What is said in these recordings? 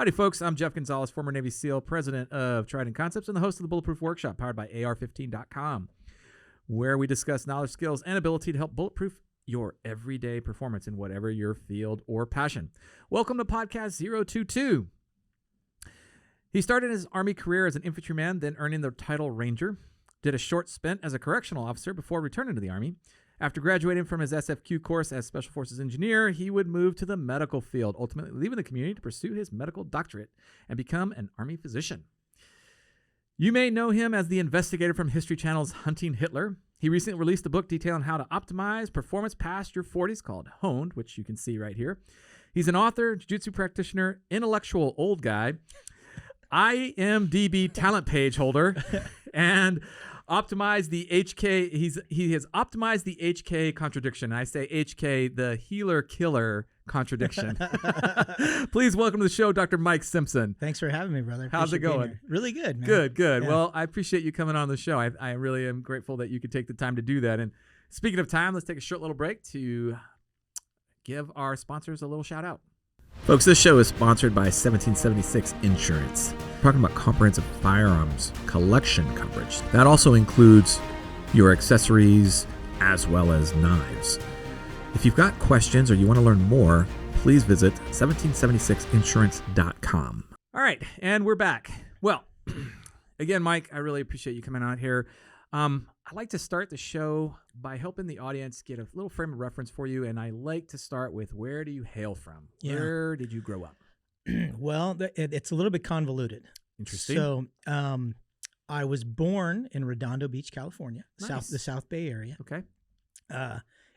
Howdy, folks. I'm Jeff Gonzalez, former Navy SEAL, president of Trident Concepts, and the host of the Bulletproof Workshop, powered by AR15.com, where we discuss knowledge, skills, and ability to help bulletproof your everyday performance in whatever your field or passion. Welcome to Podcast 022. He started his Army career as an infantryman, then earning the title Ranger. Did a short stint as a correctional officer before returning to the Army. After graduating from his SFQ course as Special Forces engineer, he would move to the medical field, ultimately leaving the community to pursue his medical doctorate and become an Army physician. You may know him as the investigator from History Channel's Hunting Hitler. He recently released a book detailing how to optimize performance past your 40s called Honed, which you can see right here. He's an author, jiu-jitsu practitioner, intellectual old guy, IMDb talent page holder, and optimize the HK. He has optimized the HK contradiction. I say HK, the healer killer contradiction. Please welcome to the show, Dr. Mike Simpson. Thanks for having me, brother. How's it going? Really good, man. Good. Yeah. Well, I appreciate you coming on the show. I really am grateful that you could take the time to do that. And speaking of time, let's take a short little break to give our sponsors a little shout out. Folks, this show is sponsored by 1776 Insurance. We're talking about comprehensive firearms collection coverage. That also includes your accessories as well as knives. If you've got questions or you want to learn more, please visit 1776insurance.com. All right, and we're back. Well, again, Mike, I really appreciate you coming out here. I like to start the show by helping the audience get a little frame of reference for you, and I like to start with, where do you hail from? Yeah. Where did you grow up? Well, it's a little bit convoluted. Interesting. So I was born in Redondo Beach, California, Nice. the South Bay area. Okay.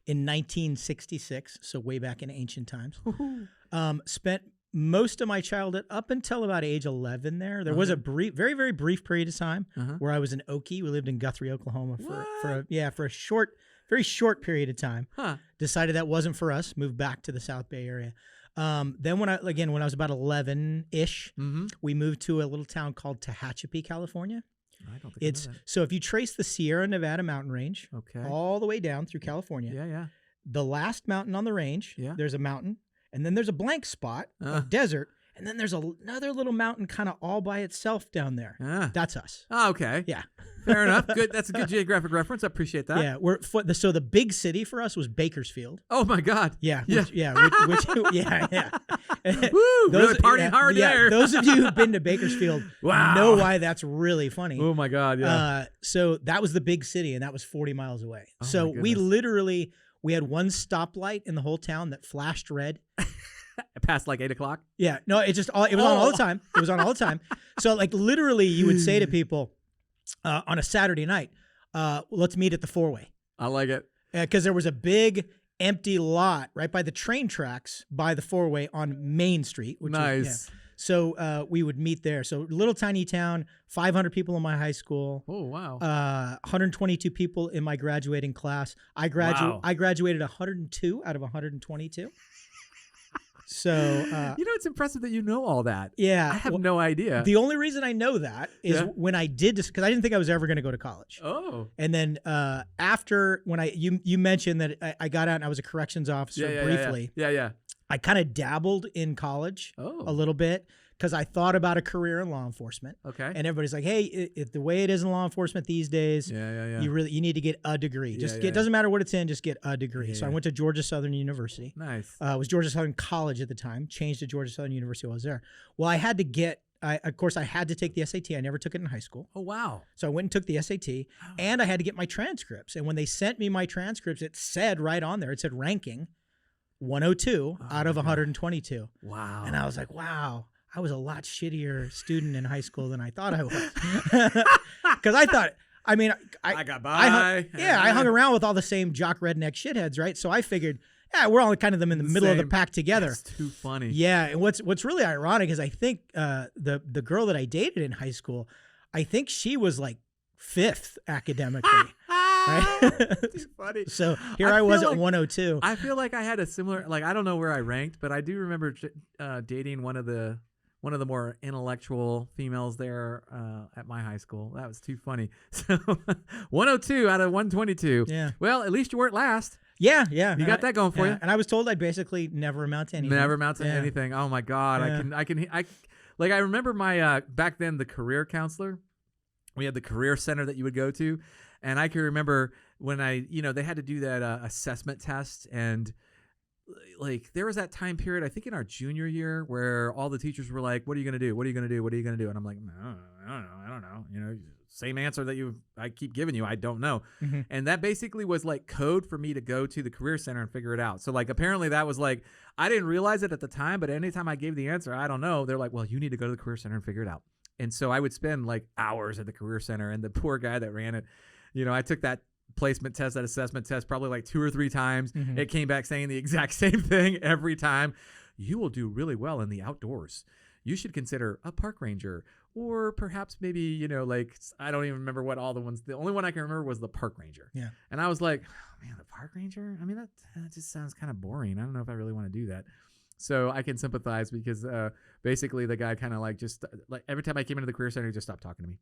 In 1966, so way back in ancient times. Spent most of my childhood up until about age 11 there. There was a brief, very, very brief period of time where I was in Okie. We lived in Guthrie, Oklahoma for a short, very short period of time. Decided that wasn't for us, moved back to the South Bay area. Then when I was about 11-ish, we moved to a little town called Tehachapi, California. I don't think I know that. So if you trace the Sierra Nevada mountain range all the way down through California, the last mountain on the range, there's a mountain, and then there's a blank spot, a desert, and then there's another little mountain kind of all by itself down there. That's us. Oh, okay. Yeah. Fair enough. Good. That's a good geographic reference. I appreciate that. Yeah. So the big city for us was Bakersfield. Oh my God. Yeah. Yeah. Woo, Really partying hard there. Those of you who've been to Bakersfield know why that's really funny. Oh my God. Yeah. So that was the big city, and that was 40 miles away. Oh, so we had one stoplight in the whole town that flashed red. Past like 8 o'clock? Yeah. No, it was on all the time. It was on all the time. So like literally you would say to people on a Saturday night, let's meet at the four-way. I like it. Because there was a big empty lot right by the train tracks by the four-way on Main Street. Nice. So we would meet there. So little tiny town, 500 people in my high school. Oh, wow. 122 people in my graduating class. I graduated 102 out of 122. So, it's impressive that you know all that. Yeah. I have no idea. The only reason I know that is when I did this, because I didn't think I was ever going to go to college. Oh. And then after, when you mentioned that I got out and I was a corrections officer briefly. Yeah. I kind of dabbled in college a little bit because I thought about a career in law enforcement. Okay. And everybody's like, hey, if the way it is in law enforcement these days, you need to get a degree. It doesn't matter what it's in, just get a degree. So I went to Georgia Southern University. Nice. It was Georgia Southern College at the time, changed to Georgia Southern University while I was there. Well, I had to I had to take the SAT. I never took it in high school. Oh, wow. So I went and took the SAT, and I had to get my transcripts. And when they sent me my transcripts, it said right on there, it said ranking 102 out of 122. Wow. And I was like, wow. I was a lot shittier student in high school than I thought I was. Because I got by. I hung around with all the same jock redneck shitheads, right? So I figured, we're all kind of them in the middle of the pack together. That's too funny. Yeah, and what's really ironic is I think the girl that I dated in high school, I think she was like 5th academically. Right? It's funny. So here I was at 102. I feel like I had a similar, I don't know where I ranked, but I do remember dating one of the more intellectual females there at my high school. That was too funny. So 102 out of 122. Yeah. Well, at least you weren't last. Yeah. You got that going for you. And I was told I'd basically never amount to anything. Never amount to anything. Oh my God. I remember my, back then the career counselor, we had the career center that you would go to. And I can remember when they had to do that assessment test, and like there was that time period, I think in our junior year, where all the teachers were like, what are you going to do? What are you going to do? What are you going to do? And I'm like, I don't know. Same answer that I keep giving you. I don't know. Mm-hmm. And that basically was like code for me to go to the career center and figure it out. So like, apparently that was like, I didn't realize it at the time, but anytime I gave the answer, I don't know, they're like, well, you need to go to the career center and figure it out. And so I would spend like hours at the career center, and the poor guy that ran it, I took that placement test, that assessment test, probably like 2 or 3 times. Mm-hmm. It came back saying the exact same thing every time. You will do really well in the outdoors. You should consider a park ranger, or perhaps maybe, like, I don't even remember what all the ones, the only one I can remember was the park ranger. Yeah. And I was like, oh, man, the park ranger? I mean, that just sounds kind of boring. I don't know if I really want to do that. So I can sympathize, because basically the guy kind of like just like every time I came into the career center, he just stopped talking to me.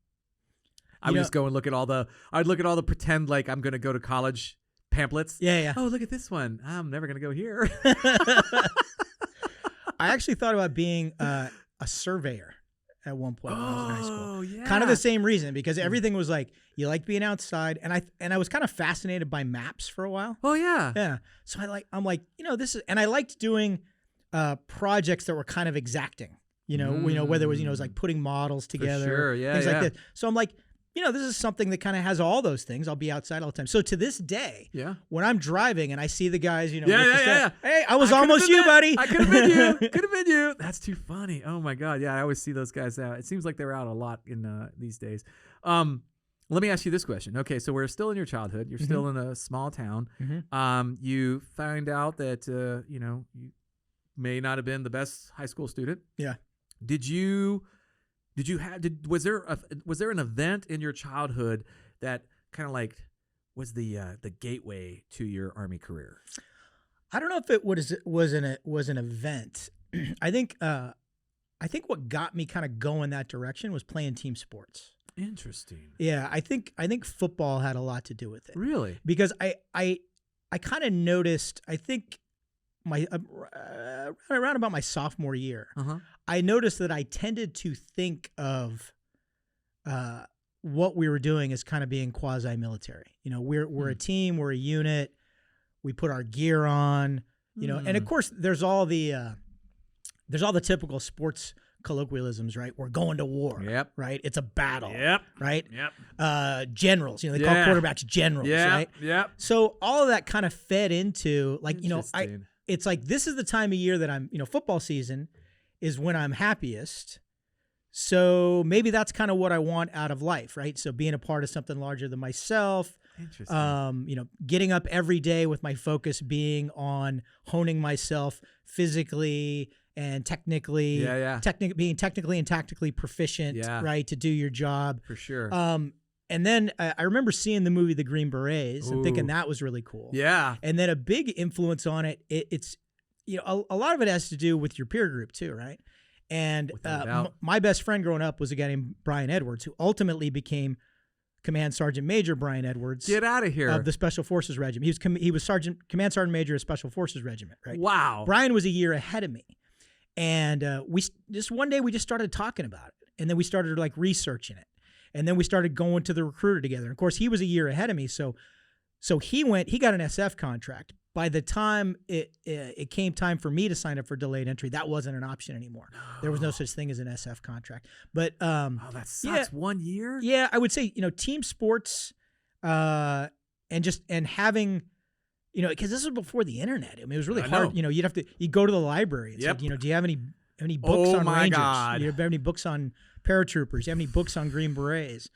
I would just go and look at all the pretend like I'm going to go to college pamphlets. Yeah. Oh, look at this one. I'm never going to go here. I actually thought about being a surveyor at one point when I was in high school. Yeah. Kind of the same reason, because everything was like, you like being outside, and I was kind of fascinated by maps for a while. Oh yeah. Yeah. So I'm like, this is, and I liked doing projects that were kind of exacting. Whether it was like putting models together, sure. Yeah, things like this. So I'm like, this is something that kind of has all those things. I'll be outside all the time. So to this day, when I'm driving and I see the guys, yeah. Hey, I was almost you, buddy. I could have been you. Could have been you. That's too funny. Oh my God. Yeah, I always see those guys out. It seems like they're out a lot in these days. Let me ask you this question. Okay, so we're still in your childhood. You're still in a small town. Mm-hmm. You find out that you may not have been the best high school student. Yeah. Was there an event in your childhood that kind of like was the gateway to your Army career? I don't know if it was an event. I think what got me kind of going that direction was playing team sports. Interesting. Yeah, I think football had a lot to do with it. Really? Because I kind of noticed, I think my around about my sophomore year, I noticed that I tended to think of what we were doing as kind of being quasi-military. We're a team, we're a unit, we put our gear on, and of course there's all the typical sports colloquialisms, right? We're going to war. Yep. Right? It's a battle. Yep. Right? Yep. Generals, they call quarterbacks generals, right? Yep. So all of that kind of fed into like, Interesting. It's like, this is the time of year that I'm, football season is when I'm happiest. So maybe that's kind of what I want out of life, right? So being a part of something larger than myself, getting up every day with my focus being on honing myself physically and technically, being technically and tactically proficient, right, to do your job. For sure. And then I remember seeing the movie The Green Berets and thinking that was really cool. Yeah. And then a big influence on it, it's a lot of it has to do with your peer group too, right? And my best friend growing up was a guy named Brian Edwards, who ultimately became Command Sergeant Major Brian Edwards. Get out of here. Of the Special Forces Regiment. He was Command Sergeant Major of Special Forces Regiment, right? Wow. Brian was a year ahead of me. And one day we just started talking about it. And then we started like researching it. And then we started going to the recruiter together. And of course, he was a year ahead of me. So he got an SF contract. By the time it came time for me to sign up for delayed entry, that wasn't an option anymore. No. There was no such thing as an SF contract. But that sucks. 1 year? Yeah, I would say, team sports and having, because this was before the internet. I mean, it was really hard. You'd go to the library. It's like, do you have any books on Rangers? God. Do you have any books on paratroopers? Do you have any books on Green Berets?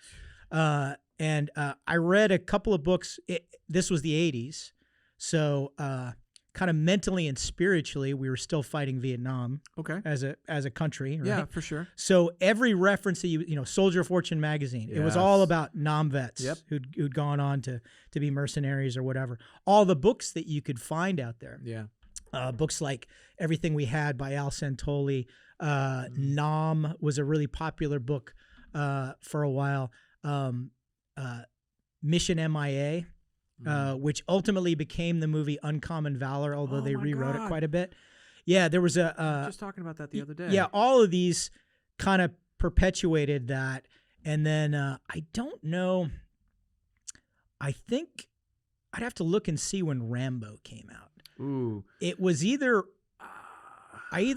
And I read a couple of books. This was the 80s. So kind of mentally and spiritually, we were still fighting Vietnam as a country. Right? Yeah, for sure. So every reference that Soldier of Fortune magazine, it was all about non-vets who'd gone on to be mercenaries or whatever. All the books that you could find out there. Yeah. Books like Everything We Had by Al Santoli. Nam was a really popular book for a while. Mission MIA. which ultimately became the movie Uncommon Valor, although they my rewrote it God. quite a bit. Yeah, there was Just talking about that the other day. Yeah, all of these kind of perpetuated that. And then I don't know. I think I'd have to look and see when Rambo came out. Ooh. It was either I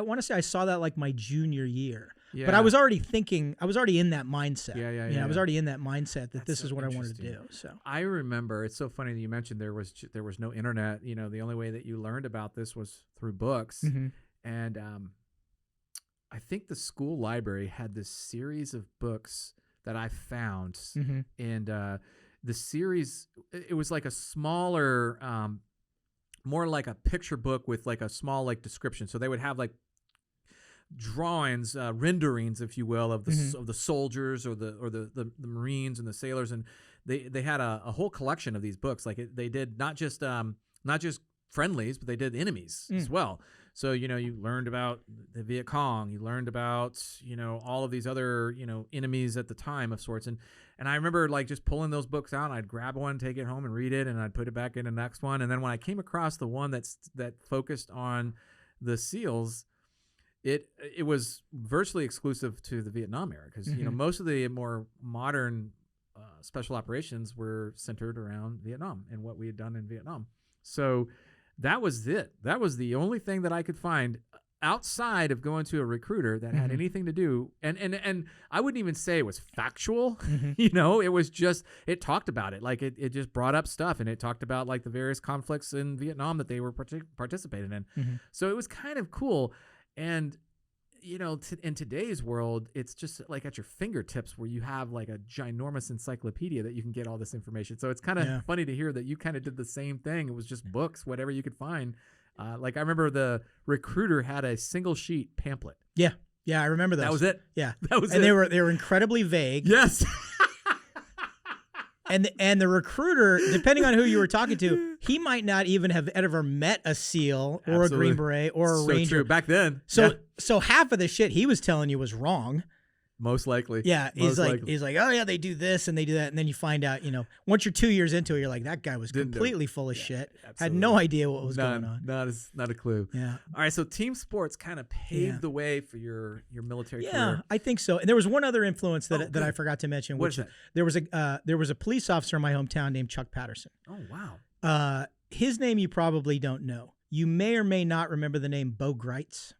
want to say I saw that like my junior year. Yeah. But I was already thinking, I was already in that mindset. Yeah. I was already in that mindset that That's this so is what I wanted to do. interesting. So I remember, it's so funny that you mentioned there was no internet. The only way that you learned about this was through books. Mhm. And I think the school library had this series of books that I found. Mhm. And the series, it was like a smaller, more like a picture book with like a small like description. So they would have like drawings, renderings, if you will, of the soldiers or the Marines and the sailors, and they had a whole collection of these books. Like they did not just friendlies, but they did enemies as well. So you learned about the Viet Cong, you learned about all of these other enemies at the time of sorts, and I remember like just pulling those books out. And I'd grab one, take it home, and read it, and I'd put it back in the next one. And then when I came across the one that focused on the SEALs, it was virtually exclusive to the Vietnam era because most of the more modern special operations were centered around Vietnam and what we had done in Vietnam. So that was it. That was the only thing that I could find outside of going to a recruiter that had anything to do. And I wouldn't even say it was factual. It was just, it talked about it. Like it just brought up stuff, and it talked about like the various conflicts in Vietnam that they were participating in. So it was kind of cool. And in today's world, it's just like at your fingertips where you have like a ginormous encyclopedia that you can get all this information. So it's kind of funny to hear that you kind of did the same thing. It was just books, whatever you could find. Like I remember the recruiter had a single sheet pamphlet. Yeah, I remember those. That was it. Yeah, that was it. And they were incredibly vague. Yes. And the recruiter, depending on who you were talking to, he might not even have ever met a SEAL or Absolutely. a Green Beret or a So Ranger. true. Back then. So half of the shit he was telling you was wrong. Most likely. Yeah, Most he's like, likely. oh yeah, they do this and they do that, and then you find out, once you're 2 years into it, you're like, that guy was Didn't know. completely full of shit. Had absolutely. no idea what was going on. Not a clue. Yeah. All right, so team sports kind of paved the way for your military Yeah, career. I think so. And there was one other influence that good. I forgot to mention. What which is that? There was a police officer in my hometown named Chuck Patterson. Oh, wow. His name you probably don't know. You may or may not remember the name Bo Greitz.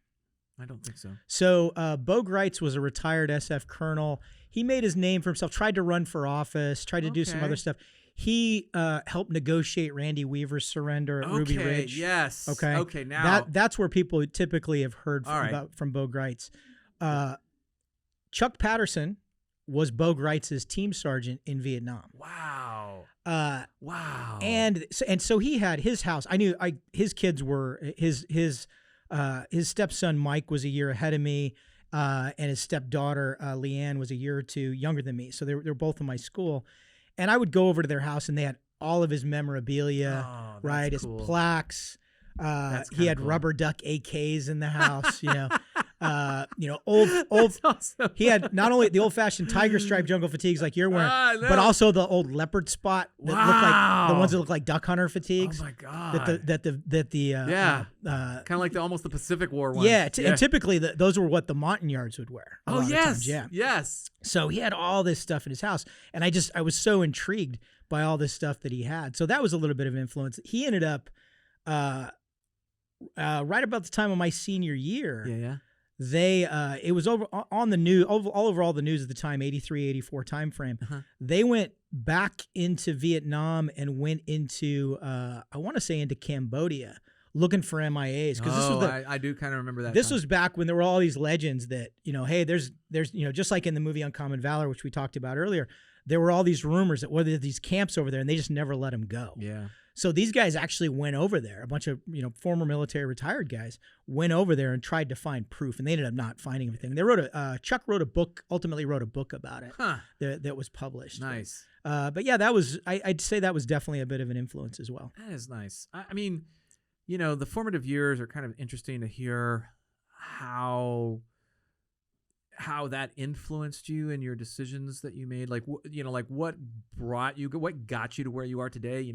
I don't think so. So Bo Greitz was a retired SF colonel. He made his name for himself, tried to run for office, tried to do some other stuff. He helped negotiate Randy Weaver's surrender at Ruby Ridge. Yes. Okay. Okay. Now that's where people typically have heard from Bo Greitz. Chuck Patterson was Bo Greitz's team sergeant in Vietnam. Wow. Wow. And so he had his house. I knew his kids were his stepson Mike was a year ahead of me, and his stepdaughter Leanne was a year or two younger than me. So they were both in my school, and I would go over to their house, and they had all of his memorabilia, right? His cool. plaques. He had cool. rubber duck AKs in the house, old. Awesome. He had not only the old-fashioned tiger stripe jungle fatigues like you're wearing, but also the old leopard spot that looked like the ones that look like duck hunter fatigues. Oh my god! Kind of like almost the Pacific War ones. Yeah, and typically those were what the Montagnards would wear. A lot of times, yeah. Yes. So he had all this stuff in his house, and I was so intrigued by all this stuff that he had. So that was a little bit of influence. He ended up right about the time of my senior year. Yeah. It was over on the news, all over all the news at the time, 83, 84 time frame. They went back into Vietnam and went into, I want to say into Cambodia, looking for MIAs. Because this was I do kind of remember that. This was back when there were all these legends that, hey, there's just like in the movie Uncommon Valor, which we talked about earlier, there were all these rumors that whether these camps over there, and they just never let them go. Yeah. So these guys actually went over there. A bunch of former military retired guys went over there and tried to find proof, and they ended up not finding anything. They wrote Chuck ultimately wrote a book about it that was published. Nice. But yeah, I'd say that was definitely a bit of an influence as well. That is nice. I mean, the formative years are kind of interesting to hear how how that influenced you and your decisions that you made? Like, like what what got you to where you are today?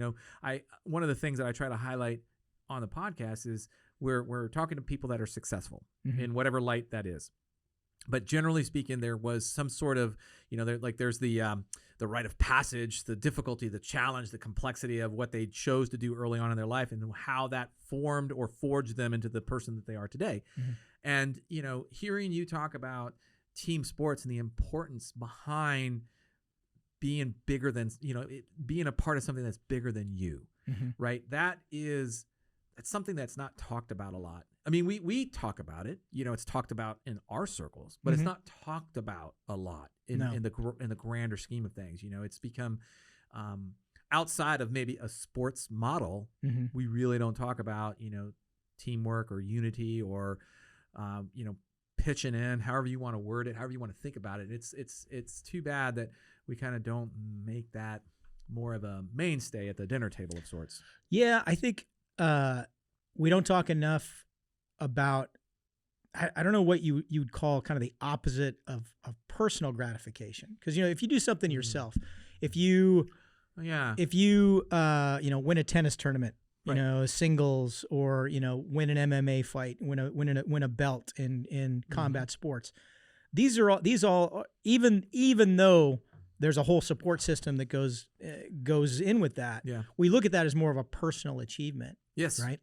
One of the things that I try to highlight on the podcast is we're talking to people that are successful in whatever light that is. But generally speaking, there was some sort of, there's the rite of passage, the difficulty, the challenge, the complexity of what they chose to do early on in their life and how that formed or forged them into the person that they are today. And, hearing you talk about team sports and the importance behind being bigger than, being a part of something that's bigger than you, right? That's something that's not talked about a lot. I mean, we talk about it, it's talked about in our circles, but it's not talked about a lot in the grander scheme of things. It's become outside of maybe a sports model. We really don't talk about, teamwork or unity or, pitching in, however you want to word it, however you want to think about it. It's too bad that we kind of don't make that more of a mainstay at the dinner table of sorts. Yeah, I think we don't talk enough about, I don't know what you'd call kind of the opposite of personal gratification. Because, if you do something yourself, if you win a tennis tournament, singles, or, win an MMA fight, win a belt in combat sports, these all, even though there's a whole support system that goes in with that. Yeah. We look at that as more of a personal achievement. Yes. Right.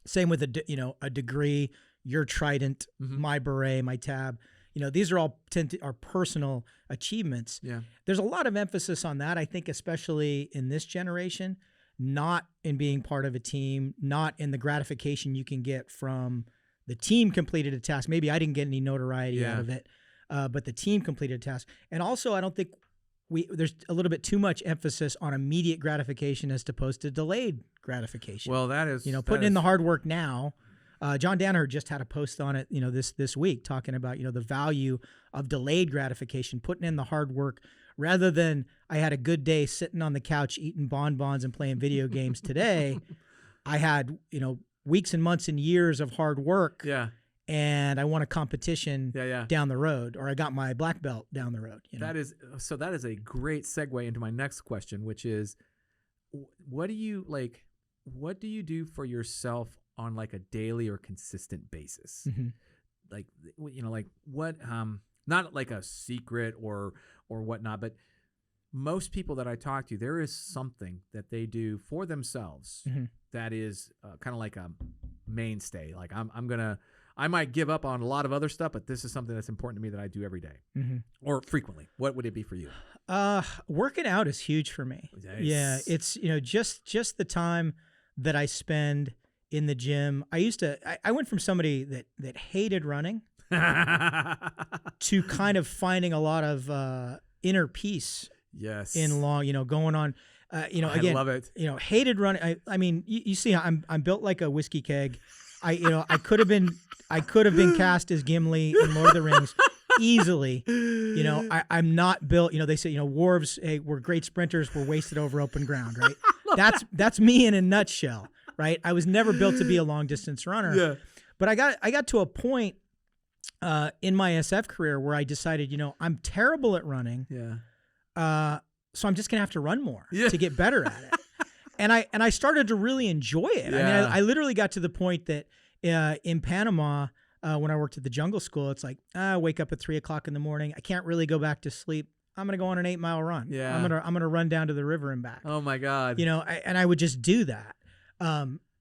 Same with a degree, your trident, my beret, my tab. These are all are personal achievements. Yeah. There's a lot of emphasis on that, I think, especially in this generation, not in being part of a team, not in the gratification you can get from the team completed a task. Maybe I didn't get any notoriety out of it, but the team completed a task. And also, I don't think there's a little bit too much emphasis on immediate gratification as opposed to delayed gratification. Well, that is putting in the hard work now. John Danaher just had a post on it, this week, talking about the value of delayed gratification, putting in the hard work rather than I had a good day sitting on the couch eating bonbons and playing video games today. I had weeks and months and years of hard work. Yeah. And I won a competition down the road, or I got my black belt down the road. That is a great segue into my next question, which is, what do you do for yourself on like a daily or consistent basis? Like what, not like a secret or whatnot, but most people that I talk to, there is something that they do for themselves that is kind of like a mainstay. Like I might give up on a lot of other stuff, but this is something that's important to me that I do every day or frequently. What would it be for you? Working out is huge for me. Nice. Yeah. It's, just the time that I spend in the gym. I went from somebody that hated running to kind of finding a lot of inner peace. Yes. In long, going on, again, I love it. Hated running. I mean, you see, I'm built like a whiskey keg. I could have been cast as Gimli in Lord of the Rings easily. I'm not built. They say, dwarves, hey, we're great sprinters. We're wasted over open ground, right? That's me in a nutshell, right? I was never built to be a long distance runner. Yeah. But I got to a point in my SF career where I decided, I'm terrible at running. Yeah. So I'm just gonna have to run more to get better at it. And I started to really enjoy it. Yeah. I mean, I literally got to the point that in Panama, when I worked at the jungle school, it's like, I wake up at 3:00 in the morning. I can't really go back to sleep. I'm going to go on an 8-mile run. Yeah. I'm going to run down to the river and back. Oh my God. And I would just do that.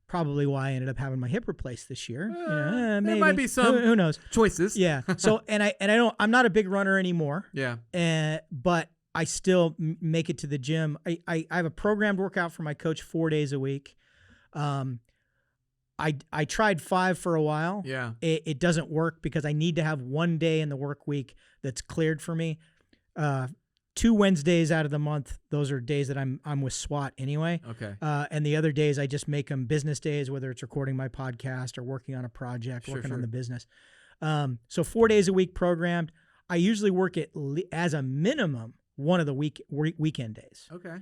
Probably why I ended up having my hip replaced this year. There maybe. might be some who knows choices. Yeah. So, I'm not a big runner anymore. Yeah. But I still make it to the gym. I have a programmed workout for my coach 4 days a week. I tried 5 for a while. Yeah. It doesn't work because I need to have 1 day in the work week that's cleared for me. 2 Wednesdays out of the month, those are days that I'm with SWAT anyway. Okay. And the other days I just make them business days, whether it's recording my podcast or working on a project, working on the business. So 4 days a week programmed. I usually work as a minimum one of the weekend days. Okay.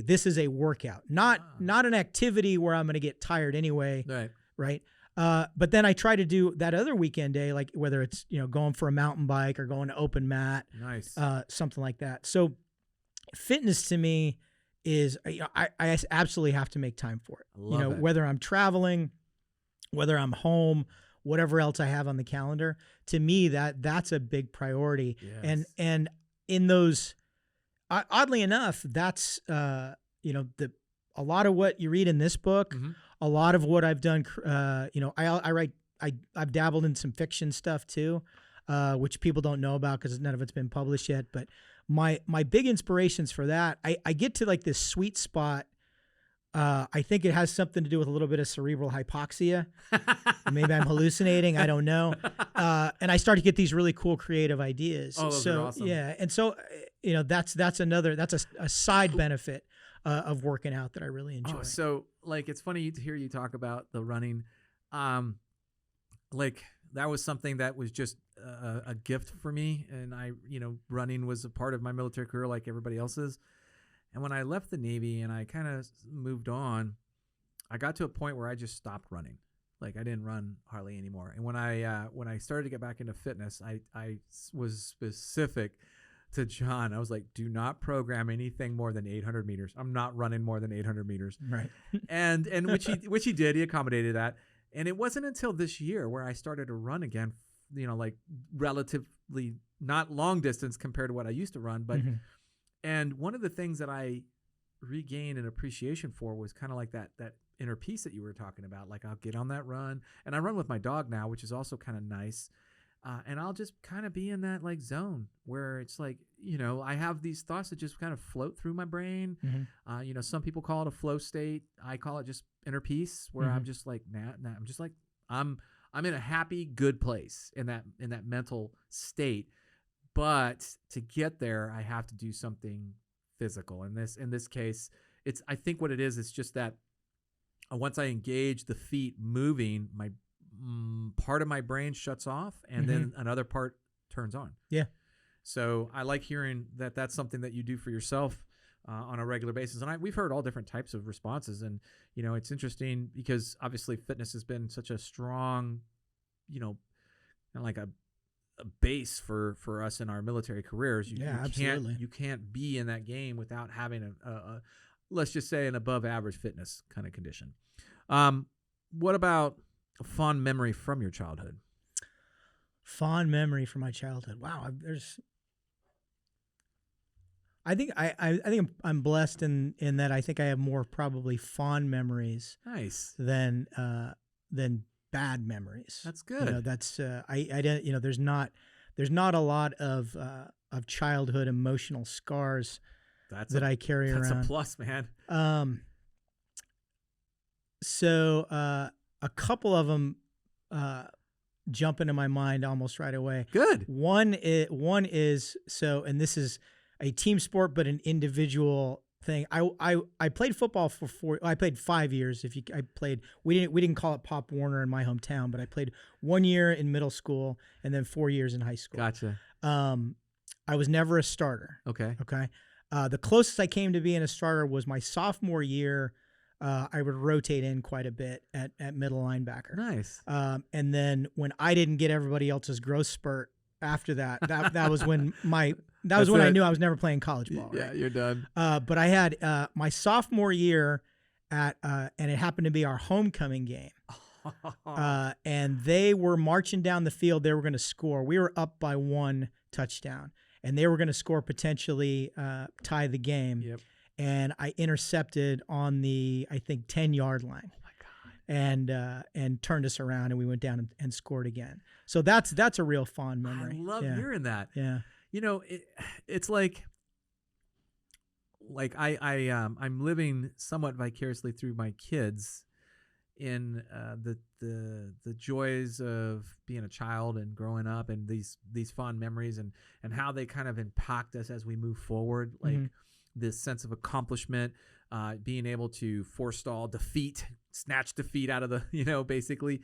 This is a workout, not an activity where I'm going to get tired anyway. Right. Right. But then I try to do that other weekend day, like whether it's, going for a mountain bike or going to open mat, Nice. something like that. So fitness to me is, I absolutely have to make time for it. I love it. Whether I'm traveling, whether I'm home, whatever else I have on the calendar, to me, that's a big priority. Yes. And in those, oddly enough, that's, a lot of what you read in this book, Mm-hmm. a lot of what I've done, I write, I've dabbled in some fiction stuff too, which people don't know about because none of it's been published yet. But my big inspirations for that, I get to like this sweet spot. I think it has something to do with a little bit of cerebral hypoxia. Maybe I'm hallucinating. I don't know. And I start to get these really cool creative ideas. Oh, those are awesome. Yeah. And so, that's a side benefit of working out that I really enjoy. Oh, so like, it's funny to hear you talk about the running. Like that was something that was just a gift for me. And running was a part of my military career like everybody else's. And when I left the Navy and I kind of moved on, I got to a point where I just stopped running. Like I didn't run hardly anymore. And when I started to get back into fitness, I was specific to John. I was like, do not program anything more than 800 meters. I'm not running more than 800 meters. Right. And which he did. He accommodated that. And it wasn't until this year where I started to run again, like relatively not long distance compared to what I used to run. But, and one of the things that I regained an appreciation for was kind of like that inner peace that you were talking about. Like I'll get on that run, and I run with my dog now, which is also kind of nice. And I'll just kind of be in that like zone where it's like, I have these thoughts that just kind of float through my brain. Some people call it a flow state. I call it just inner peace, where I'm just like, I'm just like, I'm in a happy, good place in that mental state. But to get there, I have to do something physical. In this case, I think what it is, it's just that once I engage the feet moving, my part of my brain shuts off, and then another part turns on. Yeah. So I like hearing that that's something that you do for yourself on a regular basis. And we've heard all different types of responses. And, it's interesting because obviously fitness has been such a strong, kind of like a base for us in our military careers. Absolutely. You can't be in that game without having a let's just say an above average fitness kind of condition. What about a fond memory from your childhood? Fond memory from my childhood. Wow. I think I'm blessed in that I think I have more probably fond memories. Nice. Than bad memories. That's good. That's I didn't. There's not a lot of childhood emotional scars that I carry around. That's a plus, man. So a couple of them jump into my mind almost right away. Good. One is so, and this is a team sport, but an individual thing. I played football I played 5 years. We didn't call it Pop Warner in my hometown, but I played 1 year in middle school and then 4 years in high school. Gotcha. I was never a starter. Okay. The closest I came to being a starter was my sophomore year. I would rotate in quite a bit at middle linebacker. Nice. And then when I didn't get everybody else's growth spurt after that was when I knew I was never playing college ball. Yeah, right? you're done. But I had my sophomore year and it happened to be our homecoming game. And they were marching down the field. They were going to score. We were up by 1 touchdown, and they were going to score, potentially tie the game. Yep. And I intercepted on the, I think, 10-yard line. Oh my God. And turned us around, and we went down and scored again. So that's a real fond memory. I love hearing that. Yeah. It's like I'm living somewhat vicariously through my kids in the joys of being a child and growing up, and these fond memories and how they kind of impact us as we move forward. Like this sense of accomplishment, being able to forestall defeat, snatch defeat out of the, basically.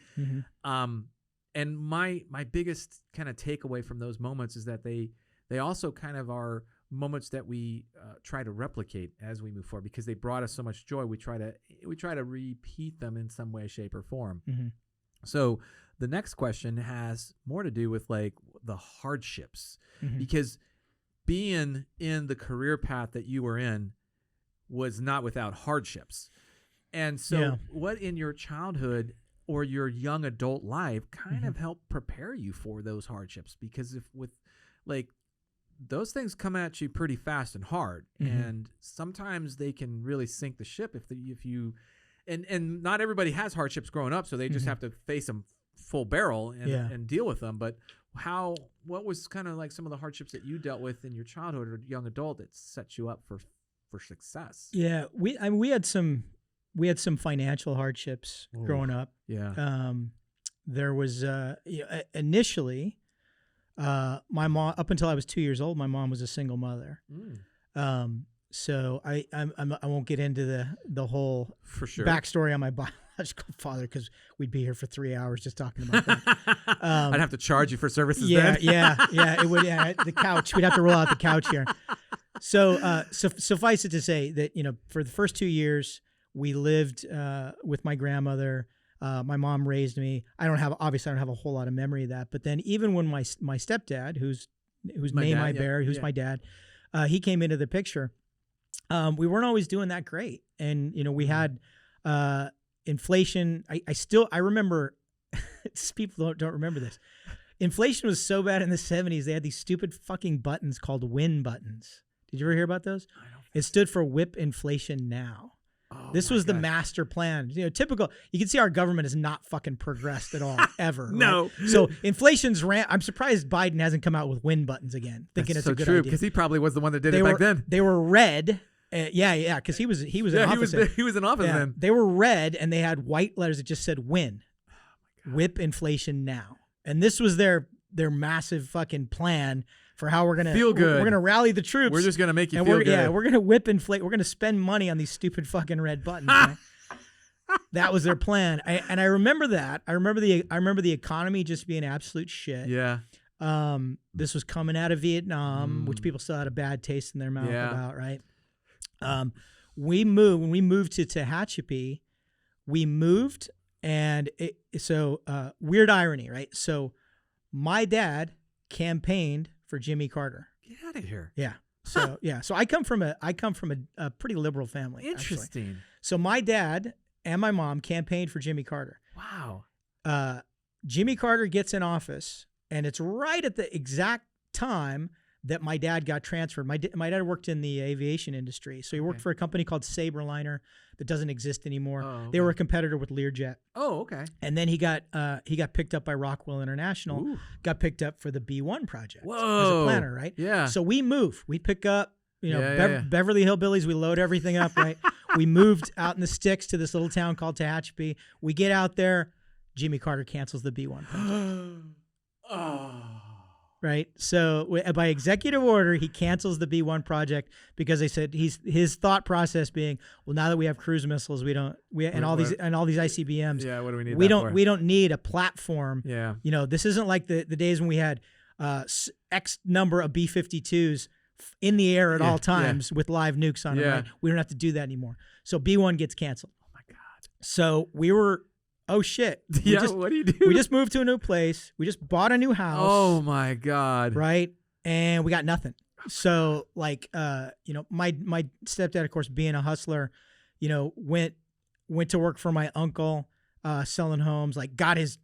And my biggest kind of takeaway from those moments is that they also kind of are moments that we try to replicate as we move forward, because they brought us so much joy. We try to repeat them in some way, shape, or form. So the next question has more to do with like the hardships, because being in the career path that you were in was not without hardships. And so what in your childhood or your young adult life kind of helped prepare you for those hardships? Because if with like those things come at you pretty fast and hard, and sometimes they can really sink the ship if you and not everybody has hardships growing up, so they just have to face them full barrel and deal with them. But what was kind of like some of the hardships that you dealt with in your childhood or young adult that set you up for success? Yeah, we had some financial hardships growing up. Yeah. There was initially my mom, up until I was 2 years old, my mom was a single mother. So I won't get into the whole backstory on my biological father, because we'd be here for 3 hours just talking about that. I'd have to charge you for services. Yeah, then. yeah, it would. Yeah, the couch. We'd have to roll out the couch here. So, suffice it to say that, for the first 2 years we lived with my grandmother. My mom raised me. Obviously I don't have a whole lot of memory of that. But then even when my stepdad, whose name I bear, who's my dad, he came into the picture. We weren't always doing that great, and we had inflation. I remember. People don't remember this. Inflation was so bad in the 70s. They had these stupid fucking buttons called WIN buttons. Did you ever hear about those? It stood for Whip Inflation Now. Oh, this was the master plan. Typical. You can see our government has not fucking progressed at all, ever. No. Right? So inflation's I'm surprised Biden hasn't come out with WIN buttons again, thinking it's a good idea. Because he probably was the one that did it back then. They were red. Yeah, because he was in office. He was in office then. They were red, and they had white letters that just said WIN. Whip Inflation Now. And this was their massive fucking plan for how we're gonna feel good. We're gonna rally the troops. We're just gonna make you feel good. Yeah, we're gonna whip inflate. We're gonna spend money on these stupid fucking red buttons. Right? That was their plan. I remember that. I remember the economy just being absolute shit. Yeah. This was coming out of Vietnam, which people still had a bad taste in their mouth about. Right. When we moved to Tehachapi, and weird irony, right? So my dad campaigned for Jimmy Carter. Get out of here. Yeah. So So I come from a pretty liberal family. Interesting. Actually. So my dad and my mom campaigned for Jimmy Carter. Wow. Jimmy Carter gets in office, and it's right at the exact time that my dad got transferred. My dad worked in the aviation industry, so he worked for a company called Saberliner that doesn't exist anymore. Oh, okay. They were a competitor with Learjet. Oh, okay. And then he got picked up by Rockwell International. Ooh. Got picked up for the B1 project. Whoa. As a planner, right? Yeah. So we move. We pick up, Beverly Hillbillies. We load everything up, right? We moved out in the sticks to this little town called Tehachapi. We get out there. Jimmy Carter cancels the B1 project. Oh. Right. So by executive order, he cancels the B1 project because they said his thought process being, well, now that we have cruise missiles, and all these ICBMs. Yeah. What do we need? We don't need a platform. Yeah. This isn't like the days when we had X number of B-52s in the air at all times with live nukes on them. Right? We don't have to do that anymore. So B1 gets canceled. Oh my God. So we were. Oh shit! What do you do? We just moved to a new place. We just bought a new house. Oh my God! Right, and we got nothing. So my stepdad, of course, being a hustler, went to work for my uncle, selling homes. Like got his,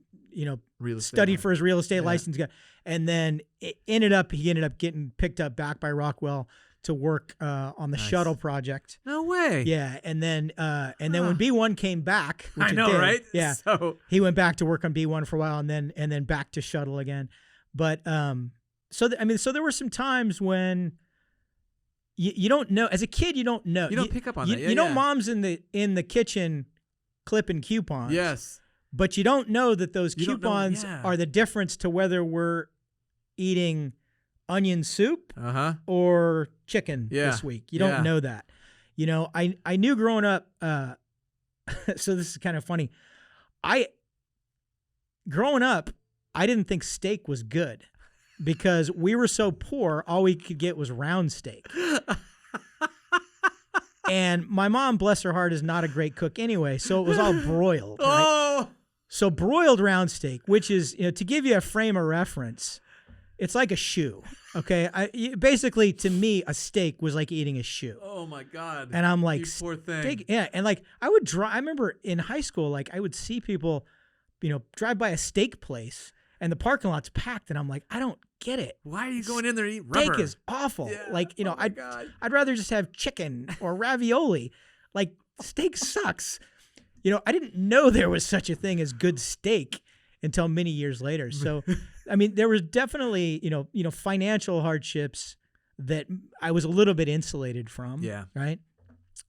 studied for his real estate license, and then he ended up getting picked up back by Rockwell to work on the shuttle project. No way. Yeah, and then when B1 came back, which I know, right? Yeah, so he went back to work on B1 for a while, and then back to shuttle again. But so there were some times when you don't know as a kid. You don't know. You don't pick up on that. Mom's in the kitchen clipping coupons. Yes, but you don't know that those coupons are the difference to whether we're eating onion soup or chicken this week. You don't know that. I knew growing up, so this is kind of funny. Growing up, I didn't think steak was good because we were so poor, all we could get was round steak. And my mom, bless her heart, is not a great cook anyway, so it was all broiled. Right? Oh! So broiled round steak, which is, to give you a frame of reference, it's like a shoe. Okay. Basically, to me, a steak was like eating a shoe. Oh my God. And I'm like, you poor thing. steak, yeah. And like I remember in high school, like I would see people, drive by a steak place and the parking lot's packed. And I'm like, I don't get it. Why are you going in there to eat rubber? Steak is awful. Yeah. Like, Oh my God. I'd rather just have chicken or ravioli. Like steak sucks. I didn't know there was such a thing as good steak until many years later. So, I mean, there was definitely, financial hardships that I was a little bit insulated from. Yeah. Right.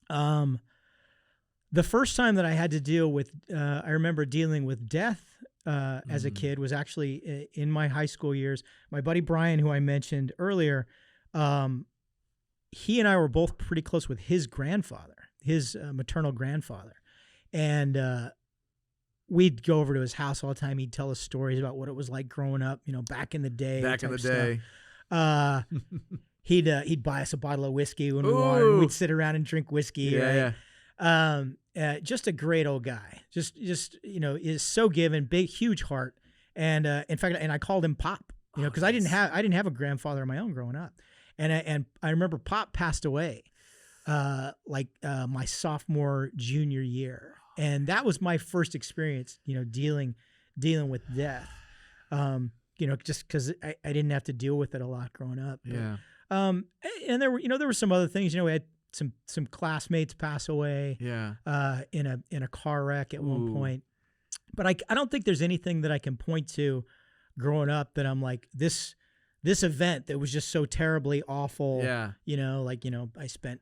The first time that I had to deal with, I remember dealing with death as a kid was actually in my high school years. My buddy Brian, who I mentioned earlier, he and I were both pretty close with his grandfather, his maternal grandfather. And we'd go over to his house all the time. He'd tell us stories about what it was like growing up, back in the day. Back in the day. He'd buy us a bottle of whiskey when we wanted. And we'd sit around and drink whiskey. Yeah. Right? Just a great old guy. Just is so given, big, huge heart. And in fact, I called him Pop, because I didn't have a grandfather of my own growing up. And I remember Pop passed away my sophomore, junior year. And that was my first experience, dealing with death, just because I didn't have to deal with it a lot growing up. But, Yeah. And there were some other things, we had some classmates pass away, Yeah. in a car wreck at one point. But I don't think there's anything that I can point to growing up that I'm like, this event that was just so terribly awful. Yeah. I spent,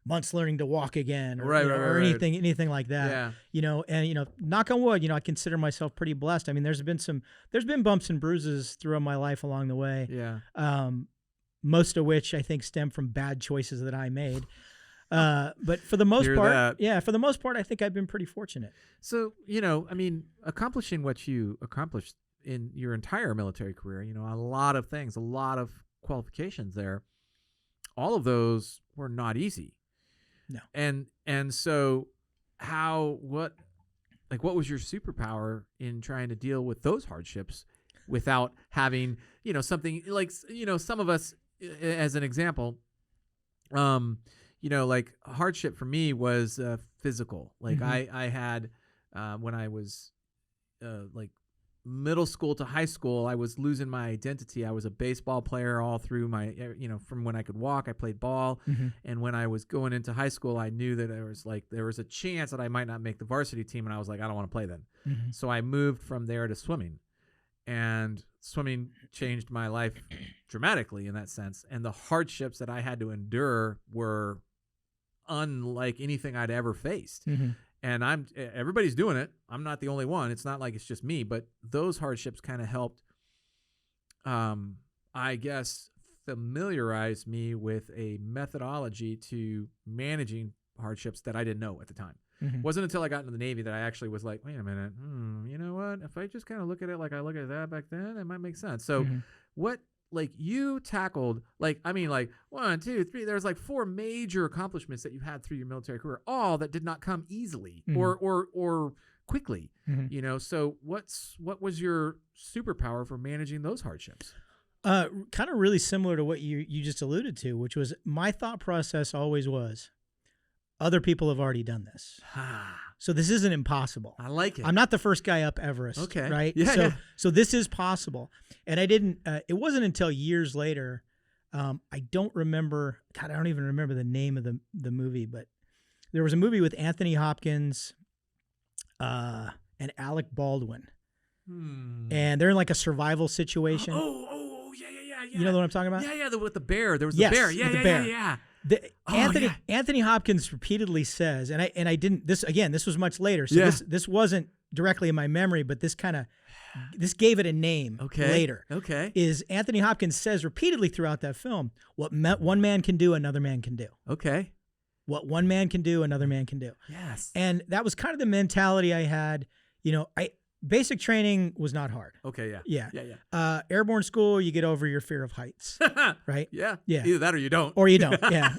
months learning to walk again, or, Right, or right. anything like that. Yeah. And knock on wood, I consider myself pretty blessed. I mean, there's been bumps and bruises throughout my life along the way. Yeah. Most of which I think stem from bad choices that I made. But for the most Hear part, that. I think I've been pretty fortunate. So, accomplishing what you accomplished in your entire military career, a lot of things, a lot of qualifications there, all of those were not easy. No. And so what was your superpower in trying to deal with those hardships without having, something like, some of us, as an example, like hardship for me was physical. Like I had, when I was like middle school to high school, I was losing my identity. I was a baseball player all through my, from when I could walk, I played ball. And when I was going into high school, I knew that there was a chance that I might not make the varsity team. And I was like, I don't want to play then. So I moved from there to swimming, and swimming changed my life dramatically in that sense. And the hardships that I had to endure were unlike anything I'd ever faced. And everybody's doing it. I'm not the only one. It's not like it's just me, but those hardships kind of helped, I guess, familiarize me with a methodology to managing hardships that I didn't know at the time. It wasn't until I got into the Navy that I actually was like, wait a minute, you know what? If I just kind of look at it like I look at that back then, it might make sense. So what, like, you tackled, like, 1, 2, 3, there's like 4 major accomplishments that you had through your military career, all that did not come easily or quickly, so what was your superpower for managing those hardships? Kind of really similar to what you just alluded to, which was my thought process always was, other people have already done this. So this isn't impossible. I like it. I'm not the first guy up Everest. Okay. Right. Yeah. So this is possible. And I didn't, it wasn't until years later. I don't remember, God, I don't even remember the name of the movie, but there was a movie with Anthony Hopkins, and Alec Baldwin. And they're in like a survival situation. Oh, yeah. You know what I'm talking about? Yeah, with the bear. There was Yes, the bear. with the bear. Yeah. Anthony Hopkins repeatedly says, and I didn't, this was much later. So this wasn't directly in my memory, but this gave it a name later. Okay. Is Anthony Hopkins says repeatedly throughout that film, what one man can do, another man can do. Okay. What one man can do, another man can do. Yes. And that was kind of the mentality I had. basic training was not hard. Okay, yeah. Yeah. Yeah. Airborne school, you get over your fear of heights, right? Yeah. Yeah. Either that or you don't. Or you don't. Yeah.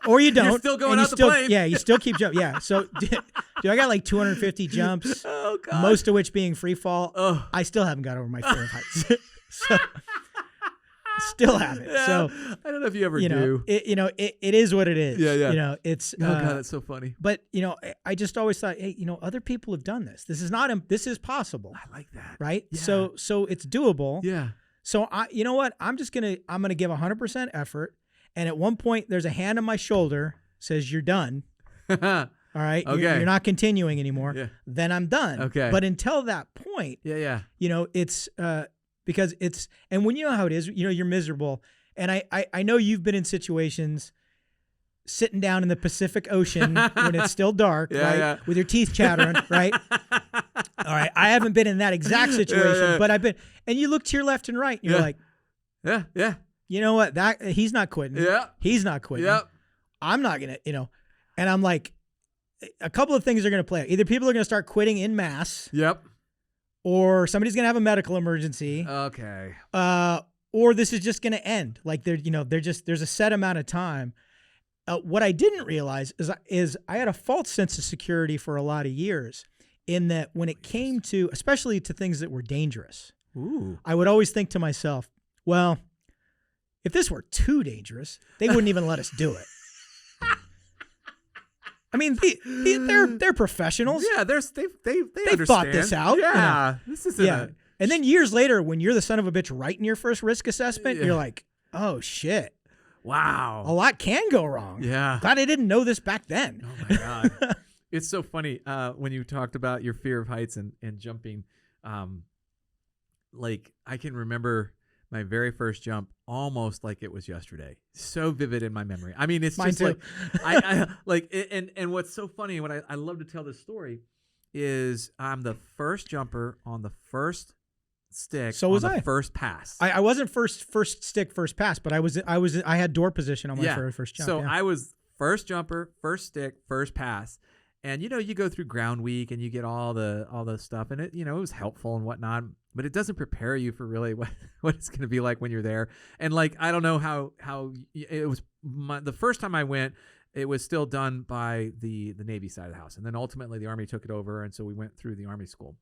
Or you don't. You're still going and out the plane. Yeah, you still keep jumping. Yeah. So, dude, I got like 250 jumps, Oh, God. most of which being free fall. Oh. I still haven't got over my fear of heights. So, still haven't. Yeah. So, I don't know if you ever you know, do. it is what it is. Yeah, yeah. You know, it's. Oh, God, that's so funny. But, I just always thought, hey, other people have done this. This is possible. I like that. Right. Yeah. So it's doable. Yeah. So you know what? I'm going to give 100% effort. And at one point there's a hand on my shoulder says you're done. All right. Okay. You're not continuing anymore. Yeah. Then I'm done. Okay. But until that point, Yeah. it's, because and when you know how it is, you're miserable. And I know you've been in situations sitting down in the Pacific Ocean when it's still dark, Yeah, right? yeah. With your teeth chattering, right? All right. I haven't been in that exact situation, Yeah. but I've been, and you look to your left and right and you're like, Yeah. you know what? He's not quitting. Yeah. He's not quitting. Yep. I'm not going to, and I'm like, a couple of things are going to play out. Either people are going to start quitting in mass Yep. or somebody's going to have a medical emergency. Okay. Or this is just going to end. Like there's a set amount of time. What I didn't realize is I had a false sense of security for a lot of years in that when it came to, especially to things that were dangerous, Ooh. I would always think to myself, well, if this were too dangerous, they wouldn't even let us do it. I mean, they're professionals. Yeah, they They thought this out. Yeah, this isn't. Yeah. And then years later, when you're the son of a bitch writing your first risk assessment, Yeah. you're like, oh shit, Wow. a lot can go wrong. Yeah. Glad I didn't know this back then. Oh my God. It's so funny when you talked about your fear of heights and jumping. Like I can remember my very first jump almost like it was yesterday. So vivid in my memory. I mean, it's Mine just too. like I like and what's so funny when I love to tell this story is I'm the first jumper on the first stick. So was on the I. first pass. I wasn't first stick, first pass, but I had door position on my very first jump. So yeah. I was first jumper, first stick, first pass. And you go through ground week and you get all the stuff, and it it was helpful and whatnot, but it doesn't prepare you for really what it's going to be like when you're there. And like I don't know how it was the first time I went, it was still done by the Navy side of the house, and then ultimately the Army took it over, and so we went through the Army school.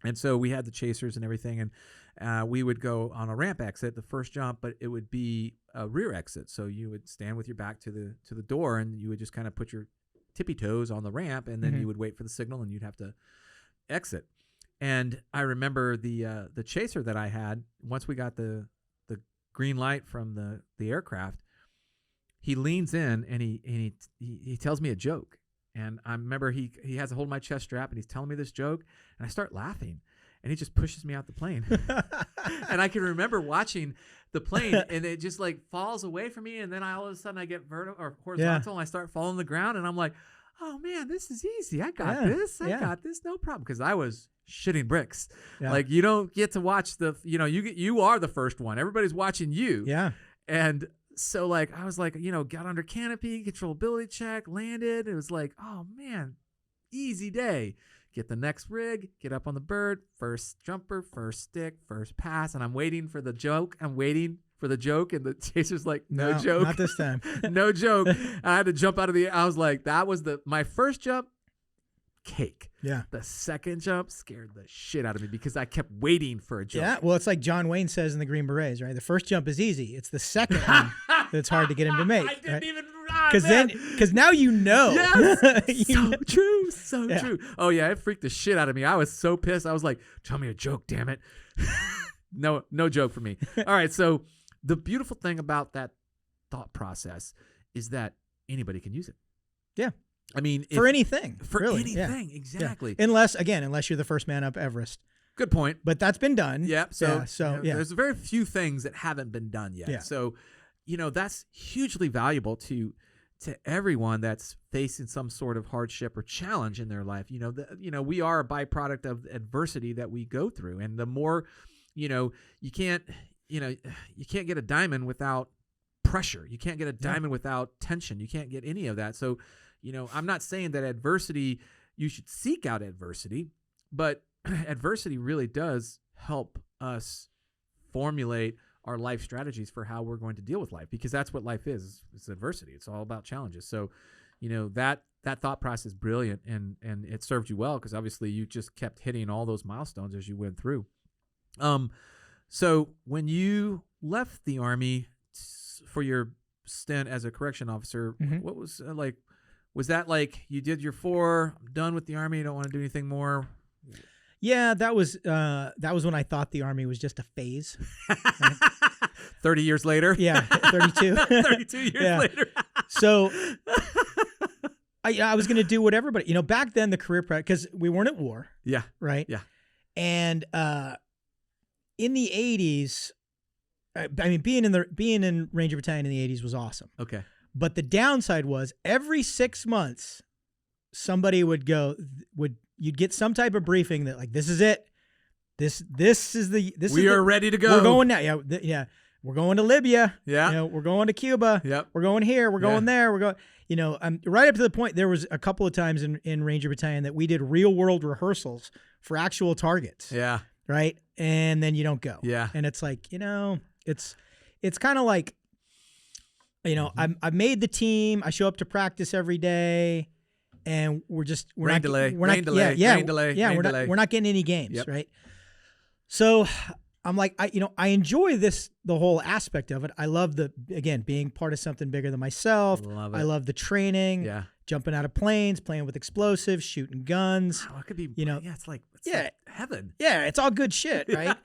And so we had the chasers and everything, and we would go on a ramp exit, the first jump, but it would be a rear exit. So you would stand with your back to the door, and you would just kind of put your tippy toes on the ramp, and then you would wait for the signal, and you'd have to exit. And I remember the chaser that I had. Once we got the green light from the aircraft, he leans in and he tells me a joke. And I remember he has a hold of my chest strap, and he's telling me this joke, and I start laughing, and he just pushes me out the plane. And I can remember watching the plane, and it just like falls away from me, and then all of a sudden I get vertical or horizontal, and I start falling on the ground, and I'm like, oh man, this is easy. I got this. I got this, no problem, because I was shitting bricks. Yeah. Like you don't get to watch you are the first one. Everybody's watching you. Yeah. And so like I was like, got under canopy, controllability check, landed. It was like, oh man, easy day. Get the next rig, get up on the bird, first jumper, first stick, first pass, and I'm waiting for the joke. And the chaser's like, no joke. Not this time. No joke. I had to jump out of I was like, that was my first jump, cake. Yeah. The second jump scared the shit out of me because I kept waiting for a joke. Yeah. Well, it's like John Wayne says in the Green Berets, right? The first jump is easy. It's the second one that's hard to get him to make. I didn't even because now you know. Yes. So true. Oh yeah, it freaked the shit out of me. I was so pissed. I was like, tell me a joke, damn it. No joke for me. All right, so the beautiful thing about that thought process is that anybody can use it. Yeah. I mean, for anything. Exactly. Yeah. Unless you're the first man up Everest. Good point. But that's been done. Yeah. So there's very few things that haven't been done yet. Yeah. So, that's hugely valuable to everyone that's facing some sort of hardship or challenge in their life. We are a byproduct of adversity that we go through, and the more, you can't get a diamond without pressure. You can't get a diamond without tension. You can't get any of that. So, I'm not saying that you should seek out adversity, but adversity really does help us formulate our life strategies for how we're going to deal with life, because that's what life is. It's adversity. It's all about challenges. So, that thought process is brilliant, and it served you well, because obviously you just kept hitting all those milestones as you went through. So when you left the Army for your stint as a correction officer, what was like? Was that like you did your 4, I'm done with the Army, you don't want to do anything more? Yeah, that was when I thought the Army was just a phase. Right? 30 years later? Yeah, 32. 32 years later. So I was going to do whatever, but back then the career because we weren't at war. Yeah. Right. Yeah. And in the 80s, being in Ranger Battalion in the 80s was awesome. Okay. But the downside was every 6 months, somebody you'd get some type of briefing that like, this is it. We are ready to go. We're going now. Yeah. We're going to Libya. Yeah. We're going to Cuba. Yep. We're going here. We're going there. We're going, right up to the point, there was a couple of times in Ranger Battalion that we did real world rehearsals for actual targets. Yeah. Right. And then you don't go. Yeah. And it's like, it's kind of like, I've made the team. I show up to practice every day, and we're not getting any games, yep. right? So I'm like, I enjoy the whole aspect of it. I love being part of something bigger than myself. Love it. I love the training, jumping out of planes, playing with explosives, shooting guns. Wow, it could be, it's like heaven. Yeah, it's all good shit, right?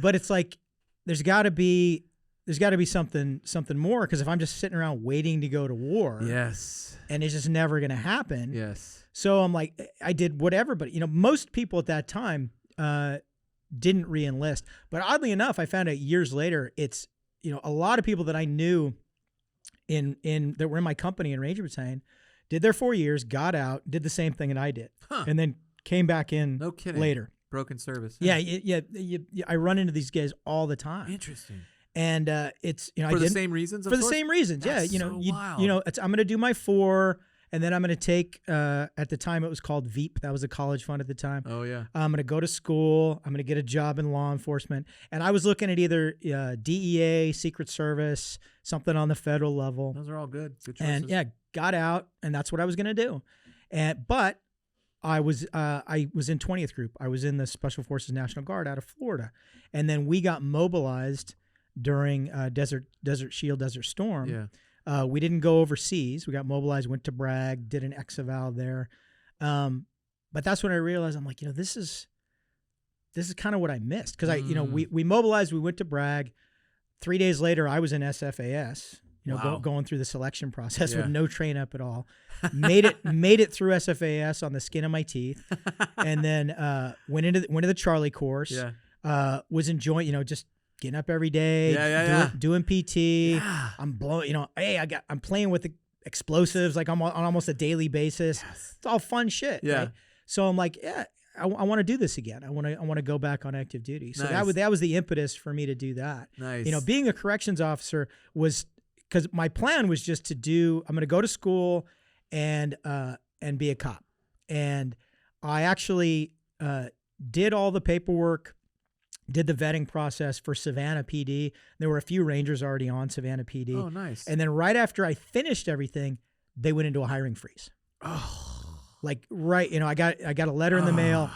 But it's like there's got to be something more, because if I'm just sitting around waiting to go to war, yes, and it's just never going to happen. Yes. So I'm like, I did whatever, but most people at that time didn't re-enlist. But oddly enough, I found out years later, it's a lot of people that I knew that were in my company in Ranger Battalion did their 4 years, got out, did the same thing that I did, and then came back in later. Broken service. Yeah. I run into these guys all the time. Interesting. And it's for the same reasons. For the same reasons, That's yeah. so wild. I'm going to do my 4, and then I'm going to take. At the time, it was called VEEP. That was a college fund at the time. Oh yeah. I'm going to go to school. I'm going to get a job in law enforcement, and I was looking at either DEA, Secret Service, something on the federal level. Those are all good. Good choices. And got out, and that's what I was going to do. But I was in 20th Group. I was in the Special Forces National Guard out of Florida, and then we got mobilized during Desert Shield, Desert Storm. Yeah. We didn't go overseas. We got mobilized, went to Bragg, did an ex-eval there. But that's when I realized, I'm like, this is kind of what I missed. Because we mobilized, we went to Bragg. 3 days later, I was in SFAS, going through the selection process with no train up at all. Made it through SFAS on the skin of my teeth, and then went into the Charlie course. Yeah. Was enjoying, just getting up every day, doing PT. Yeah. I'm blowing, I'm playing with the explosives like I'm on almost a daily basis. Yes. It's all fun shit. Yeah. Right? So I'm like, I want to do this again. I want to go back on active duty. So Nice. that was the impetus for me to do that. Nice. Being a corrections officer was because my plan was just I'm going to go to school and be a cop. And I actually did all the paperwork, did the vetting process for Savannah PD. There were a few Rangers already on Savannah PD. Oh, nice. And then right after I finished everything, they went into a hiring freeze. Oh. Like, right, I got a letter in the mail.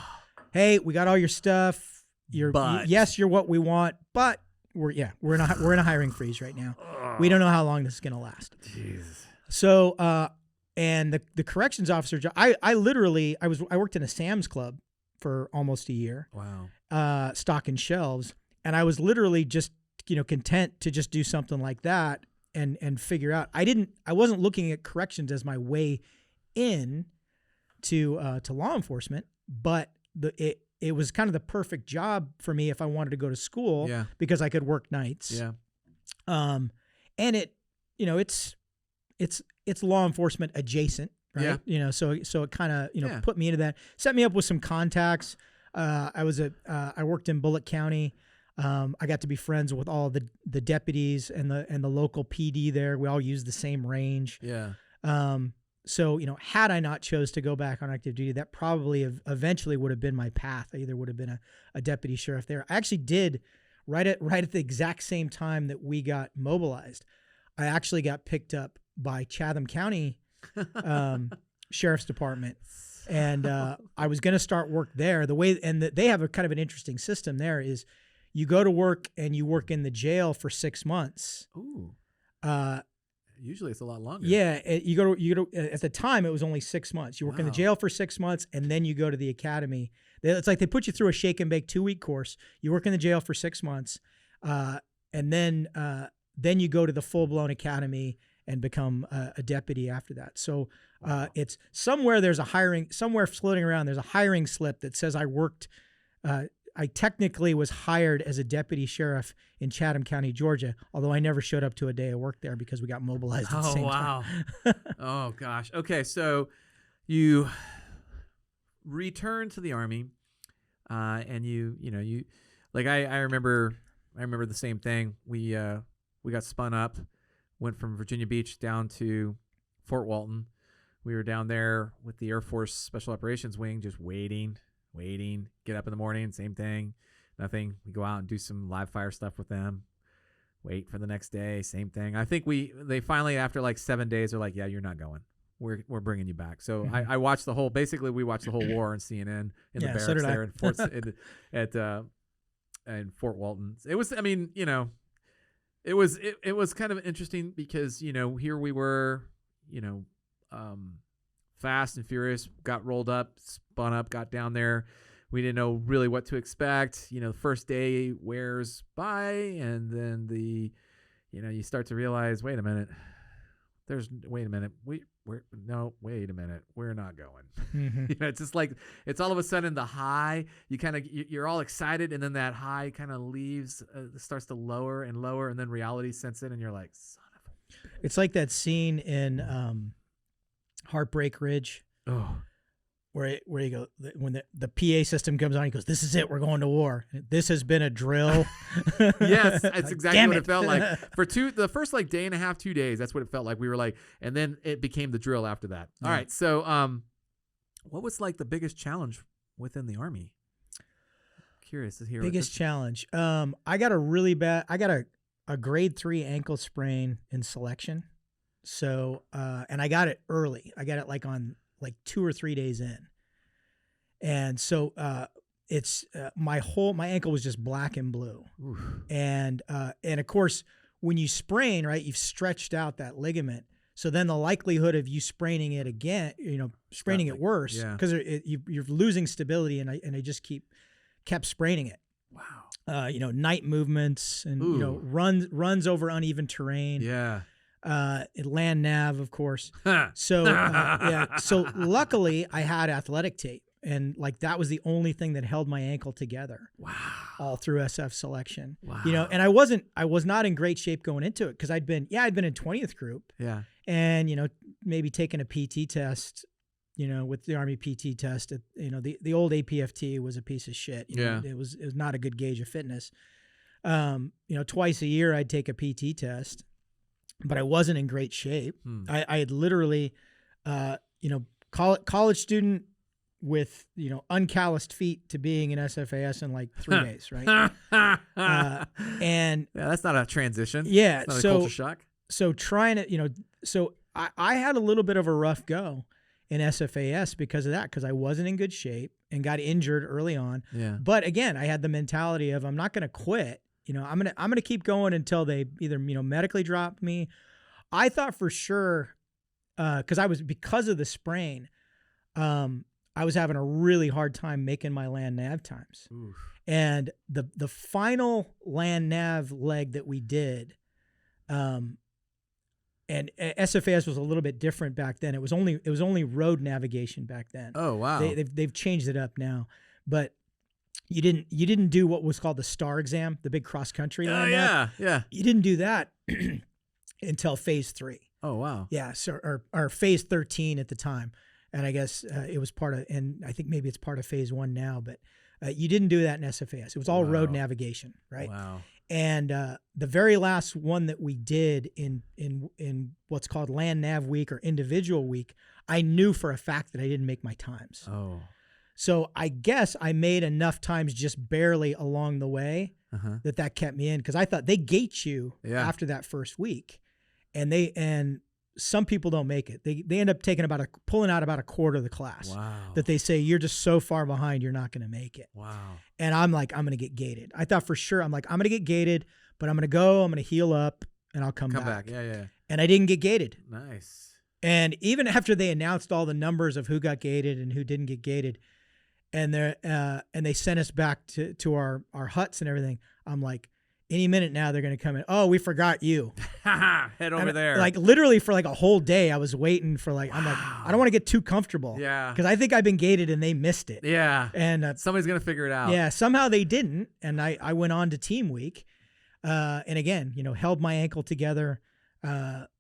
Hey, we got all your stuff. Yes, you're what we want, but we're in a hiring freeze right now. We don't know how long this is going to last. Jeez. So, and the corrections officer job, I worked in a Sam's Club for almost a year. Wow. Stocking shelves, and I was literally just content to just do something like that and figure out. I wasn't looking at corrections as my way in to law enforcement, but it was kind of the perfect job for me if I wanted to go to school because I could work nights. Yeah. And it's law enforcement adjacent, right? Yeah. So it kind of put me into that, set me up with some contacts. I worked in Bullitt County. I got to be friends with all the deputies and the local PD there. We all used the same range. Yeah. So, had I not chose to go back on active duty, that probably eventually would have been my path. I either would have been a deputy sheriff there. I actually did right at the exact same time that we got mobilized. I actually got picked up by Chatham County Sheriff's Department. And I was going to start work there. They have a kind of an interesting system there is you go to work and you work in the jail for 6 months. Ooh. Usually it's a lot longer. Yeah. You go to, at the time it was only 6 months. You work in the jail for 6 months and then you go to the academy. It's like they put you through a shake and bake 2-week course. You work in the jail for 6 months. And then you go to the full blown academy and become a deputy after that. So it's somewhere somewhere floating around, there's a hiring slip that says I worked, I technically was hired as a deputy sheriff in Chatham County, Georgia, although I never showed up to a day of work there because we got mobilized at the same time. Oh, gosh. Okay, so you return to the Army, and you like I remember the same thing. We got spun up, went from Virginia Beach down to Fort Walton. We were down there with the Air Force Special Operations Wing, just waiting, get up in the morning, same thing, nothing. We go out and do some live fire stuff with them, wait for the next day, same thing. I think they finally, after like 7 days, are like, yeah, you're not going. We're bringing you back. So I watched we watched the whole war on CNN in the barracks there in Fort Walton. It was, it was kind of interesting because, here we were, fast and furious, got rolled up, spun up, got down there. We didn't know really what to expect. The first day wears by, and then you start to realize, wait a minute, we're not going. Mm-hmm. It's just like, it's all of a sudden the high, you're all excited, and then that high kind of leaves, starts to lower and lower, and then reality sets in, and you're like, son of a... It's like that scene in Heartbreak Ridge. Oh. Where you go, when the PA system comes on, he goes, "This is it. We're going to war. This has been a drill." Yes, that's exactly what it felt like. For the first day and a half, 2 days, that's what it felt like. We were like, and then it became the drill after that. Yeah. All right. So, what was the biggest challenge within the Army? Curious to hear. Biggest challenge. I got a grade 3 ankle sprain in selection. So, and I got it early. I got it on 2 or 3 days in. And so, it's, my ankle was just black and blue. Oof. And of course, when you sprain, right, you've stretched out that ligament. So then the likelihood of you spraining it again, spraining it worse, because you're losing stability. And I just kept spraining it. Wow. Night movements and, runs over uneven terrain. Yeah. Land nav, of course. So, So luckily I had athletic tape, and that was the only thing that held my ankle together. Wow. All through SF selection. Wow. And I was not in great shape going into it because I'd been in 20th group. Yeah. And, maybe taking a PT test, with the Army PT test, the old APFT was a piece of shit. It was not a good gauge of fitness. Twice a year I'd take a PT test, but I wasn't in great shape. I had literally, college student with, uncalloused feet to being in SFAS in 3 days, right? And that's not a transition. Yeah. It's not a culture shock. So trying to, so I had a little bit of a rough go in SFAS because of that, because I wasn't in good shape and got injured early on. Yeah. But again, I had the mentality of, I'm not going to quit. I'm gonna keep going until they either medically drop me. I thought for sure, because of the sprain, I was having a really hard time making my land nav times. Oof. And the final land nav leg that we did, and SFAS was a little bit different back then. It was only road navigation back then. Oh wow. They've changed it up now, but. You didn't do what was called the STAR exam, the big cross country line. Yeah. You didn't do that until phase 3. Oh wow. Yeah. So or phase 13 at the time, and I guess it was part of, and I think maybe it's part of phase 1 now. But You didn't do that in SFAS. It was all road Wow. navigation, right? Wow. And the very last one that we did in what's called Land Nav Week or Individual Week, I knew for a fact that I didn't make my times. Oh. So I guess I made enough times just barely along the way Uh-huh. that kept me in, because I thought they gate you after that first week, and some people don't make it. They end up pulling out about a quarter of the class. Wow. That they say you're just so far behind, you're not going to make it. Wow. And I'm like, I'm going to get gated. I thought for sure, I'm like, I'm going to get gated, but I'm going to heal up, and I'll come back. Yeah. And I didn't get gated. Nice. And even after they announced all the numbers of who got gated and who didn't get gated, and they sent us back to our huts and everything, I'm like, any minute now they're going to come in. Oh, we forgot you. Head over there. Like literally for like a whole day, I was waiting for I'm like, I don't want to get too comfortable. Yeah. Because I think I've been gated and they missed it. Yeah. And somebody's going to figure it out. yeah, somehow they didn't. And I went on to team week. And again, held my ankle together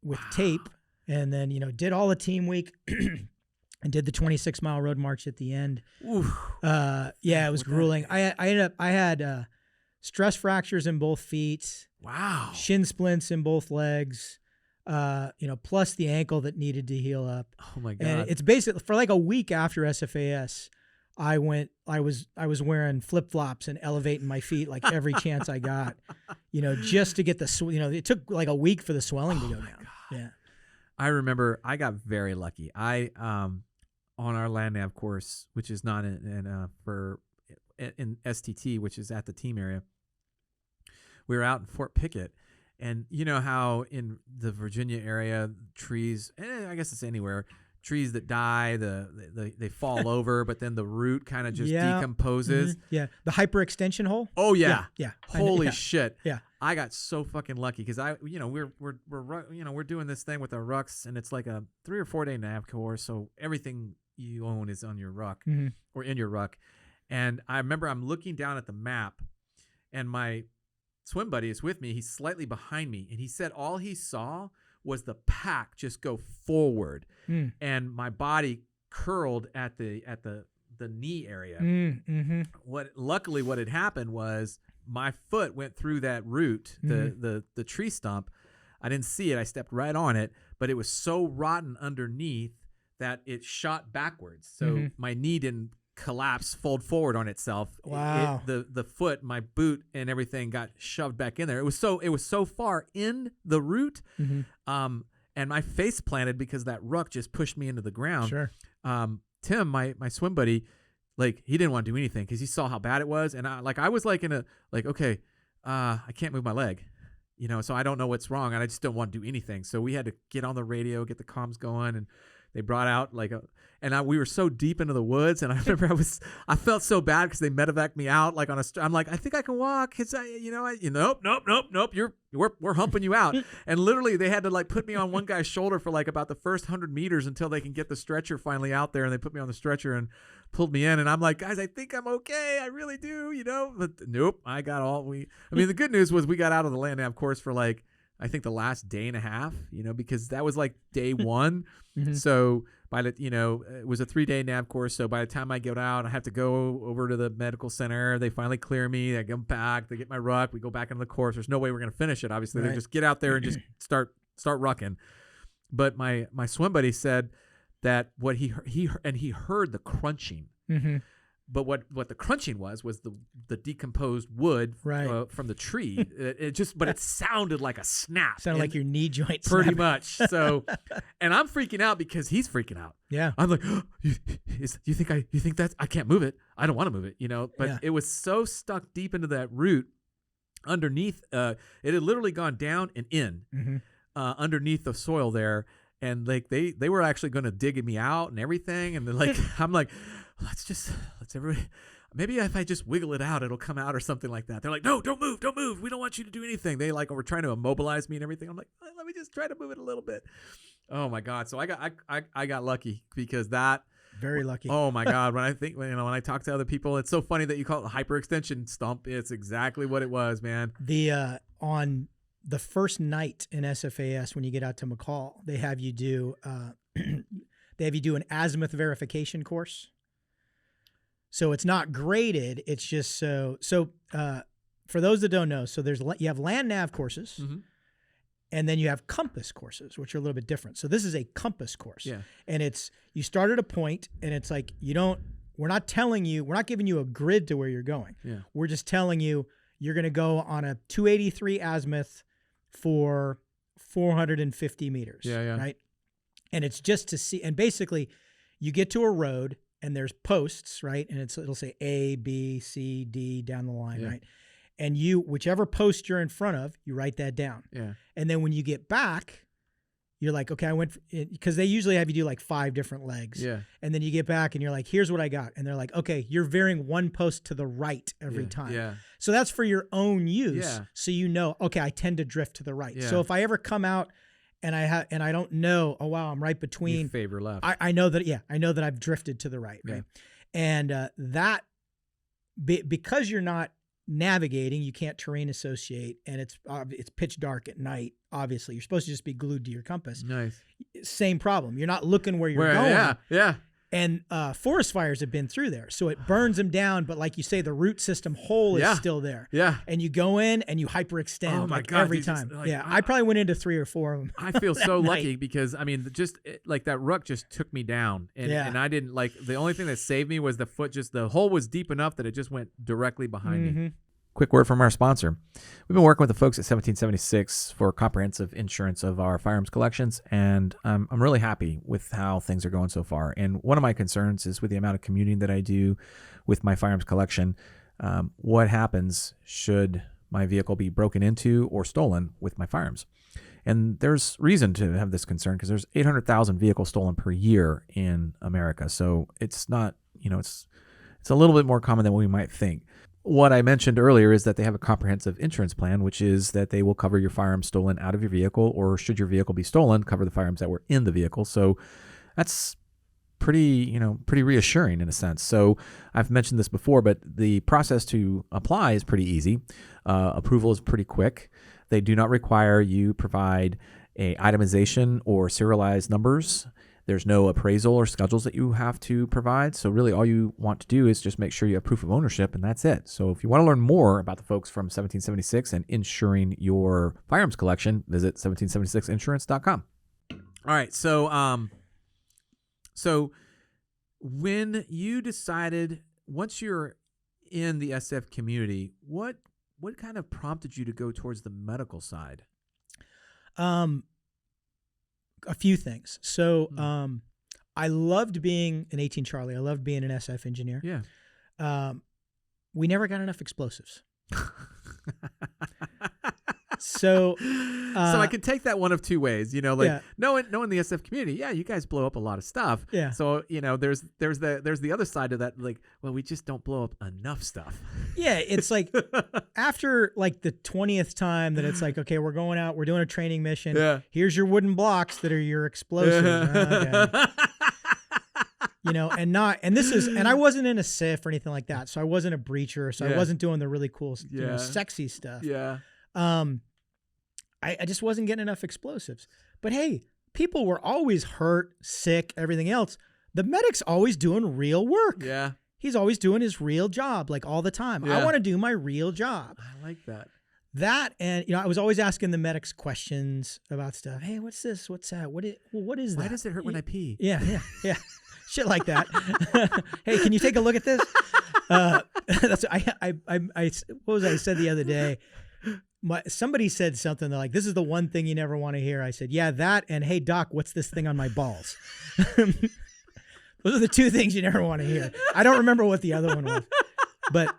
with tape, and then, did all the team week and did the 26-mile road march at the end. It was grueling. I had stress fractures in both feet. Wow. Shin splints in both legs. Plus the ankle that needed to heal up. Oh my God. And it's basically for like a week after SFAS, I was wearing flip-flops and elevating my feet like every chance I got, just to get it took like a week for the swelling to go down. Yeah. I remember I got very lucky. I on our land nav course, which is not in STT, which is at the team area, we were out in Fort Pickett, and you know how in the Virginia area, trees, I guess it's anywhere, trees that die, they fall over, but then the root kind of just decomposes. Mm-hmm. Yeah, the hyperextension hole. Oh yeah, yeah. Holy shit. Yeah. I got so fucking lucky because we're doing this thing with our rucks, and it's like a 3 or 4 day nav course, so everything you own is on your ruck or in your ruck. And I remember I'm looking down at the map, and my swim buddy is with me. He's slightly behind me, and he said all he saw was the pack just go forward, and my body curled at the knee area. Luckily what had happened was my foot went through that root, the tree stump. I didn't see it. I stepped right on it, but it was so rotten underneath that it shot backwards. So my knee didn't collapse, fold forward on itself. Wow. The foot, my boot, and everything got shoved back in there. It was so far in the root, and my face planted because that ruck just pushed me into the ground. Sure. Tim, my swim buddy, like he didn't want to do anything because he saw how bad it was, and I was like okay, I can't move my leg, so I don't know what's wrong, and I just don't want to do anything. So we had to get on the radio, get the comms going, and they brought out we were so deep into the woods, and I remember I felt so bad because they medevaced me out like I'm like, I think I can walk. It's nope. We're humping you out, and literally they had to like put me on one guy's shoulder for like about the first 100 meters until they can get the stretcher finally out there, and they put me on the stretcher and pulled me in, and I'm like, guys, I think I'm okay. I really do, but nope, I got the good news was we got out of the land nav course for like, I think the last day and a half, because that was like day one. So by the, it was a 3-day nav course. So by the time I get out, I have to go over to the medical center. They finally clear me. I get back. They get my ruck. We go back into the course. There's no way we're going to finish it. Obviously, Right. They just get out there and just start rucking. But my swim buddy said that what he heard the crunching. But what the crunching was the decomposed wood from the tree. But it sounded like a snap. Sounded like your knee joint pretty snapping. much. So, and I'm freaking out because he's freaking out. Yeah. I'm like, you think that I can't move it? I don't want to move it, But it was so stuck deep into that root underneath. It had literally gone down and in underneath the soil there, and like they were actually going to dig me out and everything, and like I'm like, let's everybody, maybe if I just wiggle it out, it'll come out or something like that. They're like, no, don't move. We don't want you to do anything. They like were trying to immobilize me and everything. I'm like, let me just try to move it a little bit. Oh my God. So I got lucky because that. Very lucky. Oh my God. When I talk to other people, it's so funny that you call it a hyperextension stump. It's exactly what it was, man. On the first night in SFAS, when you get out to McCall, they have you do an azimuth verification course. So it's not graded. It's just for those that don't know, so you have land nav courses, and then you have compass courses, which are a little bit different. So this is a compass course, and you start at a point, and it's like we're not giving you a grid to where you're going. Yeah. We're just telling you you're going to go on a 283 azimuth for 450 meters, right? And it's just to see, and basically you get to a road and there's posts, right? And it'll say A, B, C, D down the line, right? And whichever post you're in front of, you write that down. Yeah. And then when you get back, you're like, okay, because they usually have you do like 5 different legs. Yeah. And then you get back and you're like, here's what I got. And they're like, okay, you're veering one post to the right every time. Yeah. So that's for your own use. Yeah. So okay, I tend to drift to the right. Yeah. So if I ever come out and I don't know, oh wow, I'm right between. You favor left. I know that, I know that I've drifted to the right. Right. And because you're not navigating, you can't terrain associate, and it's pitch dark at night. Obviously, you're supposed to just be glued to your compass. Nice. Same problem. You're not looking where you're going. Yeah. And forest fires have been through there, so it burns them down. But like you say, the root system hole is still there. Yeah. And you go in and you hyperextend. Oh my God, every time. I probably went into 3 or 4 of them. I feel so lucky because like that ruck just took me down, and I didn't the only thing that saved me was the hole was deep enough that it just went directly behind me. Quick word from our sponsor. We've been working with the folks at 1776 for comprehensive insurance of our firearms collections, and I'm really happy with how things are going so far. And one of my concerns is with the amount of commuting that I do with my firearms collection. What happens should my vehicle be broken into or stolen with my firearms? And there's reason to have this concern because there's 800,000 vehicles stolen per year in America. So it's not, it's a little bit more common than we might think. What I mentioned earlier is that they have a comprehensive insurance plan, which is that they will cover your firearms stolen out of your vehicle, or should your vehicle be stolen, cover the firearms that were in the vehicle. So that's pretty reassuring in a sense. So I've mentioned this before, but the process to apply is pretty easy. Approval is pretty quick. They do not require you provide a itemization or serialized numbers. There's no appraisal or schedules that you have to provide. So really all you want to do is just make sure you have proof of ownership, and that's it. So if you want to learn more about the folks from 1776 and insuring your firearms collection, visit 1776insurance.com. All right. So when you decided, once you're in the SF community, what kind of prompted you to go towards the medical side? A few things. So I loved being an 18 Charlie. I loved being an SF engineer. Yeah. We never got enough explosives. So I can take that one of two ways, knowing the SF community, you guys blow up a lot of stuff. Yeah. So, there's the other side of that, we just don't blow up enough stuff. Yeah. It's like after the 20th time that it's like, okay, we're going out, we're doing a training mission. Yeah. Here's your wooden blocks that are your explosives. Okay. And I wasn't in a SIF or anything like that. So I wasn't a breacher. So I wasn't doing the really cool, sexy stuff. Yeah. I just wasn't getting enough explosives. But hey, people were always hurt, sick, everything else. The medic's always doing real work. Yeah. He's always doing his real job, all the time. Yeah. I want to do my real job. I like that. That, and I was always asking the medics questions about stuff. Hey, what's this? What's that? What is that? Why does it hurt when I pee? Yeah. Shit like that. Hey, can you take a look at this? That's what was I said the other day? Somebody said something like, this is the one thing you never want to hear. I said, yeah, that, and hey, doc, what's this thing on my balls? Those are the two things you never want to hear. I don't remember what the other one was. But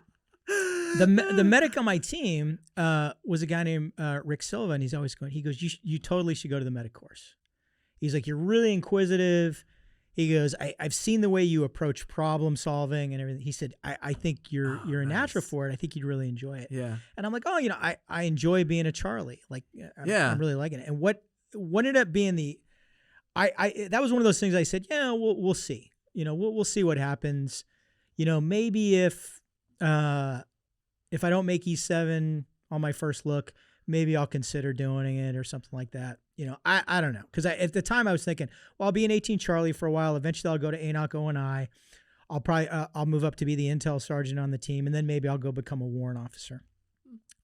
the medic on my team was a guy named Rick Silva, and he goes, you totally should go to the medic course. He's like, you're really inquisitive. He goes, I've seen the way you approach problem solving and everything. He said, I think you're a natural for it. I think you'd really enjoy it. Yeah. And I'm like, I enjoy being a Charlie. I'm really liking it. And what ended up being that was one of those things I said, we'll see. We'll see what happens. Maybe if I don't make E7 on my first look, maybe I'll consider doing it or something like that. I don't know. Because at the time I was thinking, I'll be an 18 Charlie for a while. Eventually I'll go to ANOC O&I. I'll move up to be the intel sergeant on the team, and then maybe I'll go become a warrant officer.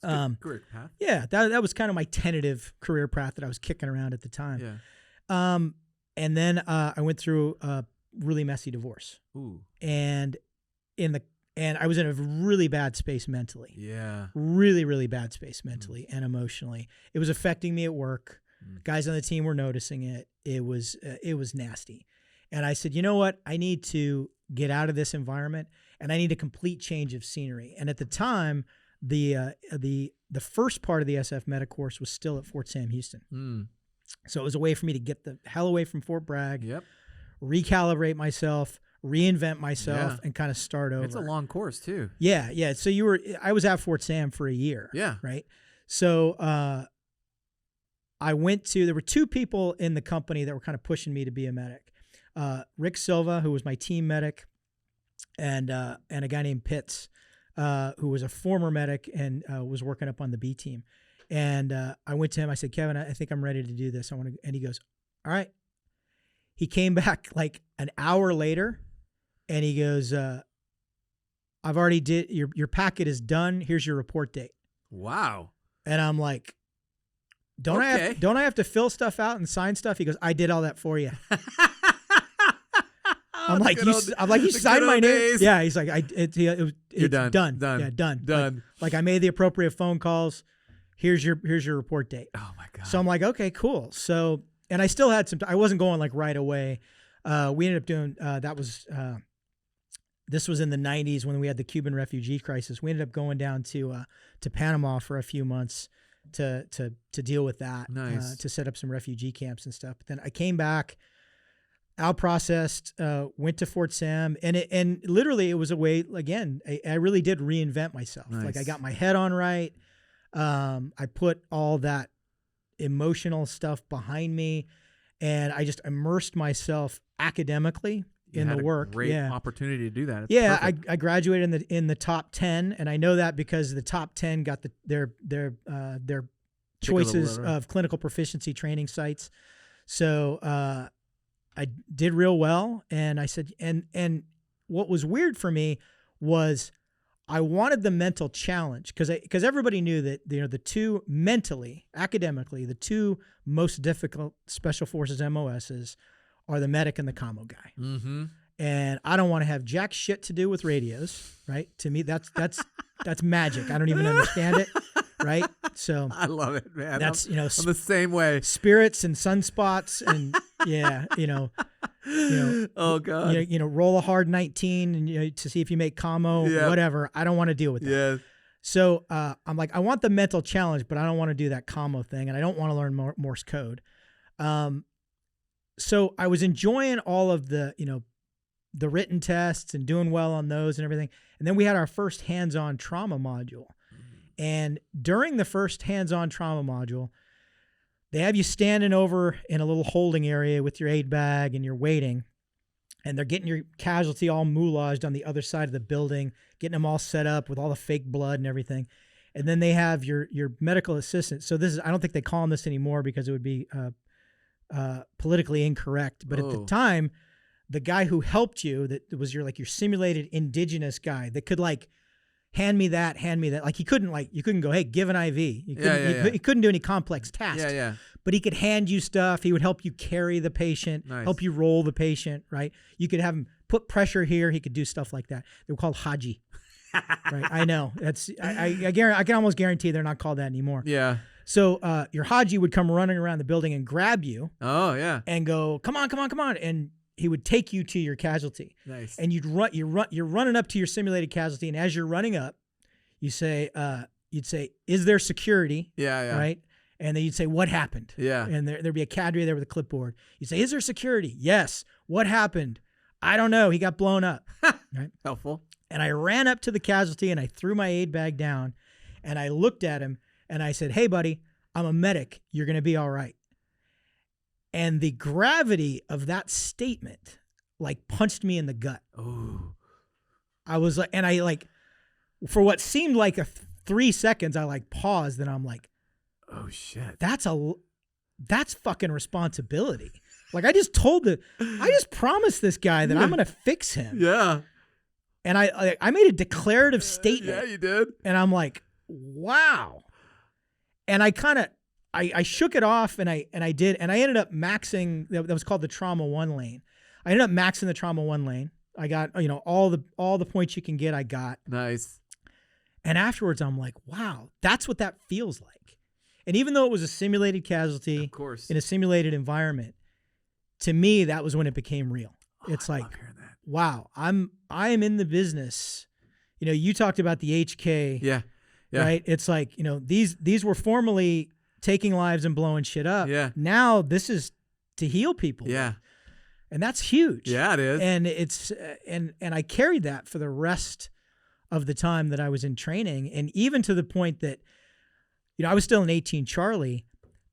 Career path. Yeah, that was kind of my tentative career path that I was kicking around at the time. Yeah. And then I went through a really messy divorce. Ooh. And I was in a really bad space mentally. Yeah. Really, really bad space mentally and emotionally. It was affecting me at work. Guys on the team were noticing it. It was nasty. And I said, you know what? I need to get out of this environment, and I need a complete change of scenery. And at the time, the first part of the SF Medic course was still at Fort Sam Houston. So it was a way for me to get the hell away from Fort Bragg, recalibrate myself, reinvent myself, and kind of start over. It's a long course too. Yeah. So I was at Fort Sam for a year. Yeah. Right. So there were two people in the company that were kind of pushing me to be a medic. Rick Silva, who was my team medic, and a guy named Pitts, who was a former medic and was working up on the B team. And I went to him. I said, Kevin, I think I'm ready to do this. And he goes, all right. He came back like an hour later, and he goes, I've already did your packet is done. Here's your report date. Wow. And I'm like, don't I have to fill stuff out and sign stuff? He goes, I did all that for you. I'm like, you signed my name. Yeah. He's like, it's done. Done. Yeah, done. Like I made the appropriate phone calls. Here's your report date. Oh my God. So I'm like, okay, cool. So, and I still had I wasn't going like right away. We ended up doing, this was in the 90s when we had the Cuban refugee crisis. We ended up going down to Panama for a few months to deal with that, nice. To set up some refugee camps and stuff. But then I came back, out processed, went to Fort Sam, and literally it was a way, again, I really did reinvent myself. Nice. Like I got my head on right. I put all that emotional stuff behind me, and I just immersed myself academically in the work. Great opportunity to do that. It's I graduated in the top 10, and I know that because the top 10 got their choices of clinical proficiency training sites. So I did real well, and I said, and what was weird for me was I wanted the mental challenge because everybody knew that the two mentally, academically, the two most difficult special forces MOSs are the medic and the commo guy. Mm-hmm. And I don't want to have jack shit to do with radios, right? To me, that's magic. I don't even understand it, right? So I love it, man. That's I'm the same way. Spirits and sunspots and oh God, roll a hard 19 and to see if you make commo, whatever. I don't want to deal with that. Yeah. So I'm like, I want the mental challenge, but I don't want to do that commo thing, and I don't want to learn Morse code. So I was enjoying all of the written tests and doing well on those and everything. And then we had our first hands-on trauma module. And during the first hands-on trauma module, they have you standing over in a little holding area with your aid bag and you're waiting. And they're getting your casualty all moulaged on the other side of the building, getting them all set up with all the fake blood and everything. And then they have your medical assistant. So I don't think they call them this anymore because it would be politically incorrect. But at the time, the guy who helped you, that was your simulated indigenous guy that could hand me that. Like you couldn't go, hey, give an IV. He couldn't do any complex tasks. Yeah. But he could hand you stuff. He would help you carry the patient, help you roll the patient, right? You could have him put pressure here. He could do stuff like that. They were called Haji. Right. I know. I can almost guarantee they're not called that anymore. Yeah. So your Haji would come running around the building and grab you. Oh yeah. And go, come on. And he would take you to your casualty. Nice. And you're running up to your simulated casualty, and as you're running up, you'd say, is there security? Yeah. Right? And then you'd say, what happened? Yeah. And there'd be a cadre there with a clipboard. You'd say, is there security? Yes. What happened? I don't know. He got blown up. Right? Helpful. And I ran up to the casualty and I threw my aid bag down and I looked at him and I said, hey buddy, I'm a medic. You're going to be all right. And the gravity of that statement punched me in the gut. Oh, I was for what seemed like 3 seconds, I paused and I'm like, oh shit. That's fucking responsibility. I just promised this guy that I'm going to fix him. Yeah. And I made a declarative statement. Yeah, you did. And I'm like, wow. And I kind of, I shook it off and I did. And I ended up maxing, that was called the trauma 1 lane. I ended up maxing the trauma 1 lane. I got, all the points you can get, I got. Nice. And afterwards I'm like, wow, that's what that feels like. And even though it was a simulated casualty, of course, in a simulated environment, to me, that was when it became real. It's I like, love hearing that. wow, I am in the business. You talked about the HK. Yeah. Right. It's like, these were formerly taking lives and blowing shit up. Yeah. Now this is to heal people. Yeah. And that's huge. Yeah, it is. And it's, and I carried that for the rest of the time that I was in training. And even to the point that, I was still in 18 Charlie.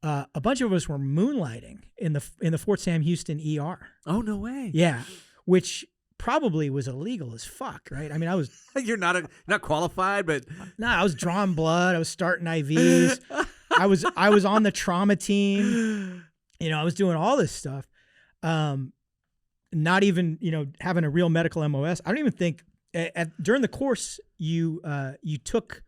A bunch of us were moonlighting in the Fort Sam Houston ER. Oh, no way. Yeah. Which probably was illegal as fuck, right? I mean, I was... You're not qualified, but... No, I was drawing blood. I was starting IVs. I was on the trauma team. I was doing all this stuff. Not even, having a real medical MOS. I don't even think... during the course, you took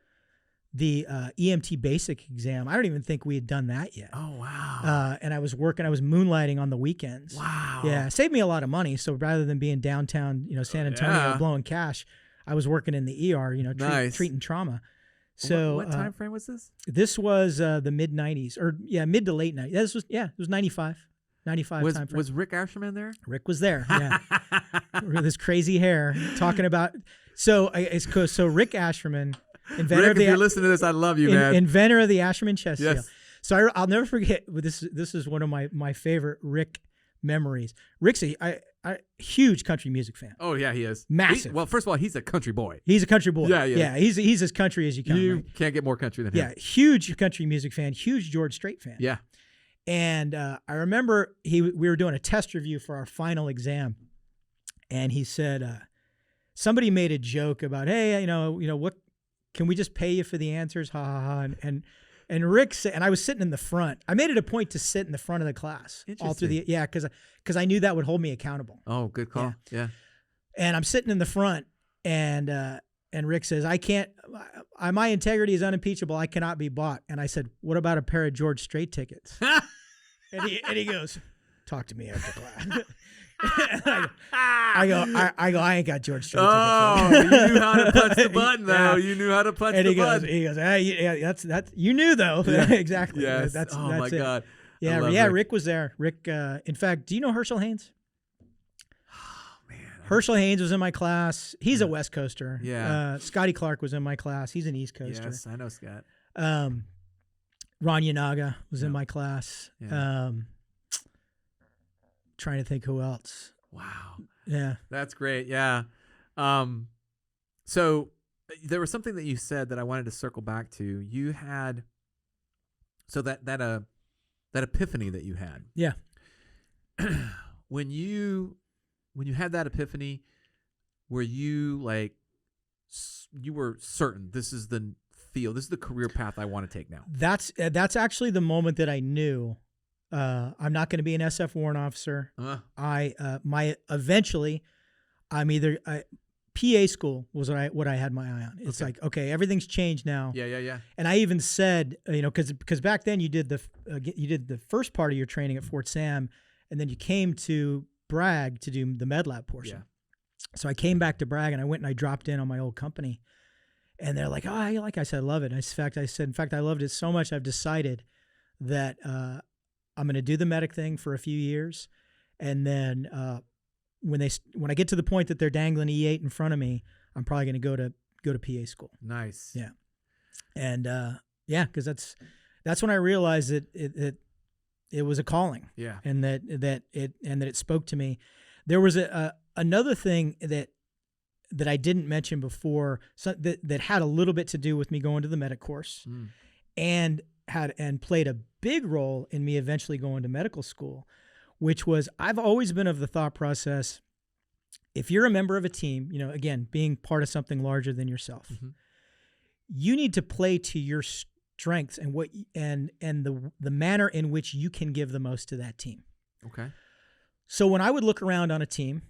the EMT basic exam. I don't even think we had done that yet. Oh, wow. And I was moonlighting on the weekends. Wow. Yeah. It saved me a lot of money. So rather than being downtown, San Antonio blowing cash, I was working in the ER, Nice. treating trauma. So what time frame was this? This was the mid 90s or mid to late 90s. It was 95 time frame. Was Rick Asherman there? Rick was there. Yeah. With his crazy hair talking about, so Rick Asherman, inventor Rick, of the, if you're listening to this, I love you, man. Inventor of the Asherman chest seal. Yes. So I'll never forget. This is one of my favorite Rick memories. Rick's a huge country music fan. Oh yeah, he is massive. Well, first of all, he's a country boy. He's a country boy. Yeah. He's as country as you come. You right? can't get more country than him. Yeah, huge country music fan. Huge George Strait fan. Yeah. And I remember we were doing a test review for our final exam, and he said somebody made a joke about, hey, what. Can we just pay you for the answers? Ha ha ha. And Rick said, and I was sitting in the front. I made it a point to sit in the front of the class all through because I knew that would hold me accountable. Oh, good call. Yeah. And I'm sitting in the front, and Rick says, my integrity is unimpeachable. I cannot be bought. And I said, what about a pair of George Strait tickets? and he goes, talk to me after class. I go, I ain't got George Strait tickets. Oh, you knew how to punch the button, though. Yeah. You knew how to punch the button. He goes, hey, yeah, that's you knew though. Yeah. Exactly. Yes. That's my it. God. Yeah, Rick was there. Rick, in fact, do you know Herschel Haynes? Oh man. Herschel Haynes was in my class. He's a West Coaster. Yeah. Scotty Clark was in my class. He's an East Coaster. Yes, I know Scott. Ron Yanaga was in my class. Yeah. Trying to think who else. Wow. Yeah. That's great. Yeah. So there was something that you said that I wanted to circle back to. You had that epiphany that you had. Yeah. When you had that epiphany, were you like you were certain this is the career path I want to take now? That's actually the moment that I knew I'm not going to be an SF warrant officer. Eventually I'm either PA school was what I had my eye on. It's like, okay, everything's changed now. Yeah. And I even said, because back then you did the first part of your training at Fort Sam, and then you came to Bragg to do the med lab portion. Yeah. So I came back to Bragg and I went and I dropped in on my old company, and they're like, oh, like I said, I love it. In fact, I loved it so much I've decided that I'm going to do the medic thing for a few years, and then when I get to the point that they're dangling E8 in front of me, I'm probably going to go to PA school. Nice. Yeah. And because that's when I realized that it was a calling. Yeah. And that it spoke to me. There was another thing that I didn't mention before, that had a little bit to do with me going to the medic course, and played a big role in me eventually going to medical school, which was, I've always been of the thought process, if you're a member of a team, again, being part of something larger than yourself, you need to play to your strengths and the manner in which you can give the most to that team. Okay. So when I would look around on a team,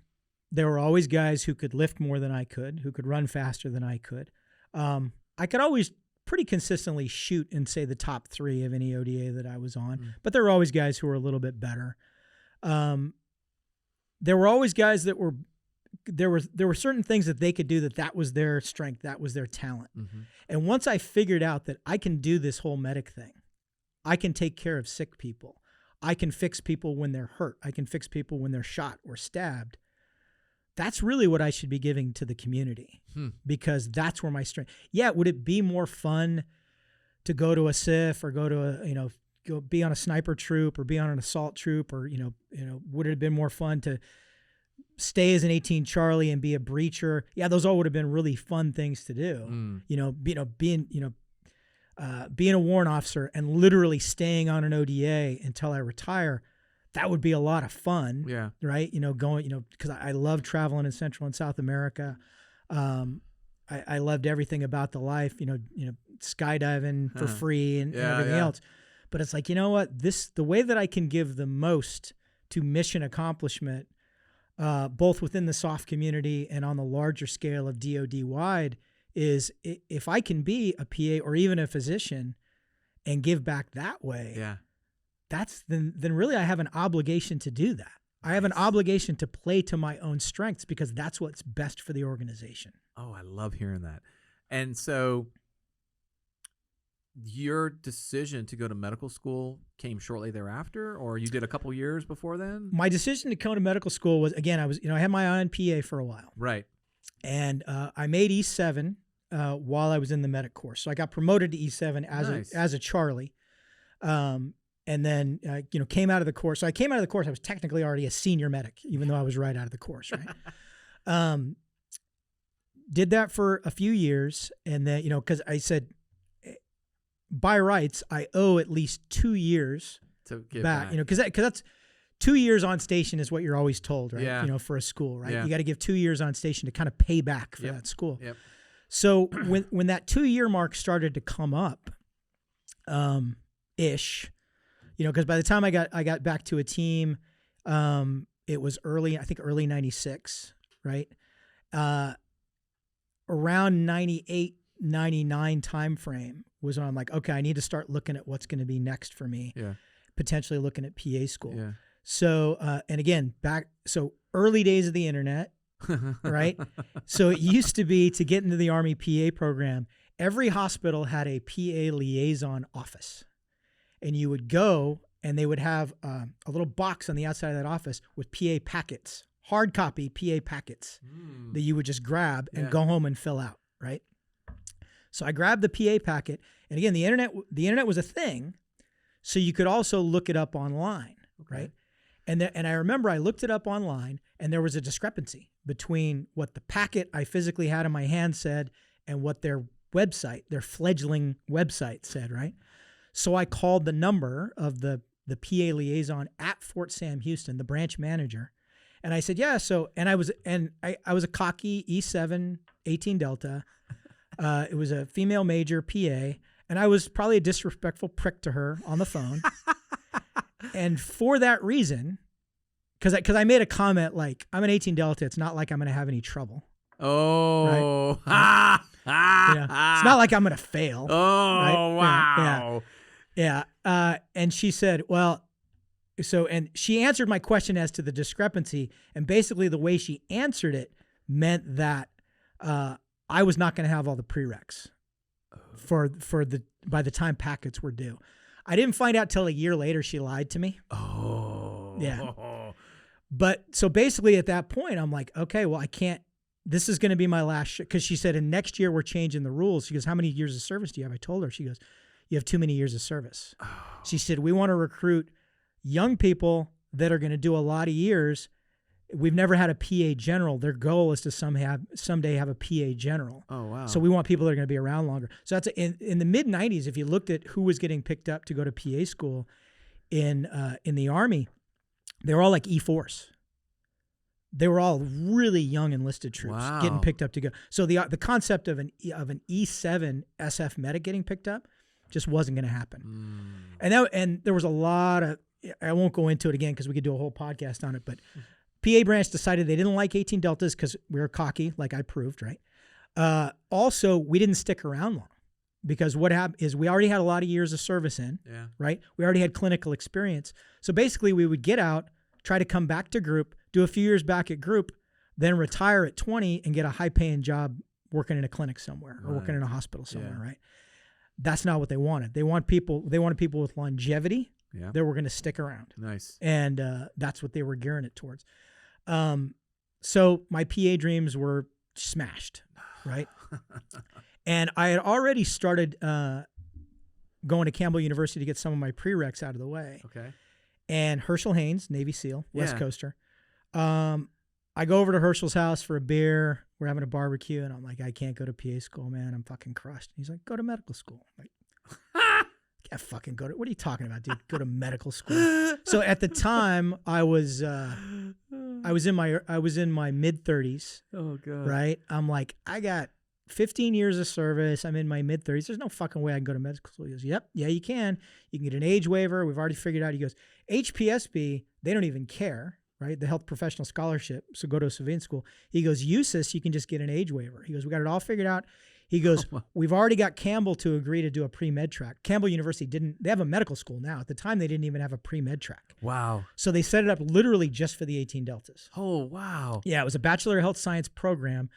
There were always guys who could lift more than I could, who could run faster than I could. I could always pretty consistently shoot in, say, the top 3 of any ODA that I was on, but there were always guys who were a little bit better. There were always guys that were, there were certain things that they could do that was their strength, that was their talent. And once I figured out that I can do this whole medic thing, I can take care of sick people, I can fix people when they're hurt, I can fix people when they're shot or stabbed, that's really what I should be giving to the community, because that's where my strength. Yeah, would it be more fun to go to a SIF or go to a, go be on a sniper troop or be on an assault troop, or would it have been more fun to stay as an 18 Charlie and be a breacher? Yeah, those all would have been really fun things to do. Being a warrant officer and literally staying on an ODA until I retire, that would be a lot of fun. Yeah. Right. Because I love traveling in Central and South America. I loved everything about the life, skydiving for free and everything else. But it's like, you know what, the way that I can give the most to mission accomplishment, both within the soft community and on the larger scale of DOD wide, is if I can be a PA or even a physician and give back that way. Yeah. Then really I have an obligation to do that. I have an obligation to play to my own strengths, because that's what's best for the organization. Oh, I love hearing that. And so your decision to go to medical school came shortly thereafter, or you did a couple years before then? My decision to go to medical school was, again, I had my eye on PA for a while. Right. And I made E7 while I was in the medic course. So I got promoted to E7 as a Charlie. And then, came out of the course. So I came out of the course, I was technically already a senior medic, even though I was right out of the course, right? Did that for a few years. And then, because I said, by rights, I owe at least 2 years to give back. back. Because that's 2 years on station is what you're always told, right? Yeah. For a school, right? Yeah. You got to give 2 years on station to kind of pay back for that school. Yep. So when that 2-year mark started to come up, ish, because by the time I got back to a team, it was early 96, right? Around 98, 99 time frame was when I'm like, okay, I need to start looking at what's going to be next for me. Yeah. Potentially looking at PA school. Yeah. So, and again, so early days of the internet, right? So it used to be, to get into the Army PA program, every hospital had a PA liaison office. And you would go, and they would have a little box on the outside of that office with PA packets, hard copy PA packets that you would just grab and go home and fill out, right? So I grabbed the PA packet, and again, the internet was a thing, so you could also look it up online, right? And I remember I looked it up online, and there was a discrepancy between what the packet I physically had in my hand said and what their website, their fledgling website said, right? So I called the number of the PA liaison at Fort Sam Houston, the branch manager, and I said, yeah. So, and I was a cocky E7 18 Delta. It was a female major PA, and I was probably a disrespectful prick to her on the phone. And for that reason, because I made a comment like, I'm an 18 Delta, it's not like I'm going to have any trouble. Oh, right? It's not like I'm going to fail. Oh, right? wow. Yeah. And she said, well, and she answered my question as to the discrepancy. And basically the way she answered it meant that I was not going to have all the prereqs by the time packets were due. I didn't find out till a year later she lied to me. Oh. Yeah. But so basically at that point, I'm like, okay, well, I can't, this is going to be my last, because she said, and next year we're changing the rules. She goes, how many years of service do you have? I told her. She goes, you have too many years of service. Oh. She said, we want to recruit young people that are going to do a lot of years. We've never had a PA general. Their goal is to someday have a PA general. Oh, wow. So we want people that are going to be around longer. So that's in the mid 90s, if you looked at who was getting picked up to go to PA school in the Army, they were all like E4s. They were all really young enlisted troops getting picked up to go. So the concept of an E7 SF medic getting picked up just wasn't going to happen. And there was a lot of, I won't go into it again because we could do a whole podcast on it, but PA branch decided they didn't like 18 deltas because we were cocky, like I proved, right? Also, we didn't stick around long because what happened is we already had a lot of years of service in, right? We already had clinical experience. So basically we would get out, try to come back to group, do a few years back at group, then retire at 20 and get a high paying job working in a clinic somewhere or working in a hospital somewhere, right? That's not what they wanted. They wanted people with longevity that were going to stick around. Nice. And that's what they were gearing it towards. So my PA dreams were smashed, right? And I had already started going to Campbell University to get some of my prereqs out of the way. Okay. And Herschel Haynes, Navy SEAL, West Coaster. I go over to Herschel's house for a beer. We're having a barbecue, and I'm like, I can't go to PA school, man. I'm fucking crushed. He's like, go to medical school. I'm like, can't fucking go to. What are you talking about, dude? Go to medical school. So at the time, I was in my mid-30s. Oh god. Right. I'm like, I got 15 years of service. I'm in my mid-30s. There's no fucking way I can go to medical school. He goes, yep, yeah, you can. You can get an age waiver. We've already figured out. He goes, HPSB, they don't even care, right? The Health Professional Scholarship. So go to a civilian school. He goes, USIS, you can just get an age waiver. He goes, we got it all figured out. He goes, we've already got Campbell to agree to do a pre-med track. Campbell University they have a medical school now. At the time, they didn't even have a pre-med track. Wow. So they set it up literally just for the 18 deltas. Oh, wow. Yeah, it was a Bachelor of Health Science program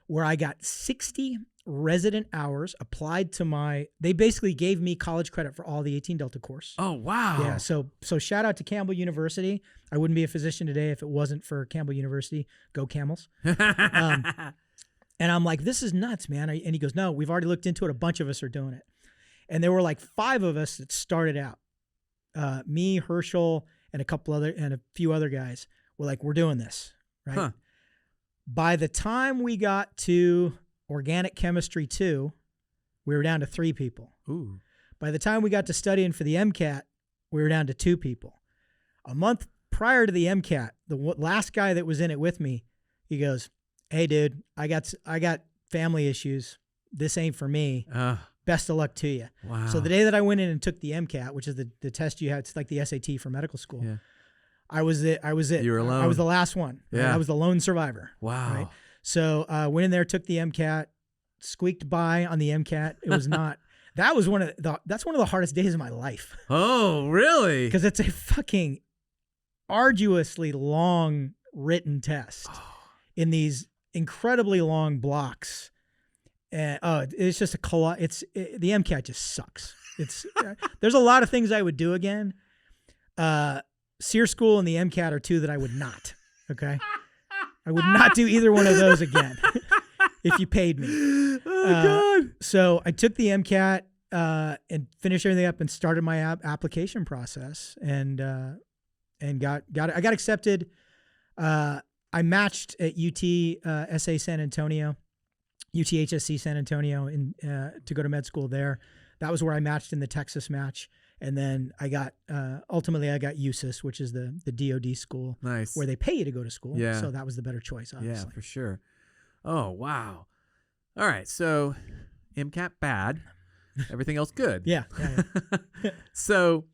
where I got 60 resident hours applied to they basically gave me college credit for all the 18 Delta course. Oh, wow. Yeah. So shout out to Campbell University. I wouldn't be a physician today if it wasn't for Campbell University. Go Camels. And I'm like, this is nuts, man. And he goes, no, we've already looked into it. A bunch of us are doing it. And there were like 5 of us that started out. Me, Herschel, and a few other guys were like, we're doing this, right? Huh. By the time we got to Organic Chemistry 2, we were down to 3 people. Ooh. By the time we got to studying for the MCAT, we were down to 2 people. A month prior to the MCAT, the last guy that was in it with me, he goes, hey, dude, I got family issues. This ain't for me. Best of luck to you. Wow. So the day that I went in and took the MCAT, which is the test you had, it's like the SAT for medical school. Yeah. I was it. You were alone. I was the last one. Yeah. I was the lone survivor. Wow. Right? So went in there, took the MCAT, squeaked by on the MCAT. It was not. That's one of the hardest days of my life. Oh, really? Because it's a fucking arduously long written test in these incredibly long blocks. And it's just the MCAT just sucks. It's there's a lot of things I would do again. SEER school and the MCAT are 2 that I would not. Okay, I would not do either one of those again if you paid me. Oh God! So I took the MCAT and finished everything up and started my application process and got it. I got accepted. I matched at UTHSC San Antonio to go to med school there. That was where I matched in the Texas match. And then ultimately I got USIS, which is the DOD school. Nice. Where they pay you to go to school. Yeah. So that was the better choice, obviously. Yeah, for sure. Oh, wow. All right. So MCAT bad. Everything else good. Yeah. So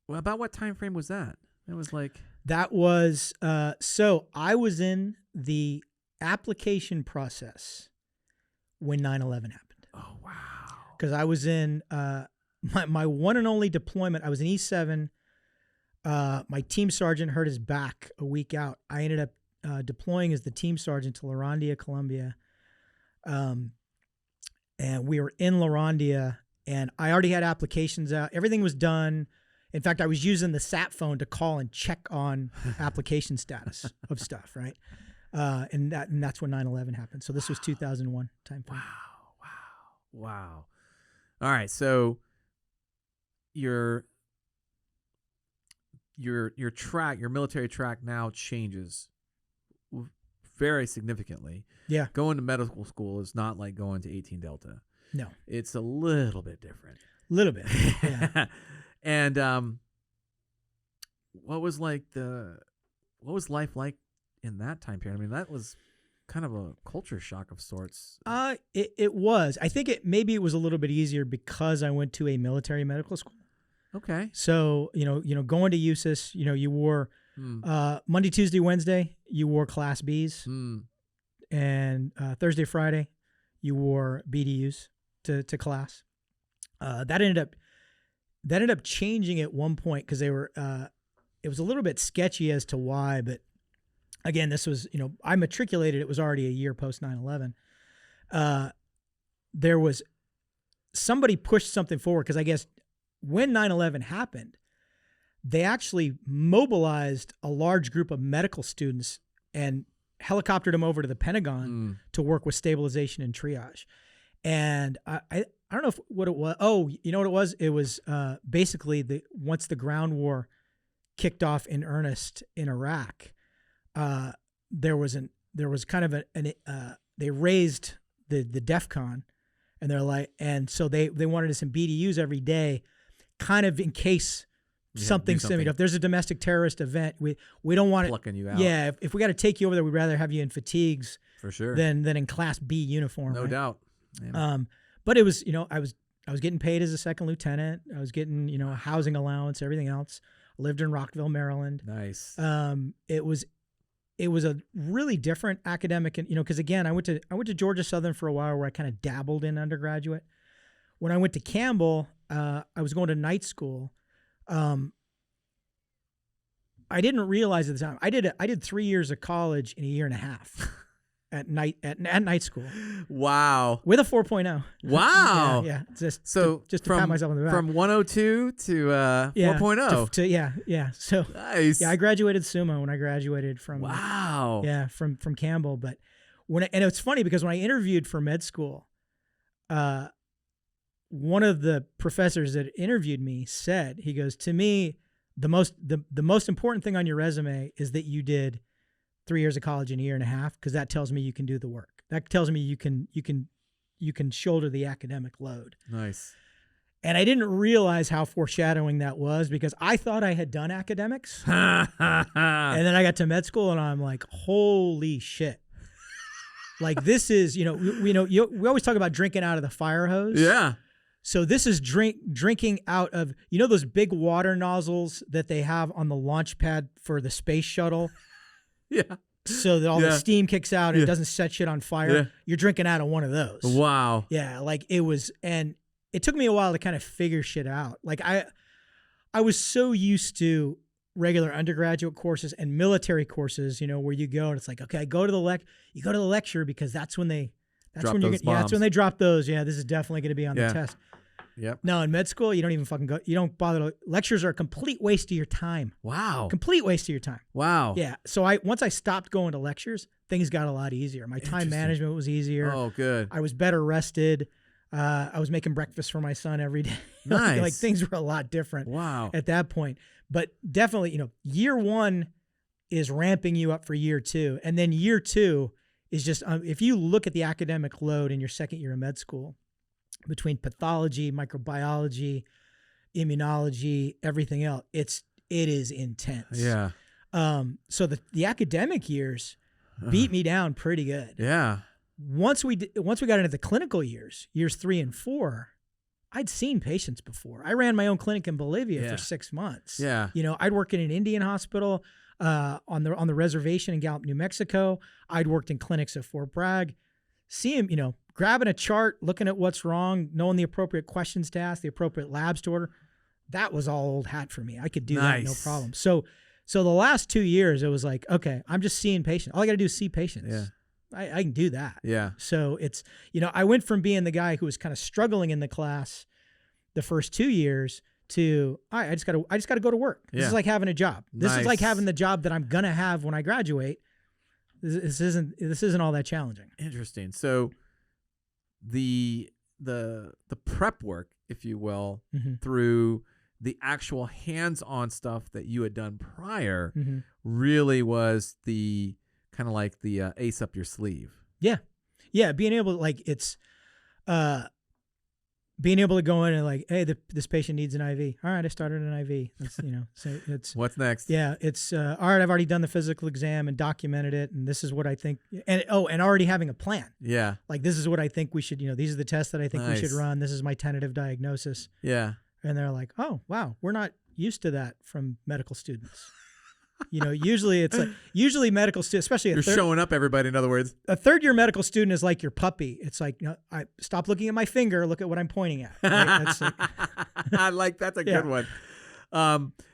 about what time frame was that? It was like... That was, so I was in the application process when 9/11 happened. Oh, wow. Because I was in my one and only deployment. I was in E7. My team sergeant hurt his back a week out. I ended up deploying as the team sergeant to LaRondia, Colombia. And we were in LaRondia, and I already had applications out. Everything was done. In fact, I was using the SAT phone to call and check on application status of stuff, right? And that's when 9/11 happened. So this was 2001 time frame. Wow. All right, so your military track now changes very significantly. Yeah. Going to medical school is not like going to 18 Delta. No. It's a little bit different. Little bit. Yeah. And what was life like in that time period? I mean, that was kind of a culture shock of sorts. It was. I think maybe it was a little bit easier because I went to a military medical school. Okay. So, going to USIS, you wore Monday, Tuesday, Wednesday, you wore Class Bs. And Thursday, Friday, you wore BDUs to class. That ended up changing at one point because they were. It was a little bit sketchy as to why, but again, this was, I matriculated. It was already a year post 9/11. There was somebody pushed something forward because I guess when 9/11 happened, they actually mobilized a large group of medical students and helicoptered them over to the Pentagon to work with stabilization and triage. And I don't know what it was. Oh, you know what it was? It was basically once the ground war kicked off in earnest in Iraq, there was kind of they raised the DEFCON, and they're like, and so they wanted us in BDUs every day, kind of in case something similar. If there's a domestic terrorist event, we don't want plucking you out. Yeah, if we got to take you over there, we'd rather have you in fatigues for sure than in Class B uniform. No right? doubt. Yeah. But it was, I was getting paid as a second lieutenant. I was getting, a housing allowance, everything else. I lived in Rockville, Maryland. Nice. It was a really different academic, and because again, I went to Georgia Southern for a while where I kind of dabbled in undergraduate. When I went to Campbell, I was going to night school. I didn't realize at the time I did 3 years of college in a year and a half at night school. Wow. With a 4.0. Wow. yeah. Just to pat myself on the back. From 102 to 4.0. Yeah. So nice. Yeah, I graduated Sumo when I graduated from wow. Yeah, from Campbell. But and it's funny because when I interviewed for med school, one of the professors that interviewed me said, he goes, to me, the most important thing on your resume is that you did 3 years of college in a year and a half, because that tells me you can do the work. That tells me you can shoulder the academic load. Nice. And I didn't realize how foreshadowing that was, because I thought I had done academics. And then I got to med school and I'm like, holy shit. Like this is, we always talk about drinking out of the fire hose. Yeah. So this is drinking out of, those big water nozzles that they have on the launch pad for the space shuttle. Yeah. So that all the steam kicks out and it doesn't set shit on fire. Yeah. You're drinking out of one of those. Wow. Yeah. Like it was, and it took me a while to kind of figure shit out. Like I was so used to regular undergraduate courses and military courses, where you go and it's like, okay, you go to the lecture because that's when they drop those. Yeah. This is definitely going to be on the test. Yep. No, in med school, you don't even fucking go. You don't bother. Lectures are a complete waste of your time. Wow. Complete waste of your time. Wow. Yeah. So once I stopped going to lectures, things got a lot easier. My time management was easier. Oh, good. I was better rested. I was making breakfast for my son every day. Nice. Like things were a lot different. Wow. At that point. But definitely, year one is ramping you up for year two. And then year two is just, if you look at the academic load in your second year of med school, between pathology, microbiology, immunology, everything else, it is intense. Yeah. So the academic years beat me down pretty good. Yeah. Once we got into the clinical years 3 and 4, I'd seen patients before. I ran my own clinic in Bolivia for 6 months. Yeah. I'd worked in an Indian hospital on the reservation in Gallup, New Mexico. I'd worked in clinics at Fort Bragg. See him, grabbing a chart, looking at what's wrong, knowing the appropriate questions to ask, the appropriate labs to order. That was all old hat for me. I could do that, no problem. So the last 2 years, it was like, okay, I'm just seeing patients. All I got to do is see patients. Yeah. I can do that. Yeah. So it's, I went from being the guy who was kind of struggling in the class the first 2 years to, all right, I just got to go to work. This is like having a job. This is like having the job that I'm going to have when I graduate. This isn't all that challenging. Interesting. So the prep work, if you will, through the actual hands-on stuff that you had done prior really was the kind of like the ace up your sleeve. Yeah. Yeah. Being able to being able to go in and like, hey, this patient needs an IV. All right, I started an IV. That's, so it's what's next? Yeah, it's all right. I've already done the physical exam and documented it, and this is what I think. And already having a plan. Yeah, like this is what I think we should. These are the tests that I think we should run. This is my tentative diagnosis. Yeah, and they're like, oh wow, we're not used to that from medical students. Usually it's like medical students, especially You're showing up everybody, in other words. A third-year medical student is like your puppy. It's like, I stop looking at my finger, look at what I'm pointing at. Right? That's that's a good one.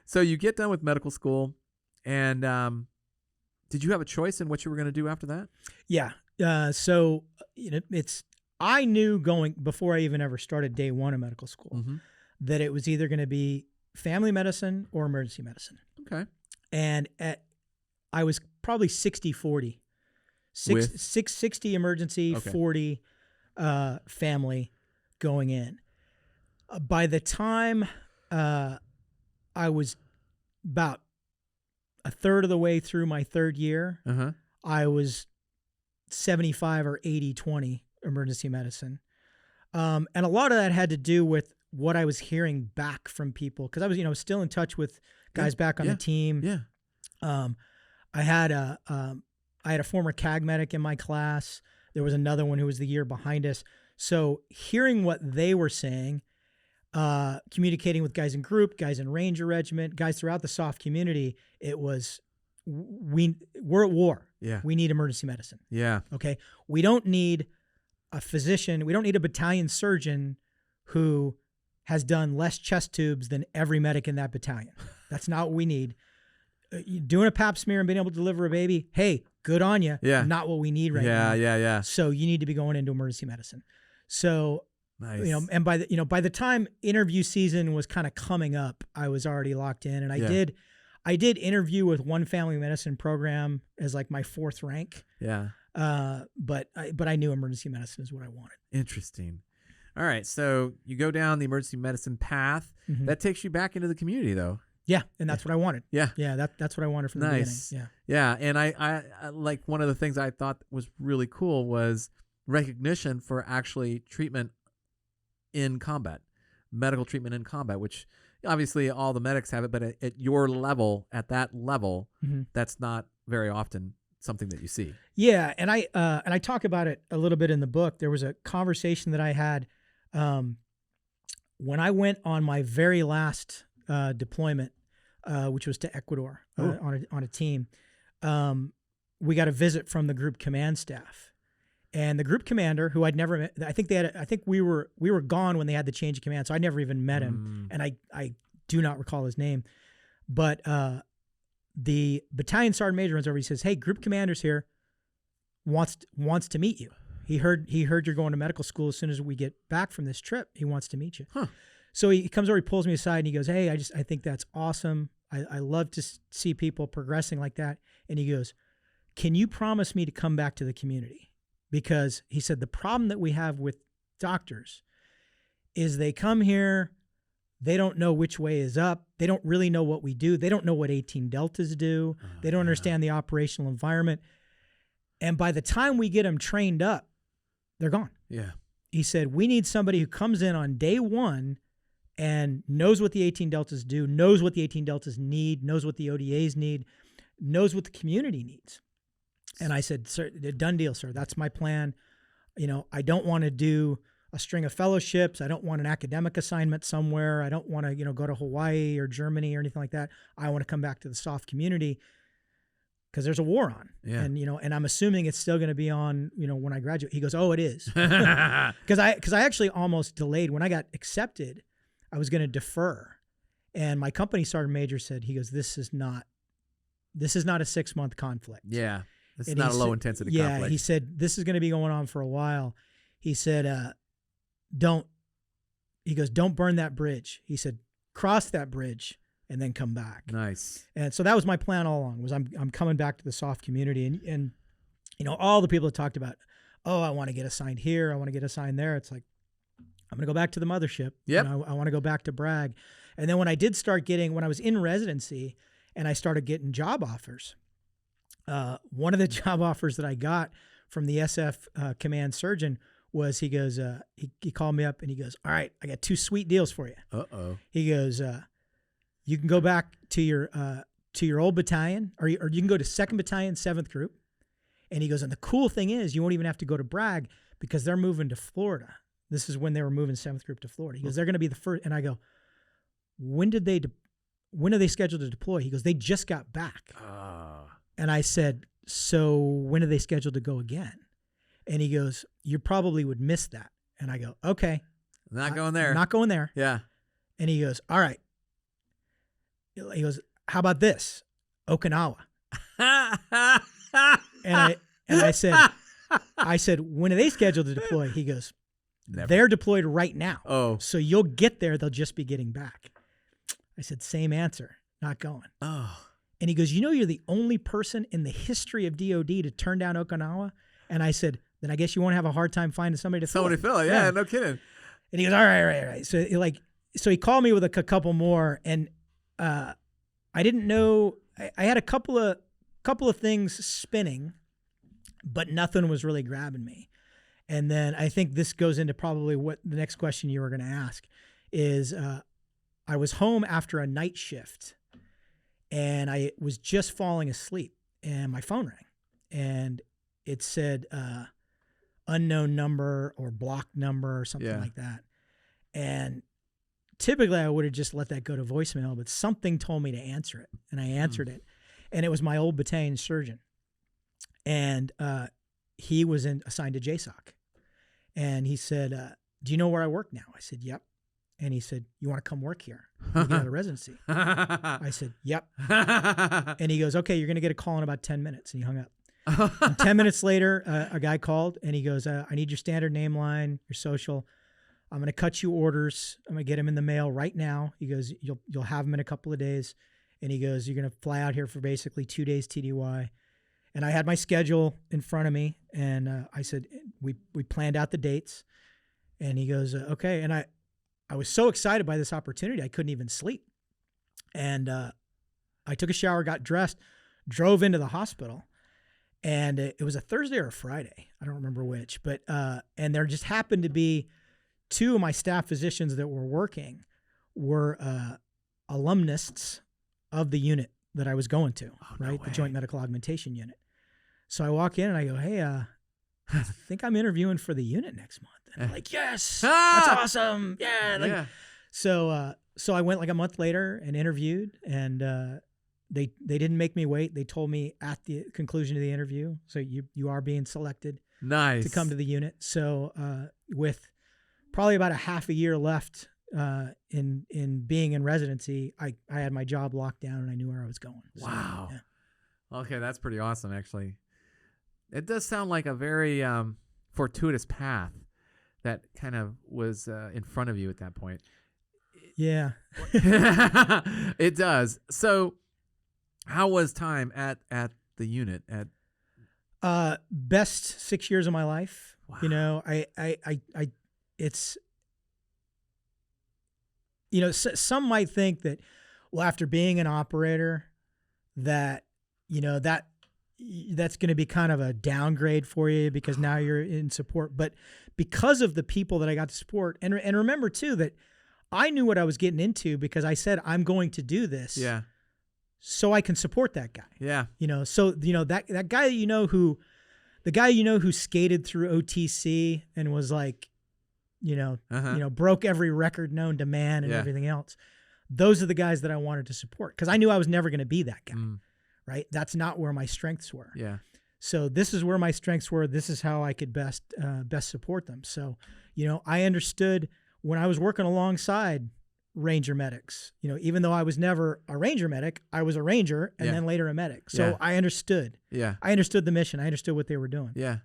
So you get done with medical school, and did you have a choice in what you were going to do after that? Yeah. So I knew before I even ever started day one of medical school that it was either going to be family medicine or emergency medicine. Okay. And I was probably 60-40. 60 emergency, 40 family going in. By the time I was about a third of the way through my third year, I was 75 or 80-20 emergency medicine. And a lot of that had to do with what I was hearing back from people, because I was still in touch with guys back on the team. Yeah. I had a former CAG medic in my class. There was another one who was the year behind us. So hearing what they were saying, communicating with guys in group, guys in Ranger Regiment, guys throughout the soft community, it was, we're at war. Yeah. We need emergency medicine. Yeah. Okay. We don't need a physician. We don't need a battalion surgeon who has done less chest tubes than every medic in that battalion. That's not what we need. Doing a pap smear and being able to deliver a baby, hey, good on you. Yeah. Not what we need right now. Yeah. So you need to be going into emergency medicine. So, nice. And by the time interview season was kind of coming up, I was already locked in, and I did interview with one family medicine program as like my fourth rank. Yeah. But I knew emergency medicine is what I wanted. Interesting. All right. So you go down the emergency medicine path. That takes you back into the community, though. Yeah, and that's what I wanted. Yeah. That's what I wanted from the beginning. Yeah, and I like, one of the things I thought was really cool was recognition for actually treatment in combat, medical treatment in combat, which obviously all the medics have it, but at your level, at that level, that's not very often something that you see. Yeah, and I talk about it a little bit in the book. There was a conversation that I had when I went on my very last deployment, which was to Ecuador on a team. We got a visit from the group command staff, and the group commander, who I'd never met. I think we were gone when they had the change of command, so I never even met him, and I do not recall his name. But the battalion sergeant major runs over. He says, "Hey, group commander's here. Wants to meet you. He heard you're going to medical school. As soon as we get back from this trip, he wants to meet you." Huh. So he comes over, he pulls me aside, and he goes, "Hey, I think that's awesome. I love to see people progressing like that." And he goes, "Can you promise me to come back to the community?" Because he said the problem that we have with doctors is they come here, they don't know which way is up. They don't really know what we do. They don't know what 18 deltas do. They don't understand the operational environment. And by the time we get them trained up, they're gone. Yeah. He said, we need somebody who comes in on day one and knows what the 18 deltas do, knows what the 18 deltas need, knows what the ODAs need, knows what the community needs. And I said, "Sir, done deal, sir. That's my plan. I don't want to do a string of fellowships. I don't want an academic assignment somewhere. I don't want to, go to Hawaii or Germany or anything like that. I want to come back to the soft community because there's a war on." Yeah. And I'm assuming it's still going to be on, when I graduate. He goes, "Oh, it is." Because I actually almost delayed. When I got accepted, I was going to defer. And my company sergeant major said, he goes, this is not a 6-month conflict. Yeah. This is not a low intensity conflict. Yeah. He said, this is going to be going on for a while. He said, don't burn that bridge. He said, cross that bridge and then come back. Nice. And so that was my plan all along, was I'm coming back to the soft community. And all the people that talked about, oh, I want to get assigned here, I want to get assigned there. It's like, I'm going to go back to the mothership. Yep. I want to go back to Bragg. And then when I was in residency and I started getting job offers, one of the job offers that I got from the SF command surgeon was, he goes, he called me up and he goes, "All right, I got 2 sweet deals for you." Uh-oh. He goes, you can go back to your old battalion, or you can go to 2nd Battalion, 7th Group. And he goes, and the cool thing is you won't even have to go to Bragg because they're moving to Florida. This is when they were moving 7th Group to Florida. He goes, they're going to be the first. And I go, when did they when are they scheduled to deploy? He goes, they just got back. And I said, so when are they scheduled to go again? And he goes, you probably would miss that. And I go, okay. Not going there. Not going there. Yeah. And he goes, all right. He goes, how about this? Okinawa. and I said, when are they scheduled to deploy? He goes, Never. They're deployed right now. Oh. So you'll get there. They'll just be getting back. I said, same answer. Not going. Oh. And he goes, you know, you're the only person in the history of DOD to turn down Okinawa. And I said, then I guess you won't have a hard time finding somebody to fill it. Yeah, no kidding. And he goes, all right. So he called me with a couple more, and I didn't know. I had a couple of things spinning, but nothing was really grabbing me. And then I think this goes into probably what the next question you were going to ask is. I was home after a night shift, and I was just falling asleep, and my phone rang, and it said unknown number or blocked number or something like that. And typically I would have just let that go to voicemail, but something told me to answer it, and I answered it, and it was my old battalion surgeon, and he was assigned to JSOC, and he said, do you know where I work now? I said, yep. And he said, you want to come work here? You get out of residency. I said, yep. And he goes, okay, you're going to get a call in about 10 minutes. And he hung up. And 10 minutes later, a guy called, and he goes, I need your standard name line, your social. I'm going to cut you orders. I'm going to get them in the mail right now. He goes, you'll have them in a couple of days. And he goes, you're going to fly out here for basically 2 days TDY. And I had my schedule in front of me. And I said, we planned out the dates. And he goes, okay. And I was so excited by this opportunity, I couldn't even sleep. And I took a shower, got dressed, drove into the hospital. And it was a Thursday or a Friday. I don't remember which. But and there just happened to be 2 of my staff physicians that were working were alumnists of the unit that I was going to, right? The Joint Medical Augmentation Unit. So I walk in and I go, hey, I think I'm interviewing for the unit next month. And I'm like, yes, that's awesome. Yeah. So I went like a month later and interviewed, and they didn't make me wait. They told me at the conclusion of the interview, so you are being selected to come to the unit. So with probably about a half a year left in being in residency, I had my job locked down and I knew where I was going. So, wow. Yeah. Okay, that's pretty awesome, actually. It does sound like a very fortuitous path that kind of was in front of you at that point. Yeah. It does. So how was time at the unit? Best 6 years of my life. Wow. You know, it's, you know, some might think that, well, after being an operator, that, you know, that's going to be kind of a downgrade for you because now you're in support. But because of the people that I got to support, and remember too that I knew what I was getting into because I said I'm going to do this. Yeah. So I can support that guy. Yeah. You know, so you know that guy the guy who skated through OTC and was like, you know, broke every record known to man and everything else. Those are the guys that I wanted to support because I knew I was never going to be that guy. Right? That's not where my strengths were. Yeah. So this is where my strengths were. This is how I could best support them. So, you know, I understood when I was working alongside Ranger medics, you know, even though I was never a Ranger medic, I was a Ranger and then later a medic. So I understood. Yeah. I understood the mission. I understood what they were doing. Yeah.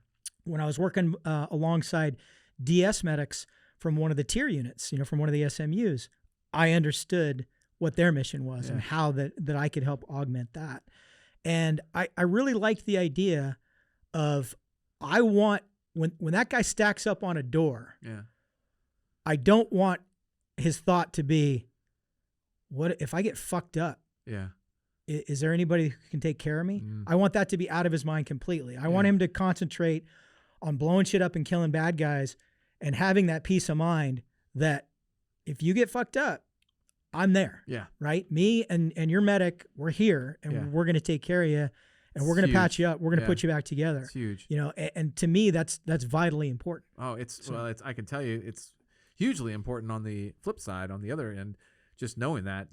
When I was working alongside DS medics from one of the tier units, you know, from one of the SMUs, I understood what their mission was and how that I could help augment that. And I really liked the idea of I want when that guy stacks up on a door, I don't want his thought to be, what if I get fucked up? Yeah. Is there anybody who can take care of me? I want that to be out of his mind completely. I want him to concentrate on blowing shit up and killing bad guys and having that peace of mind that if you get fucked up, I'm there. Yeah. Right? Me and your medic, we're here and we're going to take care of you and we're going to patch you up. We're going to put you back together. It's huge. You know, and to me, that's vitally important. Oh, I can tell you it's hugely important on the flip side, on the other end, just knowing that,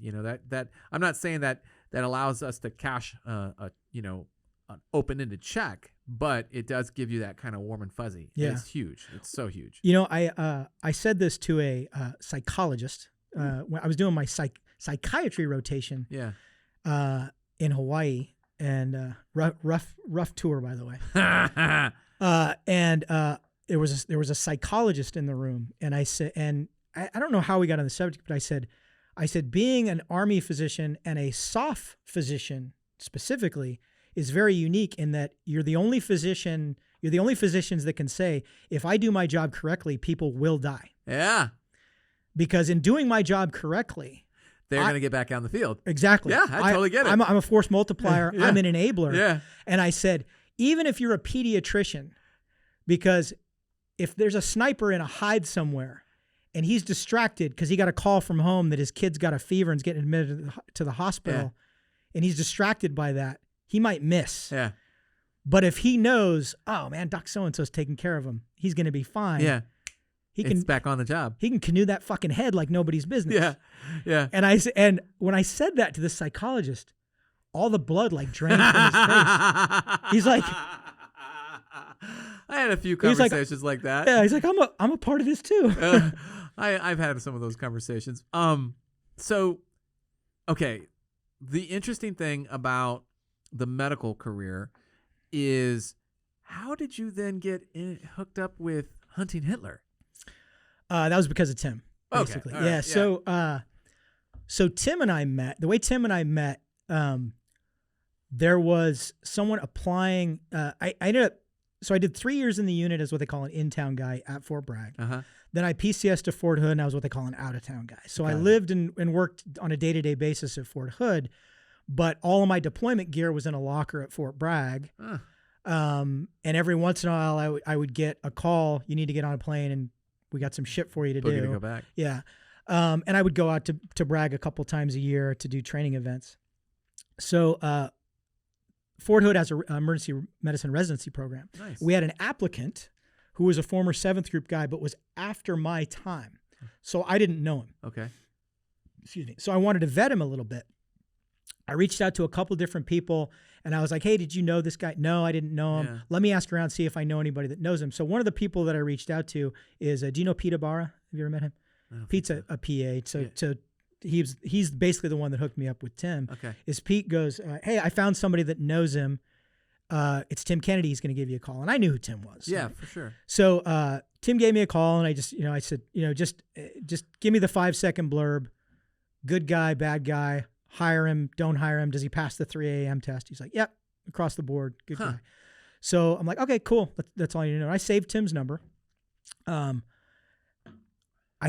that I'm not saying that allows us to cash, an open-ended check, but it does give you that kind of warm and fuzzy. Yeah. It's huge. It's so huge. I said this to a psychologist when I was doing my psychiatry rotation. Yeah. In Hawaii, and rough tour, by the way. And there was a psychologist in the room, and I said, and I don't know how we got on the subject, but I said being an Army physician and a SOF physician specifically is very unique in that you're the only physicians that can say, if I do my job correctly, people will die. Yeah. Because in doing my job correctly, they're going to get back out in the field. Exactly. Yeah, I totally get it. I'm a force multiplier. Yeah. I'm an enabler. Yeah. And I said, even if you're a pediatrician, because if there's a sniper in a hide somewhere and he's distracted because he got a call from home that his kid's got a fever and is getting admitted to the hospital, and he's distracted by that, he might miss. Yeah. But if he knows, oh man, Doc so-and-so's taking care of him, he's going to be fine. Yeah. It's back on the job. He can canoe that fucking head like nobody's business. Yeah. Yeah. And when I said that to the psychologist, all the blood like drained from his face. He's like, I had a few conversations like that. Yeah, he's like, I'm a part of this too. I've had some of those conversations. So, okay, the interesting thing about the medical career is, how did you then get hooked up with hunting Hitler? That was because of Tim, basically. Okay. Right. Yeah. So Tim and I met. The way Tim and I met, there was someone applying. I ended up. So I did 3 years in the unit as what they call an in-town guy at Fort Bragg. Uh-huh. Then I PCS'd to Fort Hood, and I was what they call an out-of-town guy. So I lived and worked on a day-to-day basis at Fort Hood, but all of my deployment gear was in a locker at Fort Bragg. And every once in a while, I would get a call, you need to get on a plane, and we got some shit for you to do. To go back. Yeah. And I would go out to Bragg a couple times a year to do training events. So Fort Hood has an emergency medicine residency program. Nice. We had an applicant who was a former 7th group guy, but was after my time. So I didn't know him. Okay. Excuse me. So I wanted to vet him a little bit. I reached out to a couple different people, and I was like, hey, did you know this guy? No, I didn't know him. Yeah. Let me ask around, see if I know anybody that knows him. So one of the people that I reached out to is, do you know Pete Ibarra? Have you ever met him? Pete's a PA. So he's basically the one that hooked me up with Tim. Okay. Is Pete goes, hey, I found somebody that knows him. It's Tim Kennedy. He's going to give you a call. And I knew who Tim was. Yeah, for sure. So Tim gave me a call, and I just, I said, just give me the 5-second blurb. Good guy, bad guy. Hire him, don't hire him. Does he pass the 3 a.m. test? He's like, yep, across the board. Good guy. So I'm like, okay, cool. That's all you need to know. I saved Tim's number. I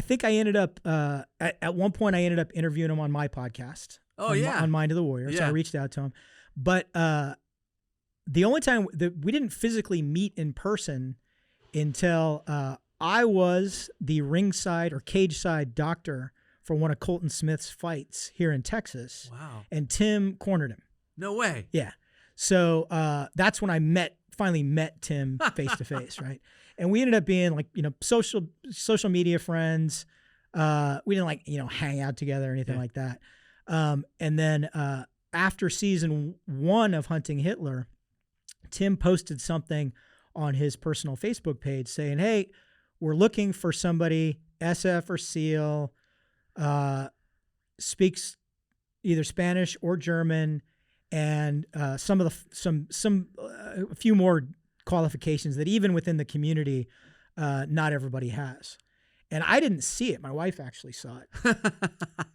think I ended up, at one point, I ended up interviewing him on my podcast. On Mind of the Warrior. Yeah. So I reached out to him. But the only time that we didn't physically meet in person until I was the ringside or cage side doctor for one of Colton Smith's fights here in Texas. Wow. And Tim cornered him. No way. Yeah. So that's when I finally met Tim face to face, right? And we ended up being like, social media friends. We didn't hang out together or anything like that. And then after season 1 of Hunting Hitler, Tim posted something on his personal Facebook page saying, hey, we're looking for somebody, SF or SEAL, speaks either Spanish or German, and a few more qualifications that even within the community, not everybody has. And I didn't see it. My wife actually saw it.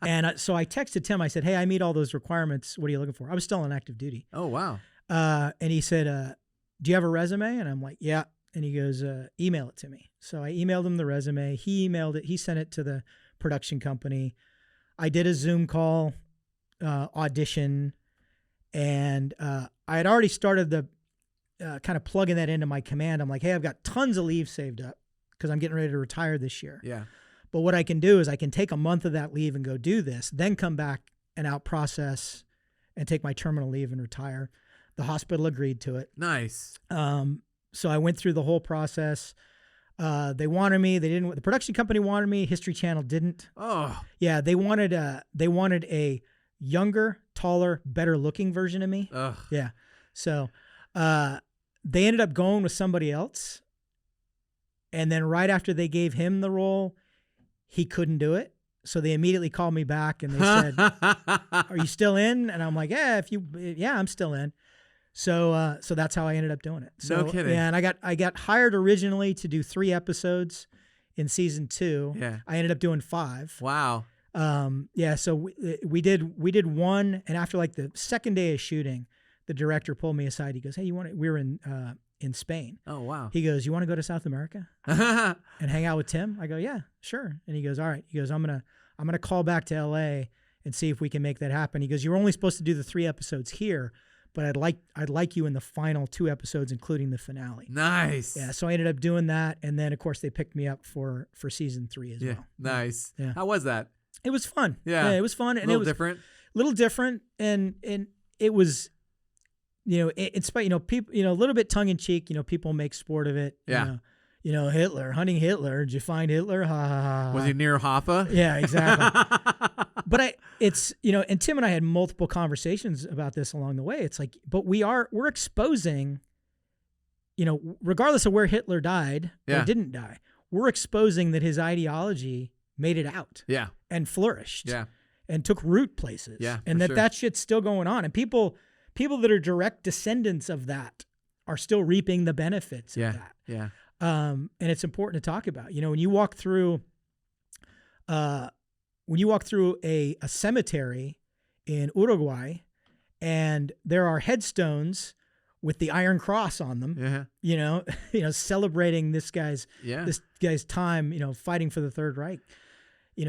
And so I texted Tim. I said, hey, I meet all those requirements. What are you looking for? I was still on active duty. Oh, wow. And he said, do you have a resume? And I'm like, yeah. And he goes, email it to me. So I emailed him the resume. He emailed it. He sent it to the production company. I did a Zoom call audition, and I had already started the kind of plugging that into my command. I'm like, hey, I've got tons of leave saved up because I'm getting ready to retire this year. Yeah. But what I can do is I can take a month of that leave and go do this, then come back and out process and take my terminal leave and retire. The hospital agreed to it. Nice. So I went through the whole process. They wanted me. They didn't. The production company wanted me. History Channel didn't. Oh, Yeah, they wanted a younger, taller, better looking version of me. ugh. Yeah. So they ended up going with somebody else. And then right after they gave him the role, he couldn't do it. So they immediately called me back and they said, "Are you still in?" And I'm like, "Yeah, I'm still in." So that's how I ended up doing it. So, No kidding. Yeah, and I got hired originally to do 3 episodes in season 2. Yeah. I ended up doing 5. Wow. Yeah, so we did 1, and after like the second day of shooting, the director pulled me aside. He goes, "Hey, we were in Spain." Oh, wow. He goes, "You want to go to South America and hang out with Tim?" I go, "Yeah, sure." And he goes, "All right." He goes, I'm gonna call back to LA and see if we can make that happen." He goes, "You're only supposed to do the 3 episodes here, but I'd like you in the final 2 episodes, including the finale." Nice. Yeah, so I ended up doing that, and then of course they picked me up for season 3 as well. Nice. Yeah. How was that? It was fun. Yeah. It was fun, and A it little was different. a little different, and it was, it's a little bit tongue in cheek. People make sport of it. Yeah. Hitler, hunting Hitler. Did you find Hitler? Ha ha ha. Was he near Hoffa? Yeah, exactly. But and Tim and I had multiple conversations about this along the way. It's like, but we're exposing, regardless of where Hitler died or didn't die, we're exposing that his ideology made it out. Yeah. And flourished. Yeah. And took root places. Yeah. And that shit's still going on. And people that are direct descendants of that are still reaping the benefits of that. Yeah. And it's important to talk about. When you walk through a cemetery in Uruguay, and there are headstones with the Iron Cross on them, celebrating this guy's time, fighting for the Third Reich,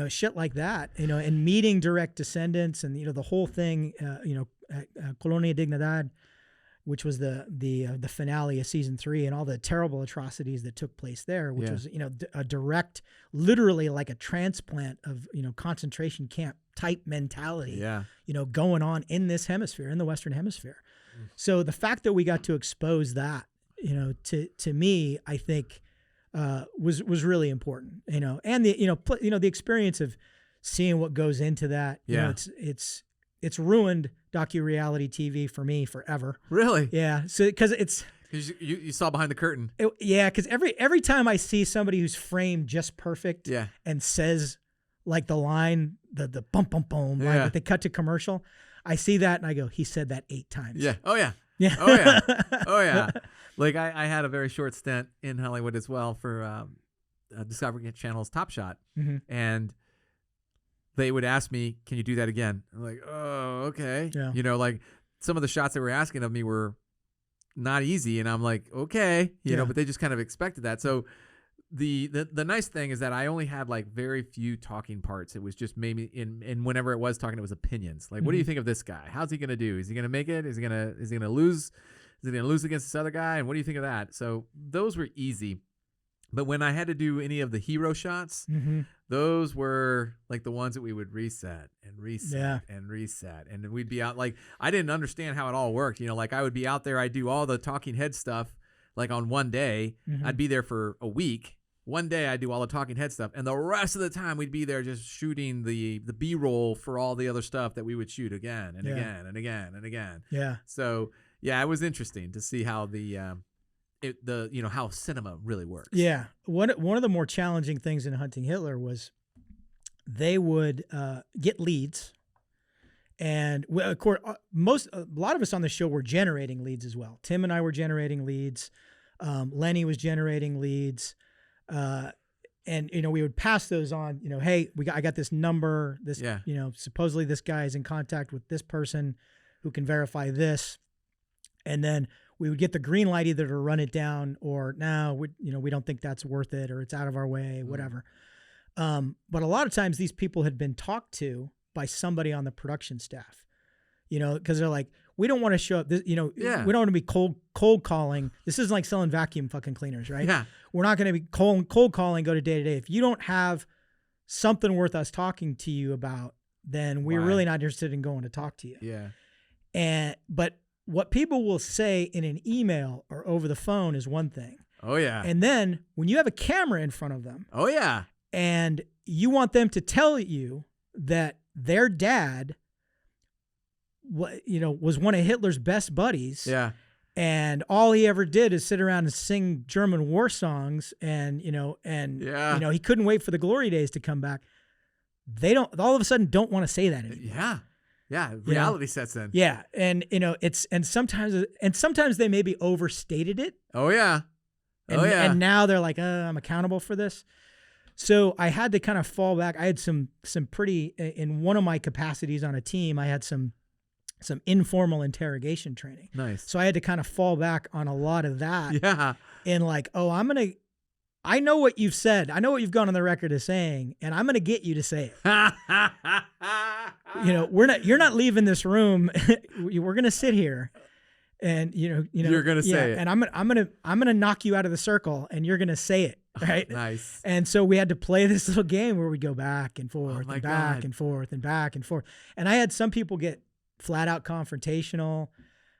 shit like that, and meeting direct descendants, and the whole thing, Colonia Dignidad, which was the finale of season 3, and all the terrible atrocities that took place there, which was, a direct, literally like a transplant of, concentration camp type mentality, going on in this hemisphere, in the Western Hemisphere. So the fact that we got to expose that, to me, I think, was really important, and the experience of seeing what goes into that, it's ruined docu-reality TV for me forever. Really? Yeah. So because it's you saw behind the curtain. Because every time I see somebody who's framed just perfect, and says like the line, the bum bum bum line that they cut to commercial, I see that and I go, he said that 8 times. Yeah. Oh yeah. Yeah. Oh yeah. Oh yeah. Like I had a very short stint in Hollywood as well for Discovery Channel's Top Shot, and they would ask me, "Can you do that again?" I'm like, "Oh, okay." Yeah. Like some of the shots they were asking of me were not easy, and I'm like, "Okay," but they just kind of expected that. So the nice thing is that I only had like very few talking parts. It was just maybe in whenever it was talking, it was opinions. Like, what do you think of this guy? How's he gonna do? Is he gonna make it? Is he gonna lose? Is he gonna lose against this other guy? And what do you think of that? So those were easy. But when I had to do any of the hero shots, those were like the ones that we would reset and reset and reset. And we'd be out, like, I didn't understand how it all worked. Like I would be out there, I'd do all the talking head stuff like on one day. I'd be there for a week. One day I'd do all the talking head stuff. And the rest of the time we'd be there just shooting the B-roll for all the other stuff that we would shoot again and again and again and again. Yeah. So, yeah, it was interesting to see how how cinema really works. Yeah. One of the more challenging things in Hunting Hitler was they would get leads, and of course, a lot of us on the show were generating leads as well. Tim and I were generating leads. Lenny was generating leads, and we would pass those on. Hey, I got this number. This, supposedly this guy is in contact with this person who can verify this, and then we would get the green light either to run it down or no, we don't think that's worth it, or it's out of our way, whatever. But a lot of times these people had been talked to by somebody on the production staff, because they're like, we don't want to show up. We don't want to be cold calling. This isn't like selling vacuum fucking cleaners, right? Yeah. We're not going to be cold calling, go to day to day. If you don't have something worth us talking to you about, then we're really not interested in going to talk to you. Yeah. But what people will say in an email or over the phone is one thing. Oh, yeah. And then when you have a camera in front of them, Oh, yeah. and you want them to tell you that their dad, was one of Hitler's best buddies. Yeah. And all he ever did is sit around and sing German war songs, and he couldn't wait for the glory days to come back. They all of a sudden don't want to say that anymore. Yeah. Yeah. Reality sets in. Yeah. And sometimes they maybe overstated it. Oh, yeah. And now they're like, I'm accountable for this. So I had to kind of fall back. I had some pretty, in one of my capacities on a team, I had some informal interrogation training. Nice. So I had to kind of fall back on a lot of that. Yeah. And like, I know what you've said. I know what you've gone on the record as saying, and I'm going to get you to say it. You're not leaving this room. We're going to sit here, and you're going to say it. And I'm going to knock you out of the circle, and you're going to say it. Right. Nice. And so we had to play this little game where we go back and forth and back and forth and back and forth. And I had some people get flat out confrontational.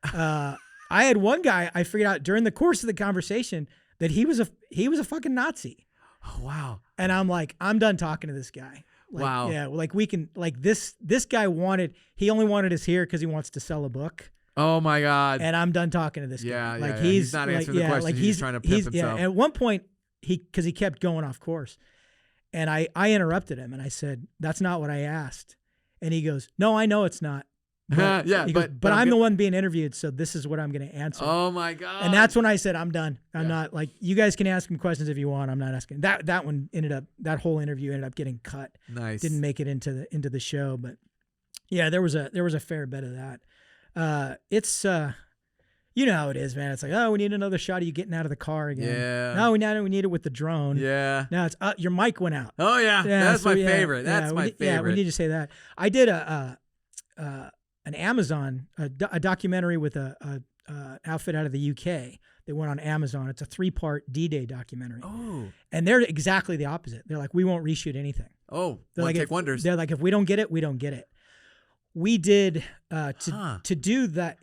I had one guy, I figured out during the course of the conversation that he was a fucking Nazi. Oh, wow. And I'm like, I'm done talking to this guy. Like, wow. Yeah. Like we can, like this guy he only wanted us here because he wants to sell a book. Oh my God. And I'm done talking to this guy. Yeah. Like he's not answering the question. Like he's trying to pimp himself. Yeah. At one point because he kept going off course, and I interrupted him and I said, that's not what I asked. And he goes, no, I know it's not. But, but I'm the one being interviewed, so this is what I'm going to answer. Oh my God. And that's when I said, I'm done. I'm not, like, you guys can ask him questions if you want. I'm not asking. That whole interview ended up getting cut. Nice. Didn't make it into the show, but yeah, there was a fair bit of that. It's you know how it is, man. It's like, oh, we need another shot of you getting out of the car again. Yeah. No, we need it with the drone. Yeah. Now it's your mic went out. Oh yeah. That's my favorite. That's my favorite. Yeah, we need to say that. I did an Amazon a documentary with a outfit out of the UK. They went on Amazon. It's a 3-part D-Day documentary. Oh. And they're exactly the opposite. They're like, we won't reshoot anything. Oh, they're one like, take wonders. They're like, if we don't get it, we don't get it. We did to do that.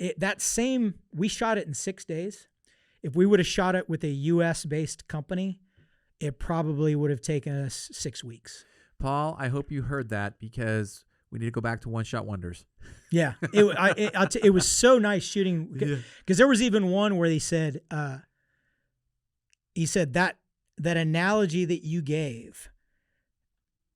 We shot it in 6 days. If we would have shot it with a U.S. based company, it probably would have taken us 6 weeks. Paul, I hope you heard that, because we need to go back to one-shot wonders. Yeah, it was so nice shooting, because there was even one where he said that analogy that you gave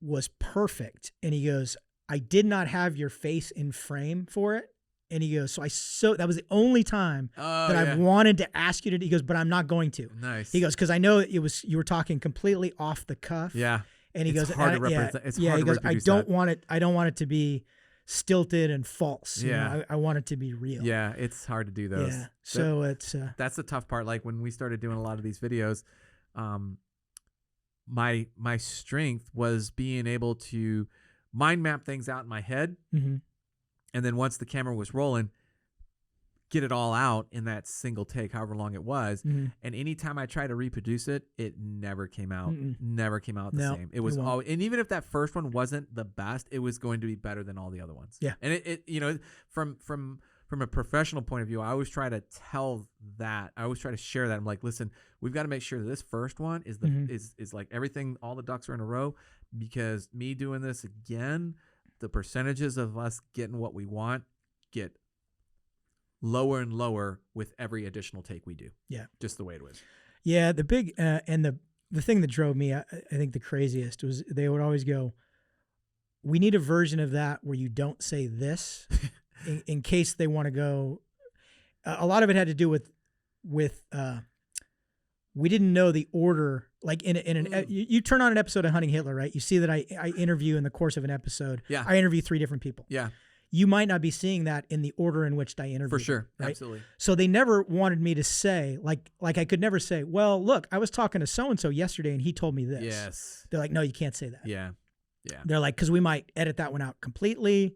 was perfect, and he goes, I did not have your face in frame for it. And he goes, that was the only time I've wanted to ask you to, he goes, but I'm not going to. Nice. He goes, because I know you were talking completely off the cuff. Yeah. And he goes, hard to represent. It's hard he goes, to I don't want it to be stilted and false. Yeah. You know, I want it to be real. Yeah. It's hard to do those. Yeah. So that's the tough part. Like when we started doing a lot of these videos, my strength was being able to mind map things out in my head. Mm-hmm. And then once the camera was rolling, get it all out in that single take, however long it was. Mm-hmm. And anytime I tried to reproduce it, it never came out. Never came out the same. It was all, and even if that first one wasn't the best, it was going to be better than all the other ones. Yeah. And it from a professional point of view, I always try to tell that. I always try to share that. I'm like, listen, we've got to make sure that this first one is is like everything, all the ducks are in a row, because me doing this again, the percentages of us getting what we want get lower and lower with every additional take we do. Yeah. Just the way it was. Yeah. The big, and the thing that drove me, I think the craziest was they would always go, we need a version of that where you don't say this in case they want to go. A lot of it had to do with we didn't know the order. Like you turn on an episode of Hunting Hitler, right? You see that I interview in the course of an episode. Yeah. I interview 3 different people. Yeah. You might not be seeing that in the order in which I interviewed. For sure. Them, right? Absolutely. So they never wanted me to say, like I could never say, well, look, I was talking to so-and-so yesterday and he told me this. Yes. They're like, no, you can't say that. Yeah. Yeah. They're like, because we might edit that one out completely,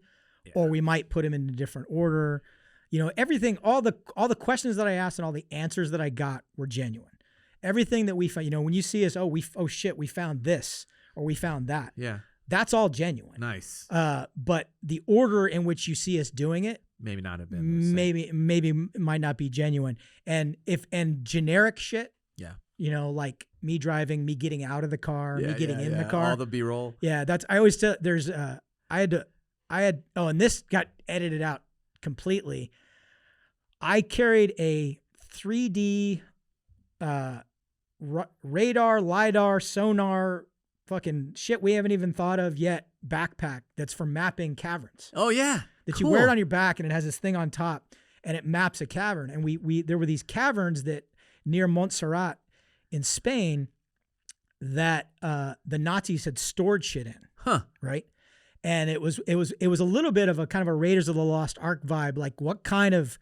or we might put them in a different order. You know, everything, all the questions that I asked and all the answers that I got were genuine. Everything that we found, you know, when you see us, oh shit, we found this or we found that. Yeah. That's all genuine. Nice. But the order in which you see us doing it, maybe not have been. Maybe might not be genuine. And generic shit. Yeah. like me driving, me getting out of the car, me getting in the car. All the B-roll. Yeah, I always tell, and this got edited out completely. I carried a 3D radar, LiDAR, sonar, fucking shit we haven't even thought of yet backpack that's for mapping caverns. Oh, yeah. That Cool. you wear it on your back, and it has this thing on top, and it maps a cavern. And there were these caverns that near Montserrat in Spain that the Nazis had stored shit in. Huh. Right. And it was a little bit of a kind of a Raiders of the Lost Ark vibe. Like, what kind of,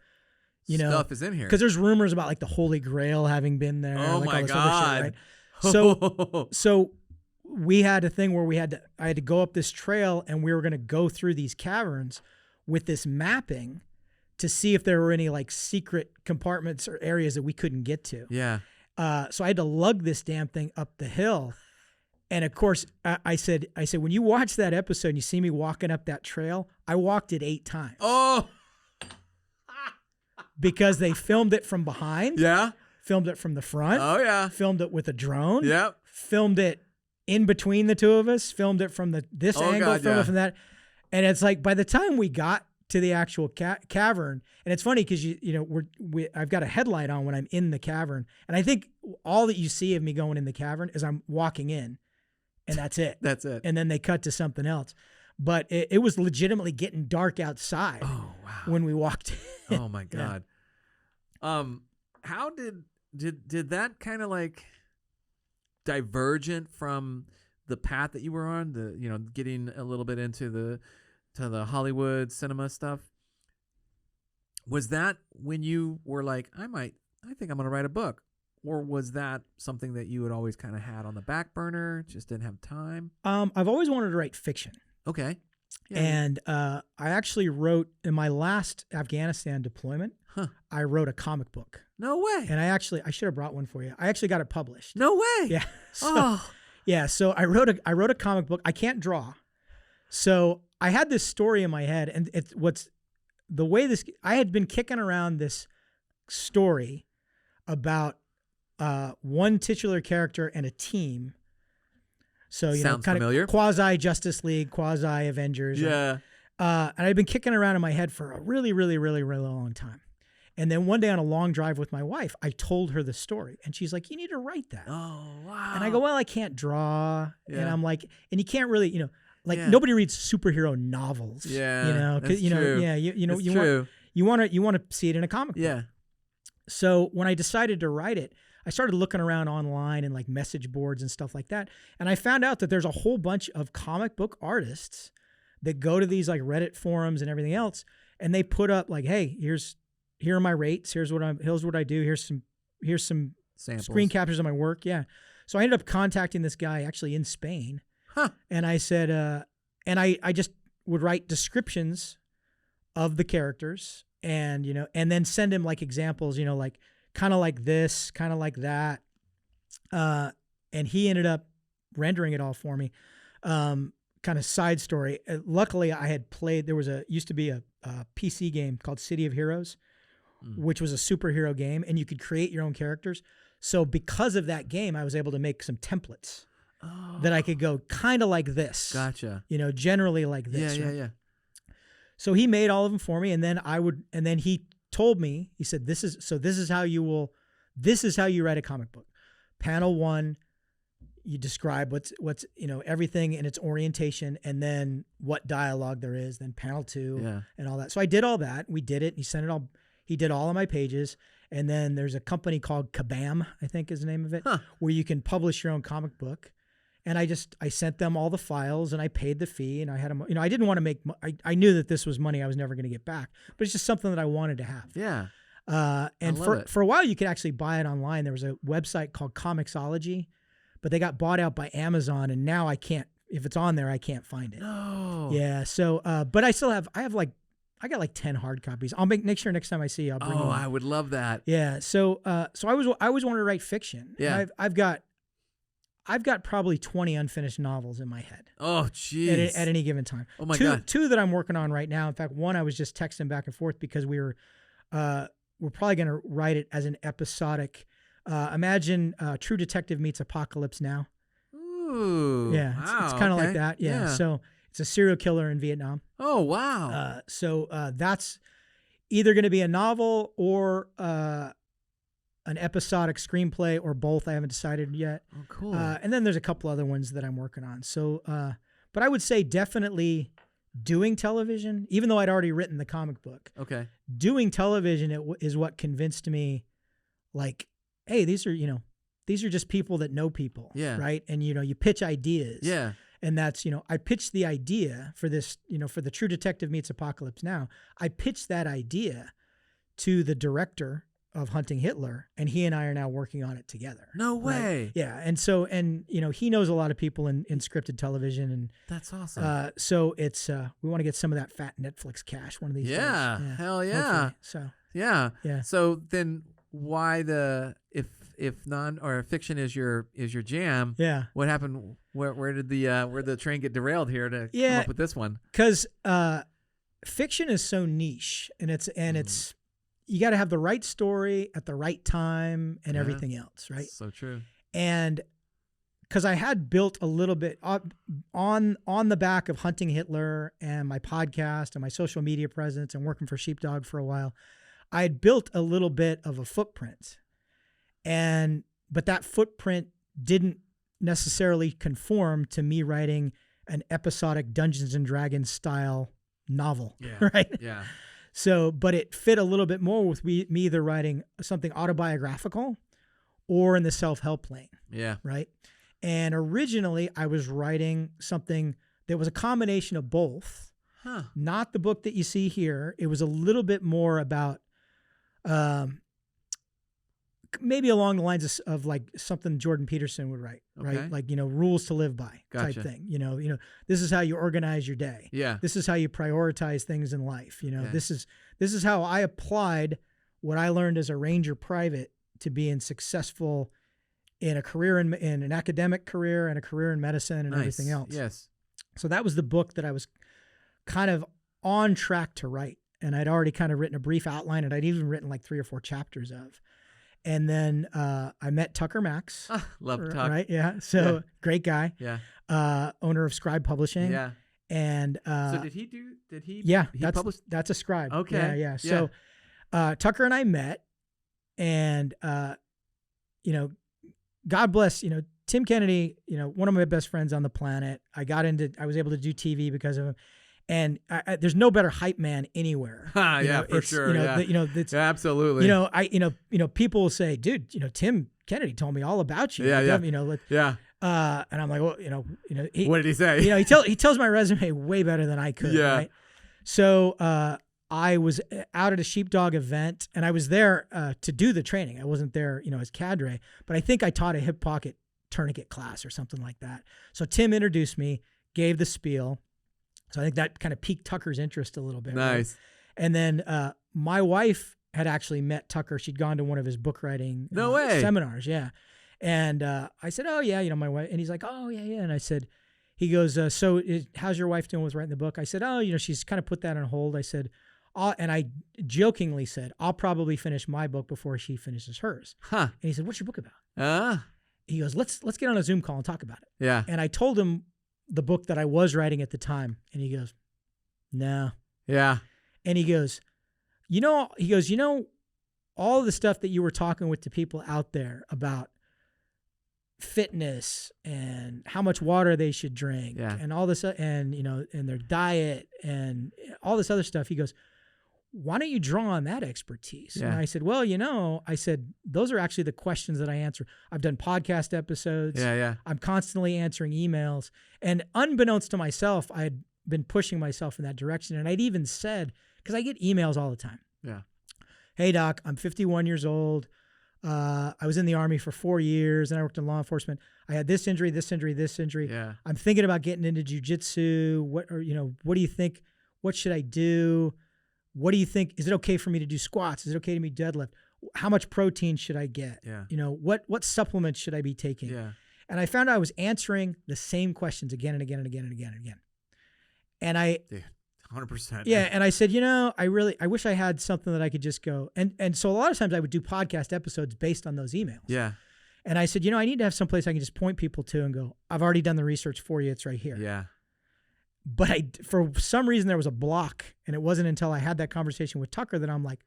stuff is in here? Because there's rumors about like the Holy Grail having been there. Oh, like my all this God. Other shit, right? So we had a thing where I had to go up this trail, and we were going to go through these caverns with this mapping to see if there were any like secret compartments or areas that we couldn't get to. Yeah. So I had to lug this damn thing up the hill. And of course, I said, when you watch that episode and you see me walking up that trail, I walked it 8 times. Oh. Because they filmed it from behind. Yeah. Filmed it from the front. Oh, yeah. Filmed it with a drone. Yep. Filmed it in between the two of us. Filmed it from this angle. God, filmed yeah. it from that. And it's like, by the time we got to the actual cavern, and it's funny because I've got a headlight on when I'm in the cavern, and I think all that you see of me going in the cavern is I'm walking in, and that's it. That's it. And then they cut to something else. But it was legitimately getting dark outside. Oh, wow. When we walked in. Oh my God. Yeah. How did that kind of like divergent from the path that you were on, getting a little bit into the Hollywood cinema stuff? Was that when you were like, I think I'm going to write a book? Or was that something that you had always kind of had on the back burner, just didn't have time? I've always wanted to write fiction. Okay. Yeah. And I actually wrote, in my last Afghanistan deployment, I wrote a comic book. No way. And I should have brought one for you. I actually got it published. No way. Yeah. So I wrote a comic book. I can't draw. So I had this story in my head, and I had been kicking around this story about one titular character and a team. So, Sounds kind familiar. of quasi Justice League, quasi Avengers. Yeah. And I'd been kicking around in my head for a really, really, really, really long time. And then one day on a long drive with my wife, I told her the story, and she's like, "You need to write that." Oh, wow. And I go, "Well, I can't draw." Yeah. And I'm like, and you can't really, nobody reads superhero novels. Yeah. Because true. Yeah, true. you want to see it in a comic book. Yeah. So when I decided to write it, I started looking around online and like message boards and stuff like that. And I found out that there's a whole bunch of comic book artists that go to these like Reddit forums and everything else. And they put up like, "Hey, here are my rates. Here's what I do. Here's some Samples. Screen captures of my work." Yeah. So I ended up contacting this guy actually in Spain. And I said, and I just would write descriptions of the characters and then send him like examples, like kind of like this, kind of like that. And he ended up rendering it all for me. Kind of side story. Luckily I had played, used to be a PC game called City of Heroes, which was a superhero game, and you could create your own characters. So because of that game, I was able to make some templates that I could go kind of like this. Gotcha. Generally like this. Yeah, right? yeah. So he made all of them for me, and then he told me, he said, this is how you write a comic book. Panel 1, you describe what's everything in its orientation, and then what dialogue there is. Then panel 2 and all that. So I did all that. We did it. He sent it all. He did all of my pages. And then there's a company called Kabam, I think is the name of it, where you can publish your own comic book. And I sent them all the files, and I paid the fee, and I had them, I didn't want to make, I knew that this was money I was never going to get back, but it's just something that I wanted to have. Yeah. And for a while you could actually buy it online. There was a website called Comixology, but they got bought out by Amazon, and now I can't, if it's on there, I can't find it. No. Yeah. So, but I got like 10 hard copies. I'll make sure next time I see you, I'll bring you one. I would love that. Yeah. So I always wanted to write fiction. Yeah. And I've got probably 20 unfinished novels in my head. Oh, geez. At any given time. Oh my God. Two that I'm working on right now. In fact, one I was just texting back and forth because we're probably going to write it as an episodic Imagine True Detective meets Apocalypse Now. Ooh. Yeah, Wow, it's kind of okay. like that. Yeah. So it's a serial killer in Vietnam. Oh, wow. So that's either going to be a novel or an episodic screenplay or both. I haven't decided yet. Oh, cool. And then there's a couple other ones that I'm working on. So, but I would say definitely doing television, even though I'd already written the comic book. Okay. Doing television is what convinced me, like, hey, these are just people that know people. Yeah. Right. And, you pitch ideas. Yeah. And that's, I pitched the idea for this, for the True Detective meets Apocalypse Now. I pitched that idea to the director of Hunting Hitler, and he and I are now working on it together. No way. Right? Yeah. And so, he knows a lot of people in scripted television, and that's awesome. So it's, we want to get some of that fat Netflix cash one of these days. Yeah. Hell yeah. Hopefully. So, yeah. Yeah. So then why if non or fiction is your jam? Yeah. What happened? Where did the train get derailed here to come up with this one? Because fiction is so niche, and it's you got to have the right story at the right time and everything else, right? So true. And because I had built a little bit on the back of Hunting Hitler and my podcast and my social media presence and working for Sheepdog for a while, I had built a little bit of a footprint. But that footprint didn't necessarily conform to me writing an episodic Dungeons and Dragons style novel, right? Yeah. So, but it fit a little bit more with me either writing something autobiographical or in the self-help lane. Yeah. Right. And originally I was writing something that was a combination of both. Huh. Not the book that you see here. It was a little bit more about, maybe along the lines of like something Jordan Peterson would write, right? Like, rules to live by type thing. This is how you organize your day. Yeah. This is how you prioritize things in life. This is how I applied what I learned as a Ranger private to being successful in a career in an academic career and a career in medicine and everything else. Yes. So that was the book that I was kind of on track to write. And I'd already kind of written a brief outline, and I'd even written like 3 or 4 chapters of. And then I met Tucker Max. Love Tuck. Right? Yeah. So great guy. Yeah. Owner of Scribe Publishing. Yeah. And so did he? Yeah. He published? That's a Scribe. Okay. Yeah. So Tucker and I met, and God bless, Tim Kennedy, one of my best friends on the planet. I was able to do TV because of him. And there's no better hype man anywhere. For sure. Absolutely. People will say, dude, Tim Kennedy told me all about you. Yeah. And I'm like, well, what did he say? He tells my resume way better than I could. Yeah. Right? So I was out at a Sheepdog event, and I was there to do the training. I wasn't there, as cadre, but I think I taught a hip pocket tourniquet class or something like that. So Tim introduced me, gave the spiel. So I think that kind of piqued Tucker's interest a little bit. Nice. Right? And then my wife had actually met Tucker. She'd gone to one of his book writing seminars. Yeah. And I said, oh, yeah, my wife. And he's like, oh, yeah. And I said, he goes, how's your wife doing with writing the book? I said, oh, she's kind of put that on hold. I said, and I jokingly said, I'll probably finish my book before she finishes hers. Huh. And he said, what's your book about? He goes, let's get on a Zoom call and talk about it. Yeah. And I told him the book that I was writing at the time. And he goes, no. Yeah. And he goes, all the stuff that you were talking with the people out there about fitness and how much water they should drink and all this, and, and their diet and all this other stuff. He goes, why don't you draw on that expertise? Yeah. And I said, well, those are actually the questions that I answer. I've done podcast episodes. Yeah. I'm constantly answering emails. And unbeknownst to myself, I had been pushing myself in that direction. And I'd even said, because I get emails all the time. Yeah. Hey, Doc, I'm 51 years old. I was in the Army for 4 years, and I worked in law enforcement. I had this injury. Yeah. I'm thinking about getting into jiu-jitsu. What do you think? What should I do? What do you think? Is it okay for me to do squats? Is it okay to me deadlift? How much protein should I get? Yeah. What supplements should I be taking? Yeah. And I found out I was answering the same questions again and again and again and again and again. And I 100%. Yeah. And I said, I wish I had something that I could just go. And so a lot of times I would do podcast episodes based on those emails. Yeah. And I said, I need to have some place I can just point people to and go, I've already done the research for you. It's right here. Yeah. But for some reason there was a block, and it wasn't until I had that conversation with Tucker that I'm like,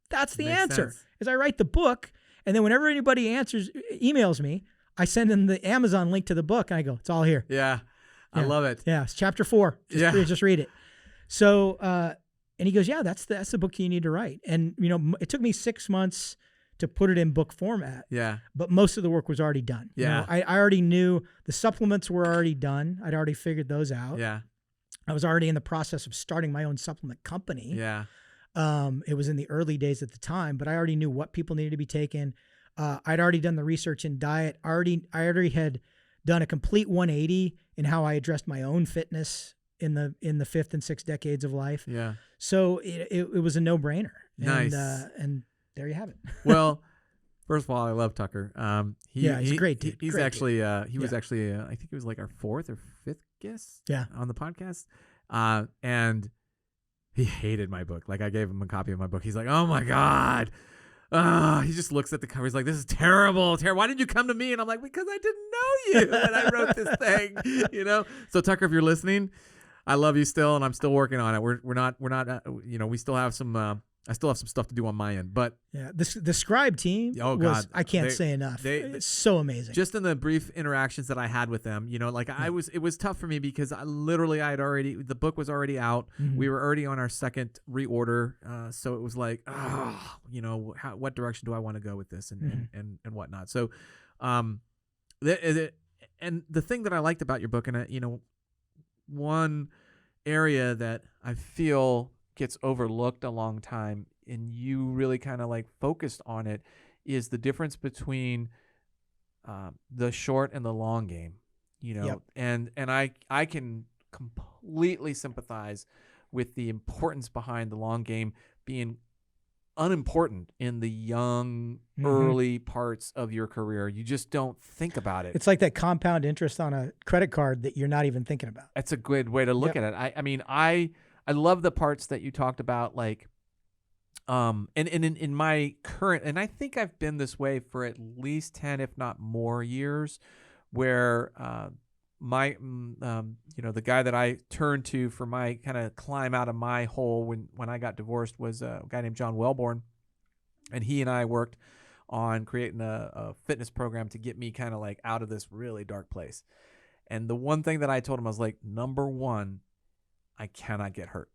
that's the Makes answer. sense. Is I write the book, and then whenever anybody emails me, I send them the Amazon link to the book, and I go, it's all here. Yeah. I love it. Yeah, it's chapter 4. Just read it. So, and he goes, yeah, that's the book you need to write. And it took me 6 months to put it in book format. Yeah. But most of the work was already done. Yeah. I already knew the supplements were already done. I'd already figured those out. Yeah. I was already in the process of starting my own supplement company. Yeah. It was in the early days at the time, but I already knew what people needed to be taken. I'd already done the research in diet. I already had done a complete 180 in how I addressed my own fitness in the fifth and sixth decades of life. Yeah. So it was a no-brainer. Nice. And there you have it. Well, first of all, I love Tucker. He's a great dude. He's Great actually, dude. he was actually, I think it was like our 4th or 5th guest on the podcast. And he hated my book. Like I gave him a copy of my book. He's like, oh my God. He just looks at the cover. He's like, this is terrible. Why didn't you come to me? And I'm like, because I didn't know you when I wrote this thing, So Tucker, if you're listening, I love you still, and I'm still working on it. We're not, we still have some, I still have some stuff to do on my end, but yeah, the Scribe team. Oh God, I can't say enough. It's so amazing. Just in the brief interactions that I had with them, it was tough for me because the book was already out. Mm-hmm. We were already on our second reorder, so it was like, what direction do I want to go with this and whatnot. So, and the thing that I liked about your book, and one area that I feel gets overlooked a long time, and you really kind of like focused on it, is the difference between the short and the long game, Yep. and I can completely sympathize with the importance behind the long game being unimportant in the young early parts of your career. You just don't think about it. It's like that compound interest on a credit card that you're not even thinking about. That's a good way to look at it. I mean, I love the parts that you talked about, like, and in my current, and I think I've been this way for at least 10, if not more years, where the guy that I turned to for my kind of climb out of my hole when I got divorced was a guy named John Wellborn, and he and I worked on creating a fitness program to get me kind of like out of this really dark place. And the one thing that I told him, I was like, number one, I cannot get hurt.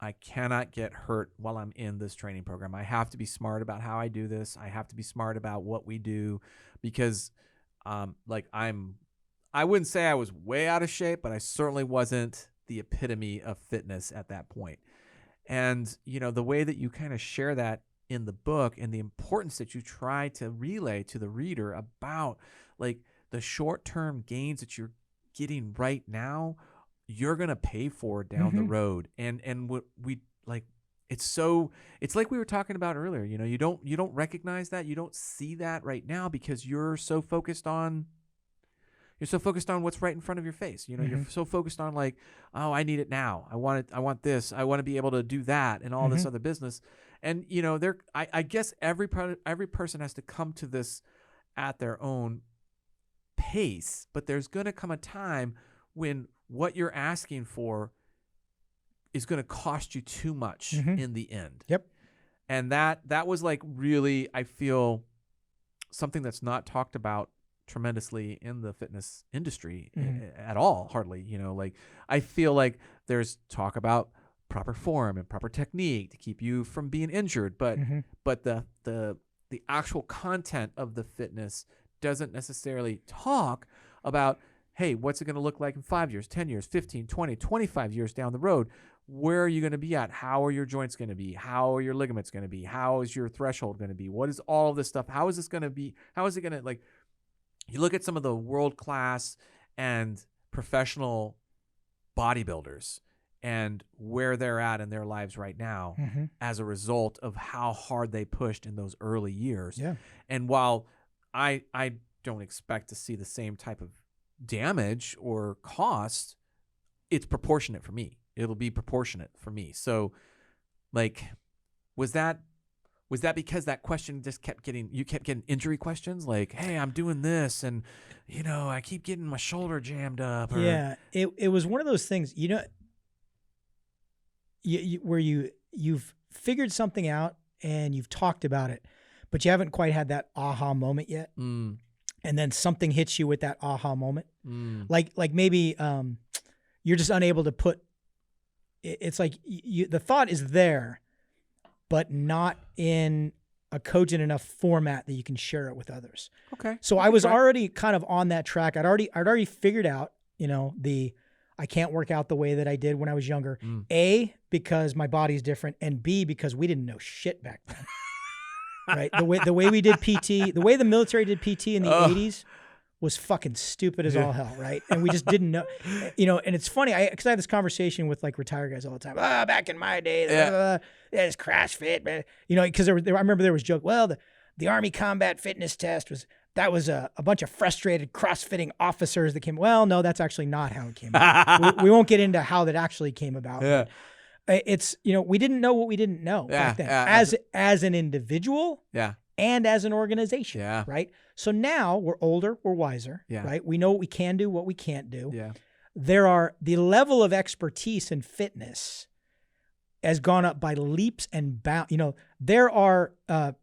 I cannot get hurt while I'm in this training program. I have to be smart about how I do this. I have to be smart about what we do, because I wouldn't say I was way out of shape, but I certainly wasn't the epitome of fitness at that point. And, the way that you kind of share that in the book, and the importance that you try to relay to the reader about like the short-term gains that you're getting right now, you're going to pay for down the road. And what we like, it's like we were talking about earlier, you don't recognize that. You don't see that right now because you're so focused on what's right in front of your face. You're so focused on like, oh, I need it now. I want it. I want this. I want to be able to do that and all this other business. And, I guess every person has to come to this at their own pace, but there's going to come a time when what you're asking for is going to cost you too much in the end. Yep. And that was like really, I feel, something that's not talked about tremendously in the fitness industry at all, hardly. Like I feel like there's talk about proper form and proper technique to keep you from being injured, but the actual content of the fitness doesn't necessarily talk about, hey, what's it going to look like in 5 years, 10 years, 15, 20, 25 years down the road? Where are you going to be at? How are your joints going to be? How are your ligaments going to be? How is your threshold going to be? What is all of this stuff? How is this going to be? How is it going to, like, you look at some of the world-class and professional bodybuilders and where they're at in their lives right now as a result of how hard they pushed in those early years. Yeah. And while I don't expect to see the same type of damage or cost, it's proportionate for me. it'll be proportionate for me. So like, was that because that question just kept getting injury questions? Like, hey, I'm doing this and, I keep getting my shoulder jammed up. Or... Yeah. It was one of those things, where you've figured something out and you've talked about it, but you haven't quite had that aha moment yet. Mm. And then something hits you with that aha moment. Mm. Like maybe you're just unable to put, it's like the thought is there, but not in a cogent enough format that you can share it with others. Okay. So I was already kind of on that track. I'd already figured out, I can't work out the way that I did when I was younger. A, because my body's different, and B, because we didn't know shit back then. Right? The way we did PT, the way the military did PT in the 80s was fucking stupid as all hell, right? And we just didn't know, and it's funny, because I have this conversation with like retired guys all the time. Back in my day, it's CrossFit, man. Because I remember there was a joke, well, the Army combat fitness test was a bunch of frustrated CrossFitting officers that came. Well, no, that's actually not how it came about. we won't get into how that actually came about. Yeah. It's, we didn't know what we didn't know back then as an individual and as an organization, right? So now we're older, we're wiser, right? We know what we can do, what we can't do. Yeah. The level of expertise in fitness has gone up by leaps and bounds. There are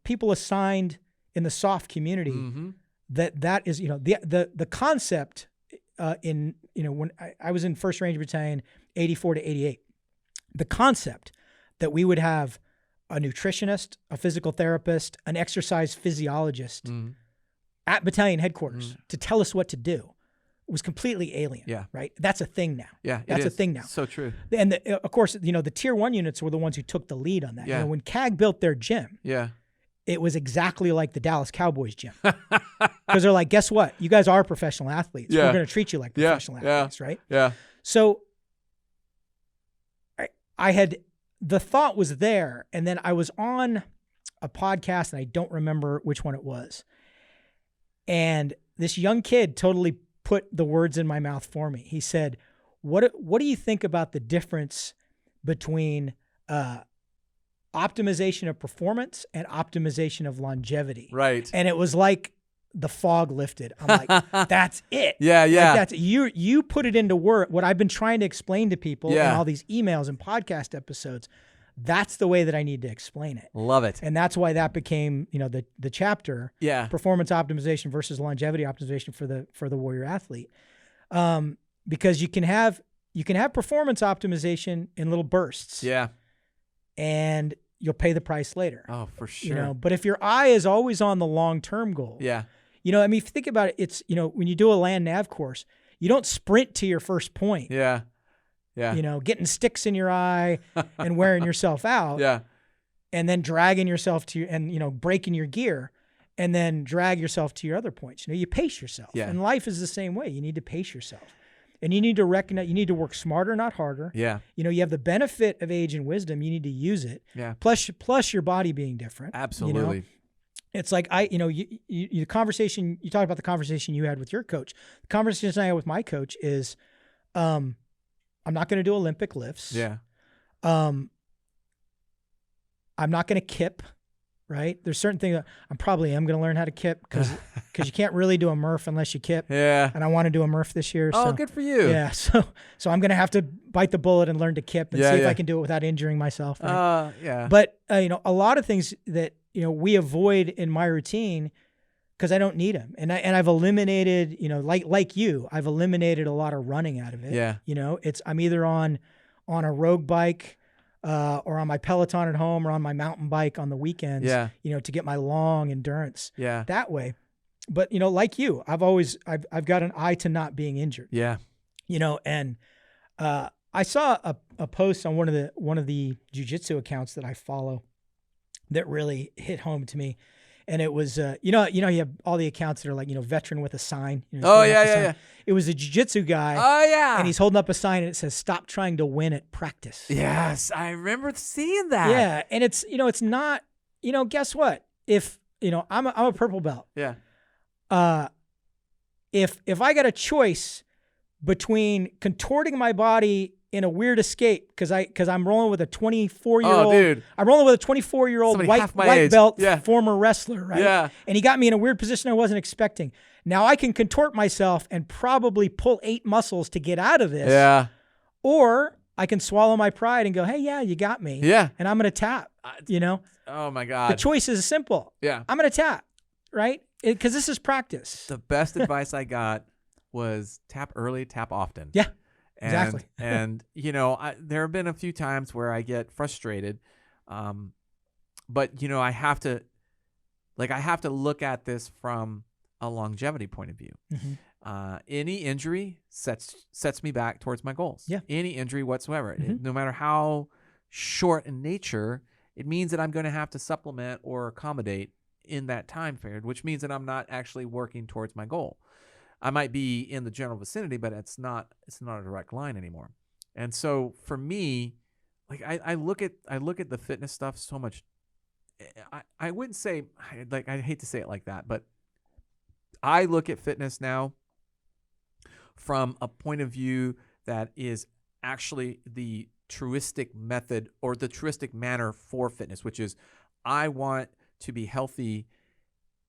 people assigned in the soft community that is, the concept when I was in 1st Ranger Battalion, 84 to 88, the concept that we would have a nutritionist, a physical therapist, an exercise physiologist at battalion headquarters to tell us what to do was completely alien. Yeah. Right. That's a thing now. Yeah. That's a thing now. So true. And of course, the tier 1 units were the ones who took the lead on that. Yeah. When CAG built their gym, it was exactly like the Dallas Cowboys gym. Because they're like, guess what? You guys are professional athletes. Yeah. We're going to treat you like professional athletes, right? Yeah. So the thought was there, and then I was on a podcast, and I don't remember which one it was. And this young kid totally put the words in my mouth for me. He said, what do you think about the difference between optimization of performance and optimization of longevity? Right. And it was like the fog lifted. I'm like, that's it. Yeah. Like that's you put it into work. What I've been trying to explain to people in all these emails and podcast episodes, that's the way that I need to explain it. Love it. And that's why that became, the chapter, performance optimization versus longevity optimization for the warrior athlete. Because you can have performance optimization in little bursts. Yeah. And you'll pay the price later. Oh, for sure. But if your eye is always on the long-term goal. Yeah. If you think about it, it's, when you do a land nav course, you don't sprint to your first point. Yeah. Yeah. Getting sticks in your eye and wearing yourself out. Yeah. And then dragging yourself breaking your gear and then drag yourself to your other points. You pace yourself. Yeah. And life is the same way. You need to pace yourself. And you need to recognize, you need to work smarter, not harder. Yeah. You have the benefit of age and wisdom. You need to use it. Yeah. Plus your body being different. Absolutely. It's like the conversation, you talked about the conversation you had with your coach. The conversation I had with my coach is, I'm not going to do Olympic lifts. Yeah. I'm not going to kip, right? There's certain things that I probably am going to learn how to kip because you can't really do a Murph unless you kip. Yeah. And I want to do a Murph this year. Oh, so, good for you. Yeah. So I'm going to have to bite the bullet and learn to kip and see if I can do it without injuring myself. Right? Yeah. But, a lot of things that, we avoid in my routine because I don't need them. And I've eliminated, like you, I've eliminated a lot of running out of it. Yeah. I'm either on a rogue bike, or on my Peloton at home or on my mountain bike on the weekends, to get my long endurance that way. But, like you, I've got an eye to not being injured. Yeah. And, I saw a post on one of the jiu-jitsu accounts that I follow that really hit home to me. And it was, you have all the accounts that are like, veteran with a sign. Yeah. It was a jiu-jitsu guy. Oh, yeah. And he's holding up a sign and it says, "Stop trying to win at practice." Yes, I remember seeing that. Yeah. And it's, it's not, guess what? If, I'm a purple belt. Yeah. If I got a choice between contorting my body in a weird escape because I'm rolling with a 24-year-old. Oh, dude. I'm rolling with a 24-year-old Somebody white half my age. belt Yeah. former wrestler, right? Yeah. And he got me in a weird position I wasn't expecting. Now I can contort myself and probably pull 8 muscles to get out of this. Yeah. Or I can swallow my pride and go, hey, yeah, you got me. Yeah. And I'm going to tap, you know? Oh, my The God. choice is simple. Yeah. I'm going to tap, right? Because this is practice. The best advice I got was tap early, tap often. Yeah, And, exactly. And, you know, there have been a few times where I get frustrated. But, you know, I have to look at this from a longevity point of view. Mm-hmm. Any injury sets me back towards my goals. Yeah. Any injury whatsoever. Mm-hmm. No matter how short in nature, it means that I'm going to have to supplement or accommodate in that time period, which means that I'm not actually working towards my goal. I might be in the general vicinity, but it's not a direct line anymore. And so for me, like I look at the fitness stuff so much. I wouldn't say, like, I hate to say it like that, but I look at fitness now from a point of view that is actually the truistic method or the truistic manner for fitness, which is I want to be healthy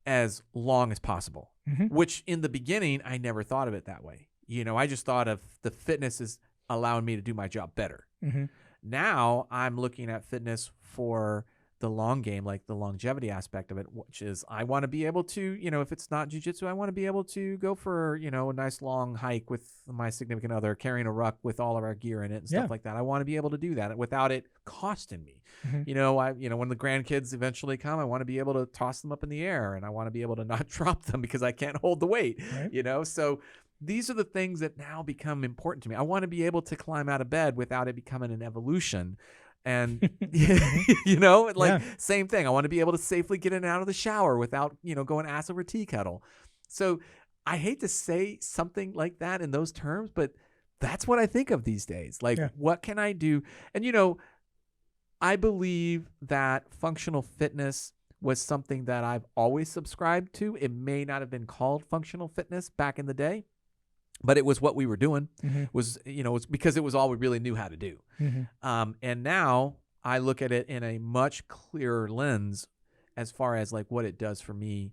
as long as possible, which in the beginning, I never thought of it that way. You know, I just thought of the fitness as allowing me to do my job better. Now I'm looking at fitness for the long game, like the longevity aspect of it, which is I want to be able to, you know, if it's not jiu-jitsu, I want to be able to go for, you know, a nice long hike with my significant other, carrying a ruck with all of our gear in it and stuff like that. I want to be able to do that without it costing me. You know, when the grandkids eventually come, I want to be able to toss them up in the air and I want to be able to not drop them because I can't hold the weight, you know? So these are the things that now become important to me. I want to be able to climb out of bed without it becoming an evolution. And, you know, like same thing. I want to be able to safely get in and out of the shower without, you know, going ass over tea kettle. So I hate to say something like that in those terms, but that's what I think of these days. Like, what can I do? And, you know, I believe that functional fitness was something that I've always subscribed to. It may not have been called functional fitness back in the day, but it was what we were doing. Was, you know, it's because it was all we really knew how to do. And now I look at it in a much clearer lens as far as like what it does for me.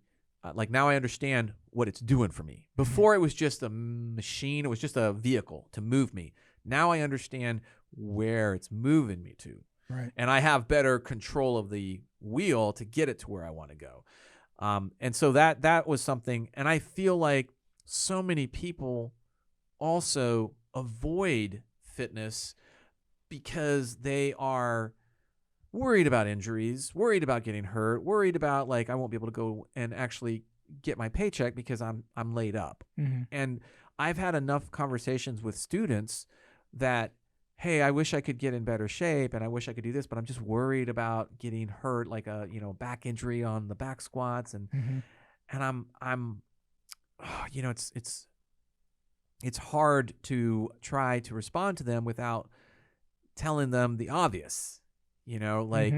Like now I understand what it's doing for me. Before it was just a machine. It was just a vehicle to move me. Now I understand where it's moving me to. Right. And I have better control of the wheel to get it to where I want to go. And so that was something. And I feel like so many people also avoid fitness because they are worried about injuries, worried about getting hurt, worried about like I won't be able to go and actually get my paycheck because I'm laid up. And I've had enough conversations with students that, hey, I wish I could get in better shape and I wish I could do this, but I'm just worried about getting hurt, like a, you know, back injury on the back squats. And I'm you know, it's hard to try to respond to them without telling them the obvious, you know, like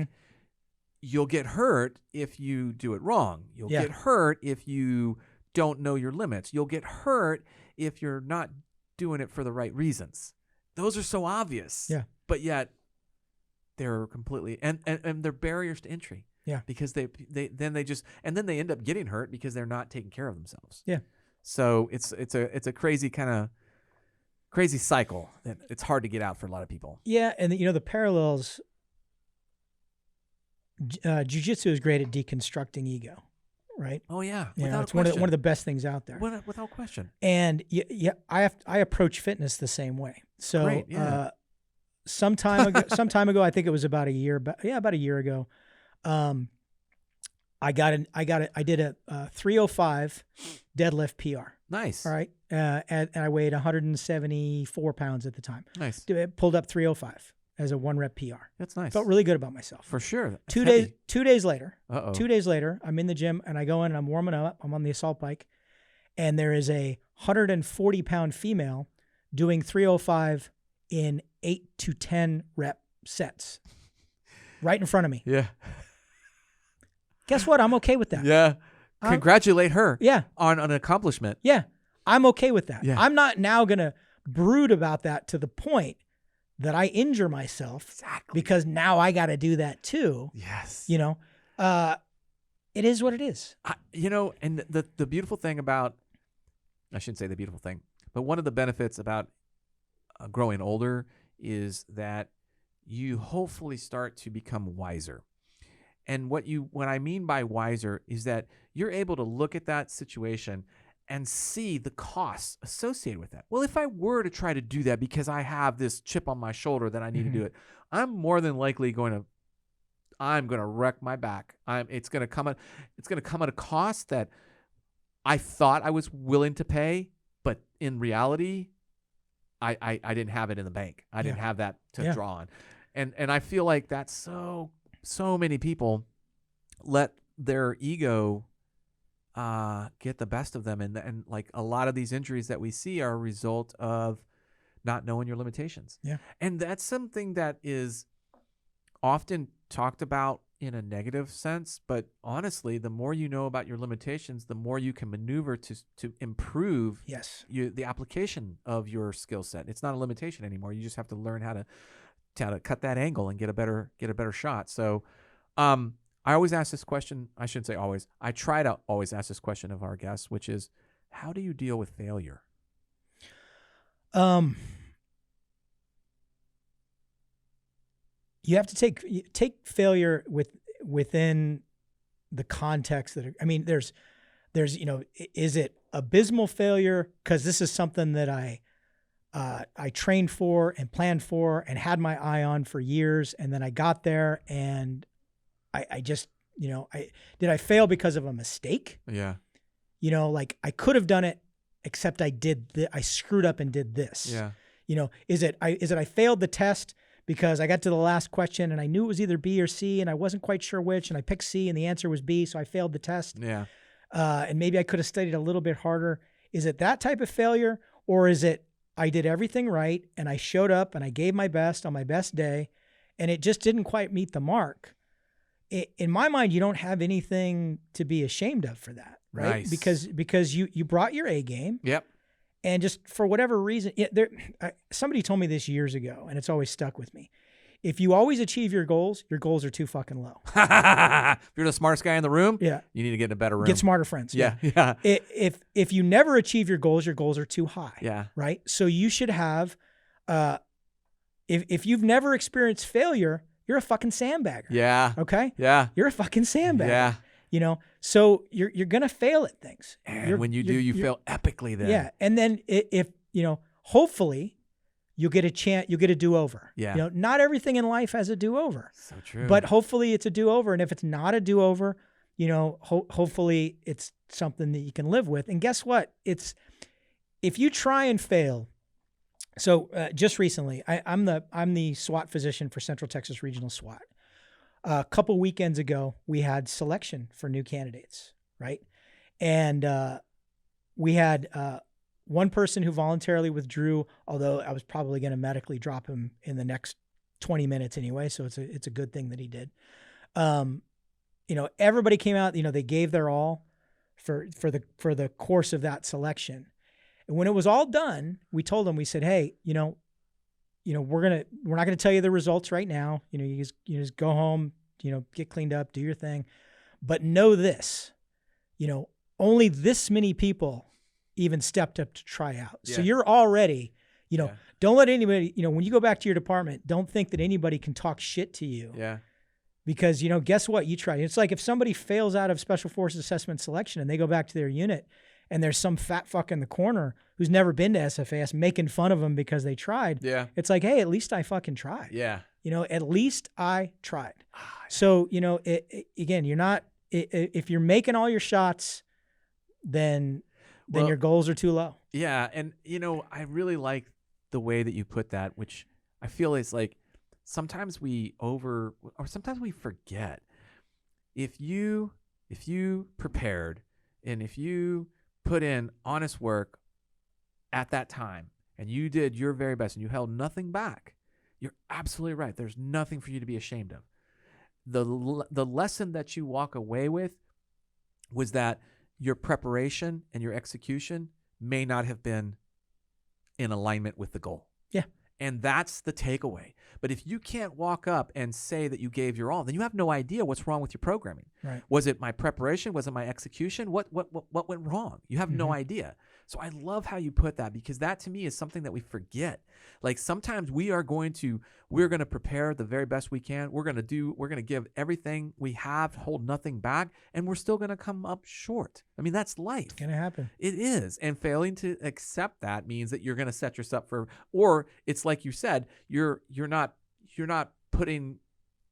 you'll get hurt if you do it wrong. You'll get hurt if you don't know your limits. You'll get hurt if you're not doing it for the right reasons. Those are so obvious. But yet they're completely, and they're barriers to entry. Because they end up getting hurt because they're not taking care of themselves. So it's a crazy cycle that it's hard to get out for a lot of people. And you know, the parallels, jiu-jitsu is great at deconstructing ego, right? Oh yeah. You know, it's one of the best things out there. Without question. And I approach fitness the same way. So Great, some time ago, I think it was about a year ago, I did a 305 deadlift PR. Nice. All right. And I weighed 174 pounds at the time. Nice. Pulled up 305 as a 1-rep PR. That's nice. Felt really good about myself. For sure. That's 2 heavy. days. 2 days later. 2 days later, I'm in the gym and I go in and I'm warming up. I'm on the assault bike, and there is a 140-pound female doing 305 in 8 to 10 rep sets, right in front of me. Yeah. Guess what? I'm okay with that. Yeah. Congratulate her. Yeah. On an accomplishment. Yeah. I'm okay with that. Yeah. I'm not now going to brood about that to the point that I injure myself Exactly. because now I got to do that too. Yes. You know, it is what it is. And the beautiful thing about, I shouldn't say the beautiful thing, but one of the benefits about growing older is that you hopefully start to become wiser. And what I mean by wiser is that you're able to look at that situation and see the costs associated with that. Well, if I were to try to do that because I have this chip on my shoulder that I need to do it, I'm more than likely going to wreck my back. It's going to come at a cost that I thought I was willing to pay, but in reality, I didn't have it in the bank. I didn't have that to draw on. And I feel like that's so many people let their ego get the best of them, and like a lot of these injuries that we see are a result of not knowing your limitations. Yeah. And that's something that is often talked about in a negative sense, but honestly, the more you know about your limitations, the more you can maneuver to improve the application of your skill set. It's not a limitation anymore. You just have to learn how to cut that angle and get a better shot. So I always ask this question. I shouldn't say always. I try to always ask this question of our guests, which is, how do you deal with failure? You have to take failure within the context there's is it abysmal failure because this is something that I trained for and planned for and had my eye on for years, and then I got there and I just did I fail because of a mistake? Yeah. Like I could have done it, except I screwed up and did this. Yeah. Is it I failed the test because I got to the last question and I knew it was either B or C and I wasn't quite sure which, and I picked C and the answer was B, so I failed the test. Yeah. And maybe I could have studied a little bit harder. Is it that type of failure, or is it I did everything right and I showed up and I gave my best on my best day and it just didn't quite meet the mark? In my mind, you don't have anything to be ashamed of for that, right? Nice. Because you brought your A game. Yep. And just for whatever reason, somebody told me this years ago, and it's always stuck with me. If you always achieve your goals are too fucking low. If you're the smartest guy in the room, you need to get in a better room. Get smarter friends. Yeah. If you never achieve your goals are too high. Yeah. Right? So you should have, if you've never experienced failure, you're a fucking sandbagger. Yeah. Okay? Yeah. You're a fucking sandbagger. Yeah. So you're going to fail at things. And when you do, you fail epically then. Yeah. And then if hopefully you'll get a chance, you'll get a do-over. Yeah. Not everything in life has a do-over. So true. But hopefully it's a do-over. And if it's not a do-over, hopefully it's something that you can live with. And guess what? If you try and fail. So just recently, I'm the SWAT physician for Central Texas Regional SWAT. A couple weekends ago, we had selection for new candidates, right? And we had one person who voluntarily withdrew, although I was probably going to medically drop him in the next 20 minutes anyway, so it's a good thing that he did. Everybody came out, they gave their all for the course of that selection. And when it was all done, we told them, we said, hey, we're not gonna tell you the results right now. You just go home, get cleaned up, do your thing. But know this, only this many people even stepped up to try out. Yeah. So you're already, don't let anybody, when you go back to your department, don't think that anybody can talk shit to you. Yeah. Because, guess what? You try. It's like if somebody fails out of Special Forces Assessment Selection and they go back to their unit and there's some fat fuck in the corner who's never been to SFAS making fun of them because they tried. Yeah. It's like, hey, at least I fucking tried. Yeah. At least I tried. So, again, you're not, if you're making all your shots, then your goals are too low. Yeah. And, I really like the way that you put that, which I feel is like sometimes we sometimes we forget. If you prepared and if you put in honest work at that time and you did your very best and you held nothing back, you're absolutely right. There's nothing for you to be ashamed of. The lesson that you walk away with was that your preparation and your execution may not have been in alignment with the goal. Yeah. And that's the takeaway. But if you can't walk up and say that you gave your all, then you have no idea what's wrong with your programming. Right. Was it my preparation? Was it my execution? What went wrong? You have no idea. So I love how you put that, because that to me is something that we forget. Like sometimes we're going to prepare the very best we can. We're going to give everything we have, hold nothing back, and we're still going to come up short. I mean, that's life. It's going to happen. It is. And failing to accept that means that you're going to set yourself for, or it's like you said, you're not putting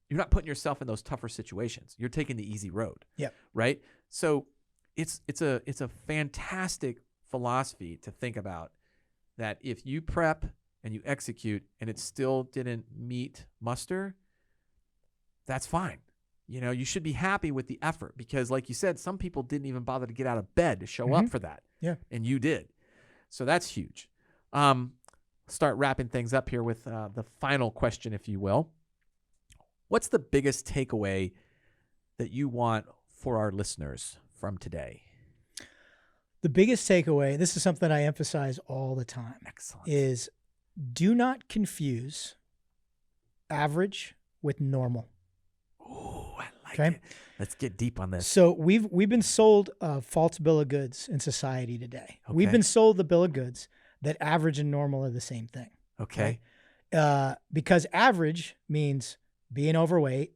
yourself in those tougher situations. You're taking the easy road. Yep. Right? So it's a fantastic philosophy to think about, that if you prep and you execute and it still didn't meet muster, that's fine. You should be happy with the effort, because like you said, some people didn't even bother to get out of bed to show up for that. Yeah. And you did. So that's huge. Start wrapping things up here with the final question, if you will. What's the biggest takeaway that you want for our listeners from today? The biggest takeaway, this is something I emphasize all the time. Excellent. Is do not confuse average with normal. Ooh, I like it. Let's get deep on this. So we've been sold a false bill of goods in society today. Okay. We've been sold the bill of goods that average and normal are the same thing. Okay. Right? Because average means being overweight,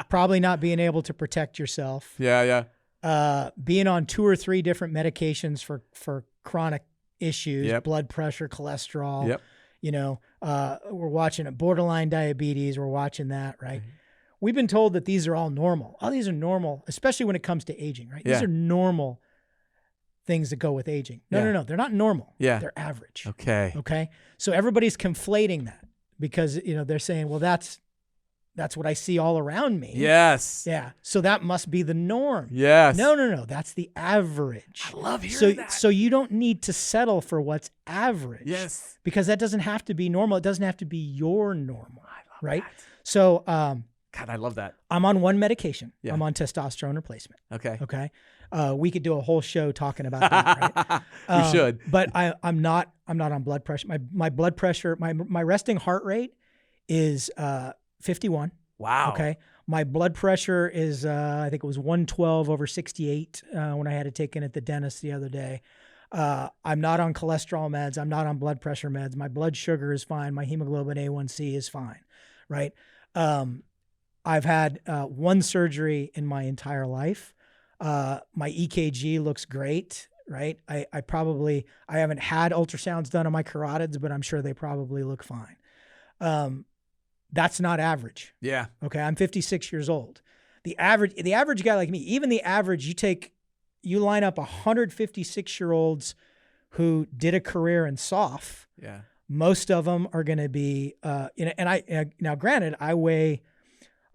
probably not being able to protect yourself. Yeah. Being on 2 or 3 different medications for chronic issues, blood pressure, cholesterol. Yep. We're watching borderline diabetes. We're watching that, right? We've been told that these are all normal. Oh, these are normal, especially when it comes to aging, right? These are normal things that go with aging. No. They're not normal. Yeah. They're average. Okay. So everybody's conflating that because, they're saying, well, that's what I see all around me. Yes. Yeah. So that must be the norm. Yes. No. That's the average. I love hearing that. So you don't need to settle for what's average. Yes. Because that doesn't have to be normal. It doesn't have to be your normal. I love right? that. So, God, I love that. I'm on one medication. Yeah. I'm on testosterone replacement. Okay. We could do a whole show talking about that, right? We should. But I'm not on blood pressure. My blood pressure, my resting heart rate is 51. Wow. Okay. My blood pressure is I think it was 112/68 when I had it taken at the dentist the other day. I'm not on cholesterol meds. I'm not on blood pressure meds. My blood sugar is fine. My hemoglobin A1C is fine. Right. I've had 1 surgery in my entire life. My EKG looks great, right? I haven't had ultrasounds done on my carotids, but I'm sure they probably look fine. That's not average. Yeah. Okay. I'm 56 years old. The average guy like me, even the average, you line up 156-year-olds who did a career in SOF. Yeah. Most of them are going to be, now granted, I weigh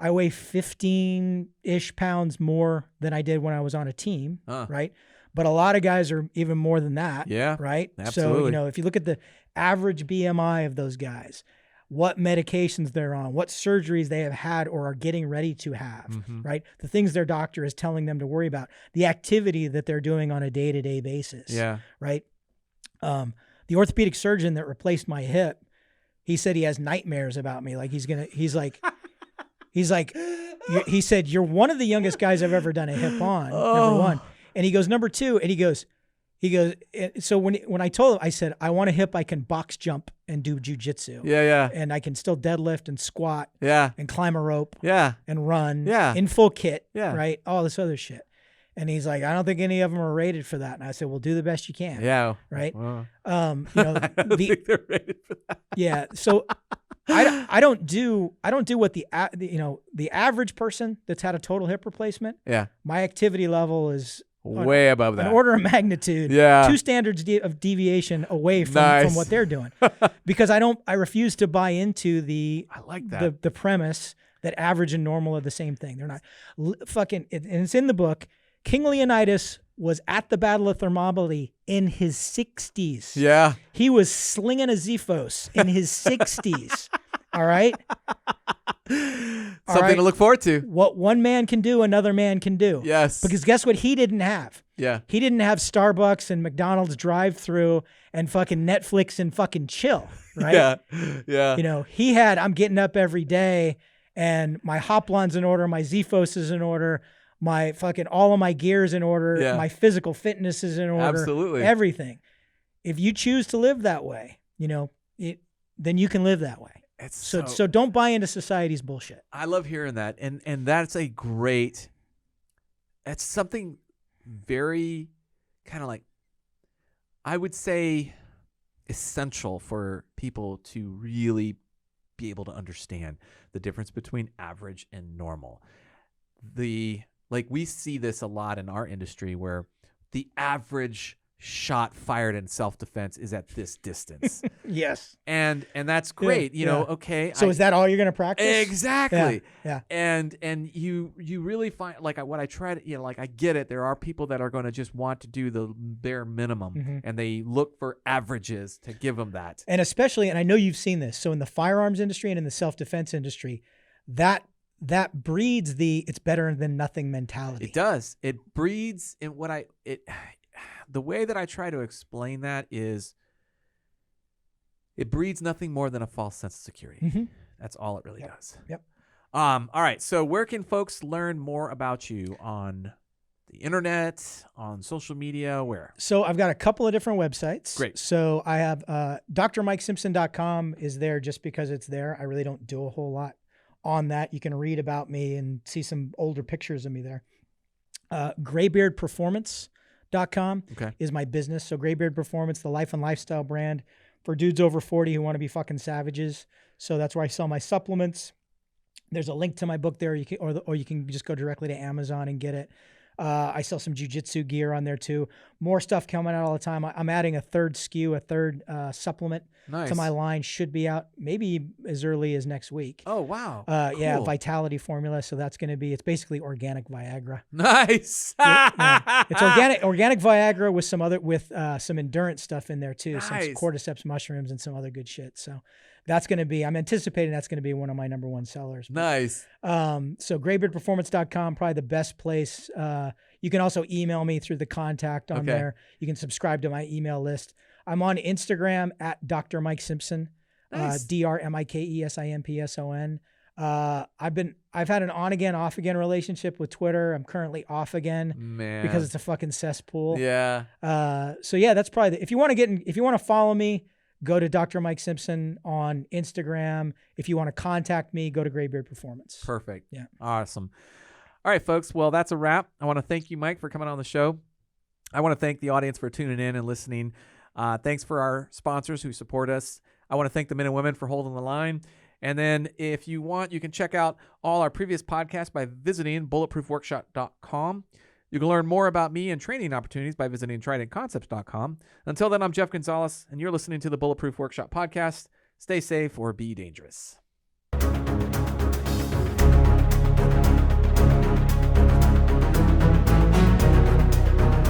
15-ish pounds more than I did when I was on a team, right? But a lot of guys are even more than that, right? Absolutely. So, if you look at the average BMI of those guys, what medications they're on, what surgeries they have had or are getting ready to have, right? The things their doctor is telling them to worry about, the activity that they're doing on a day-to-day basis, right? The orthopedic surgeon that replaced my hip, he said he has nightmares about me. Like he said, you're one of the youngest guys I've ever done a hip on, number one. And he goes, number two, and he goes, so when I told him, I said, I want a hip I can box jump and do jujitsu. Yeah. And I can still deadlift and squat. Yeah. And climb a rope. Yeah. And run. Yeah. In full kit. Yeah. Right. All this other shit. And he's like, I don't think any of them are rated for that. And I said, well, do the best you can. Yeah. Right. Wow. I don't think they're rated for that. Yeah. So I don't do what the average person that's had a total hip replacement. Yeah. My activity level is way above that. An order of magnitude. Yeah. 2 standards of deviation away from what they're doing. Because I refuse to buy into the premise that average and normal are the same thing. They're not. And it's in the book. King Leonidas was at the Battle of Thermopylae in his 60s. Yeah. He was slinging a Xephos in his 60s. All right? Something to look forward to. What one man can do, another man can do. Yes. Because guess what he didn't have? Yeah. He didn't have Starbucks and McDonald's drive-through and fucking Netflix and fucking chill, right? Yeah. Yeah. You know, he had, I'm getting up every day and my Hoplan's in order, my Zephos is in order, my fucking, all of my gear's in order, Yeah. my physical fitness is in order. Absolutely. Everything. If you choose to live that way, you know, then you can live that way. It's So don't buy into society's bullshit. I love hearing that. And that's that's something very kind of like, I would say, essential for people to really be able to understand the difference between average and normal. Like we see this a lot in our industry where the average shot fired in self-defense is at this distance. Yes. And that's great. You know, okay. So is that all you're going to practice? Exactly. Yeah. And you really find, like, what I try to, like, I get it. There are people that are going to just want to do the bare minimum and they look for averages to give them that. And especially, and I know you've seen this. So in the firearms industry and in the self-defense industry, that breeds the it's better than nothing mentality. It does. It breeds in the way that I try to explain that is it breeds nothing more than a false sense of security. That's all it really does. Yep. All right. So where can folks learn more about you? On the internet, on social media, where? So I've got a couple of different websites. Great. So I have DrMikeSimpson.com is there just because it's there. I really don't do a whole lot on that. You can read about me and see some older pictures of me there. GraybeardPerformance.com is my business. So Graybeard Performance, the life and lifestyle brand for dudes over 40 who want to be fucking savages. So that's where I sell my supplements. There's a link to my book there. Or you can just go directly to Amazon and get it. I sell some jiu-jitsu gear on there too. More stuff coming out all the time. I'm adding a third SKU, a third supplement to my line. Should be out maybe as early as next week. Oh, wow. Cool. Yeah, Vitality formula. So that's going to be, it's basically organic Viagra. Nice. It's organic Viagra with some endurance stuff in there too. Nice. Some cordyceps mushrooms and some other good shit. So that's going to be, I'm anticipating that's going to be one of my number one sellers. Nice. So graybeardperformance.com, probably the best place. You can also email me through the contact on there. You can subscribe to my email list. I'm on Instagram at Dr.Mike Simpson, Nice. DrMikeSimpson. I've had an on again, off again relationship with Twitter. I'm currently off again because it's a fucking cesspool. Yeah. So yeah, that's probably if you want to follow me, go to Dr. Mike Simpson on Instagram. If you want to contact me, go to Graybeard Performance. Perfect. Yeah. Awesome. All right, folks. Well, that's a wrap. I want to thank you, Mike, for coming on the show. I want to thank the audience for tuning in and listening. Thanks for our sponsors who support us. I want to thank the men and women for holding the line. And then if you want, you can check out all our previous podcasts by visiting bulletproofworkshop.com. You can learn more about me and training opportunities by visiting tridentconcepts.com. Until then, I'm Jeff Gonzalez, and you're listening to the Bulletproof Workshop podcast. Stay safe or be dangerous.